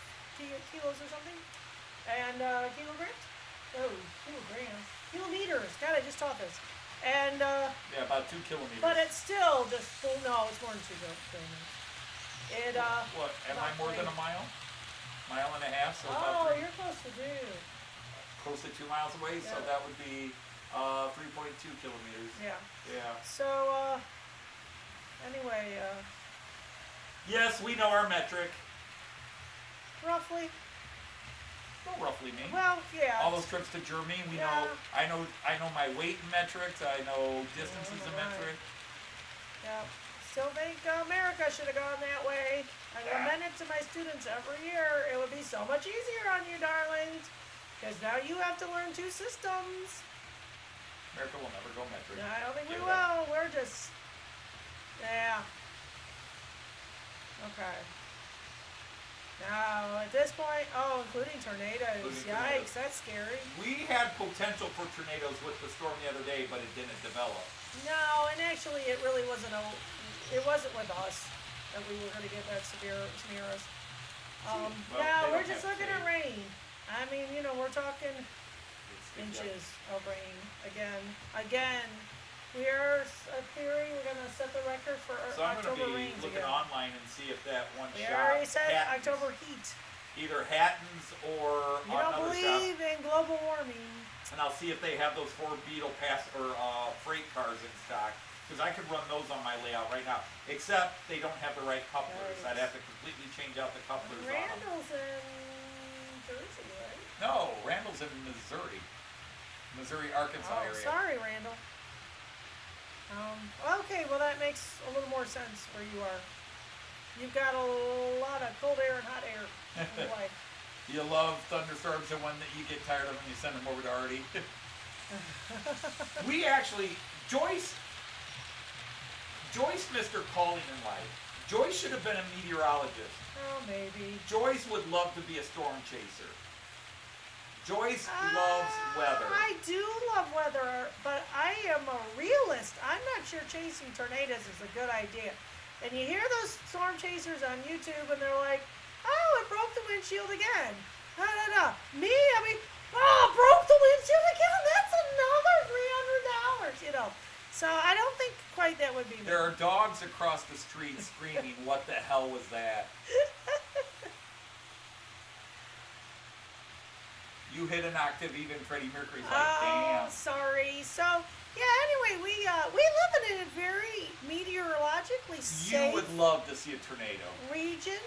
kilos or something? And kilograms? Oh, kilograms. Kilometers. God, I just taught this. And, Yeah, about 2 kilometers. but it's still just full, no, it's more than 2 kilometers. It, What, am I about more than a 3. mile? Mile and a half, so Oh, about you're close to do. close to 2 miles away, so Yeah. that would be 3.2 kilometers. Yeah. Yeah. So, anyway, Yes, we know our metric. roughly, Don't roughly mean. well, yeah. All those trips to Germany, we Yeah. know. I know my weight in metrics. I know distances in Right. metric. Yeah. Still think America should have gone that way. I recommend it to my students every year. It would be so much easier on you, darlings. Because now you have to learn 2 systems. America will never go metric. No, I don't think we Give it up. will. We're just, yeah. Okay. Now, at this point, oh, including tornadoes. Including Yikes, tornadoes. that's scary. We had potential for tornadoes with the storm the other day, but it didn't develop. No, and actually, it really wasn't it wasn't with us that we were going to get that severe near us. Well, No, they we're don't just have looking at shade. rain. I mean, we're talking It's inches of rain again. We're a theory. We're going to set the record for So I'm October going to be rains looking again. online and see if that one We shop. already said Hatton's, October heat. Either Hatton's or You don't another shop. believe in global warming. And I'll see if they have those 4 Beetle freight cars in stock. Because I could run those on my layout right now. Except they don't have the right couplers. Right. I'd have to completely change out the couplers on them. Randall's in Jersey, right? No, Randall's in Missouri. Missouri, Arkansas Oh, area. sorry, Randall. Okay, well that makes a little more sense where you are. You've got a lot of cold air and hot air in your life. You love thunderstorms and when you get tired of them, you send them over to Artie. Joyce missed her calling in life. Joyce should have been a meteorologist. Oh, maybe. Joyce would love to be a storm chaser. Joyce loves weather. I do love weather, but I am a realist. I'm not sure chasing tornadoes is a good idea. And you hear those storm chasers on YouTube, and they're like, "Oh, it broke the windshield again." Da da da. Me, I mean, "Oh, broke the windshield again. That's another $300." You know. So I don't think quite that would be me. There are dogs across the street screaming, "What the hell was that?" You hit an octave, even Freddie Mercury's like, "Damn." Sorry. So yeah. Anyway, we live in a very meteorologically safe You would love to see a tornado. region.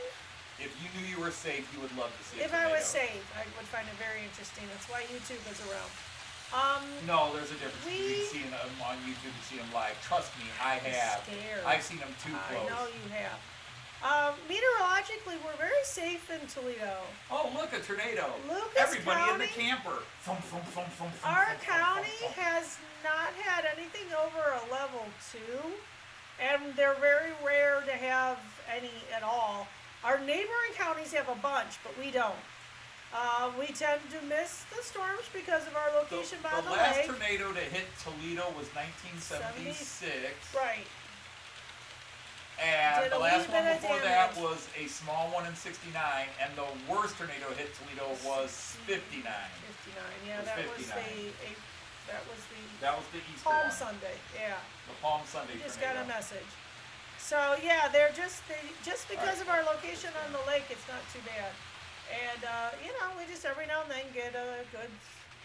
If you knew you were safe, you would love to see a If tornado. I was safe, I would find it very interesting. That's why YouTube is around. No, there's a difference between We- seeing them on YouTube and seeing them live. Trust me, I have. scared. I've seen them too I close. know you have. Meteorologically, we're very safe in Toledo. Oh, look, a tornado. Lucas Everybody in the County- camper. Thump, thump, thump, thump, thump, Our thump, thump, county thump, thump. has not had anything over a level 2, and they're very rare to have any at all. Our neighboring counties have a bunch, but we don't. We tend to miss the storms because of our location by the last lake. tornado to hit Toledo was 1976. Right. And Did the a last wee one bit of before that damage. was a small one in 69, and the worst tornado hit Toledo was 59. 59. Yeah, It was that 59. was the That was the Easter Palm one. Sunday. Yeah. The Palm Sunday We just tornado. got a message. So yeah, just because of our location on the lake, it's not too bad. And we just every now and then get a good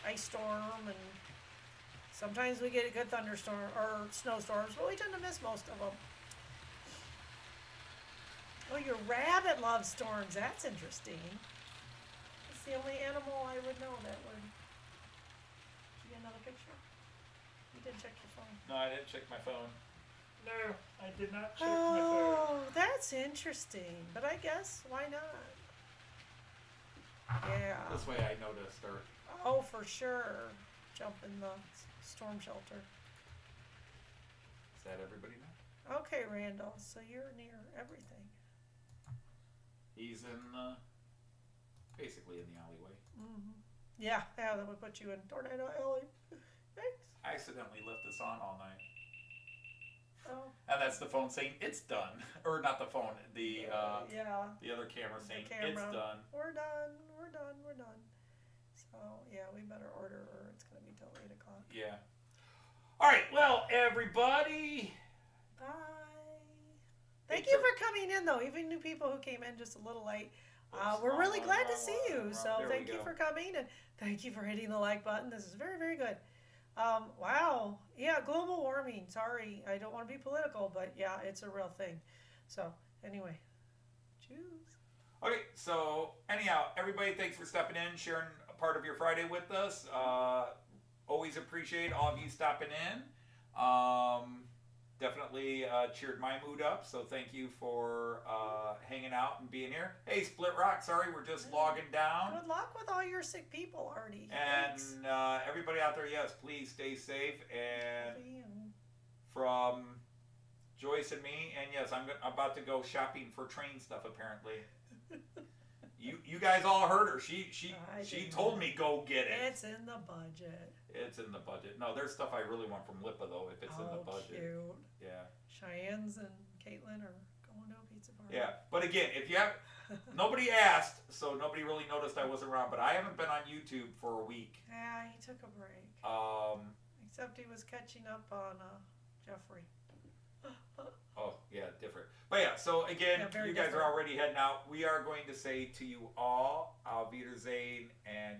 ice storm, and sometimes we get a good thunderstorm or snowstorms, but we tend to miss most of them. Oh, your rabbit loves storms. That's interesting. It's the only animal I would know that would. Did you get another picture? You did check your phone. No, I didn't check my phone. No, I did not Oh, that's interesting. But I guess why not? Yeah. This way I know to start. Oh, for sure. Jump in the storm shelter. Is that everybody now? Okay, Randall. So you're near everything. He's in, basically in the alleyway. Yeah, that would put you in Tornado Alley. Thanks. I accidentally left this on all night. Oh, And that's the phone saying, "It's done." Or not the phone, the yeah. the other camera The saying, camera. "It's done." We're done. We're done. We're done. So yeah, we better order, or it's gonna be till 8 o'clock. Yeah. All right. Well, everybody. Bye. Thank you for coming in, though. Even new people who came in just a little late. We're really glad to see you. So There we thank you go. for coming, and thank you for hitting the like button. This is very, very good. Wow. Yeah, global warming. Sorry, I don't want to be political, but yeah, it's a real thing. So anyway, choose. Okay. So anyhow, everybody, thanks for stepping in, sharing a part of your Friday with us. Always appreciate all of you stopping in. Definitely cheered my mood up, so thank you for hanging out and being here. Hey, Split Rock, sorry, we're just logging down. Good luck with all your sick people, Artie. And Thanks. everybody out there, yes, please stay safe. And Damn. from Joyce and me, and yes, I'm about to go shopping for train stuff, apparently. You guys all heard her. She I didn't. told me go get it. It's in the budget. It's in the budget. No, there's stuff I really want from Lipa though. If it's in the budget, Cute. yeah. Cheyenne's and Caitlin are going to a pizza party. Yeah, but again, if you have, nobody asked, so nobody really noticed I wasn't around. But I haven't been on YouTube for a week. Yeah, he took a break. Except he was catching up on Jeffrey. Oh yeah, different. But yeah, so again, Yeah, very you guys different. are already heading out. We are going to say to you all, Auf Wiedersehen and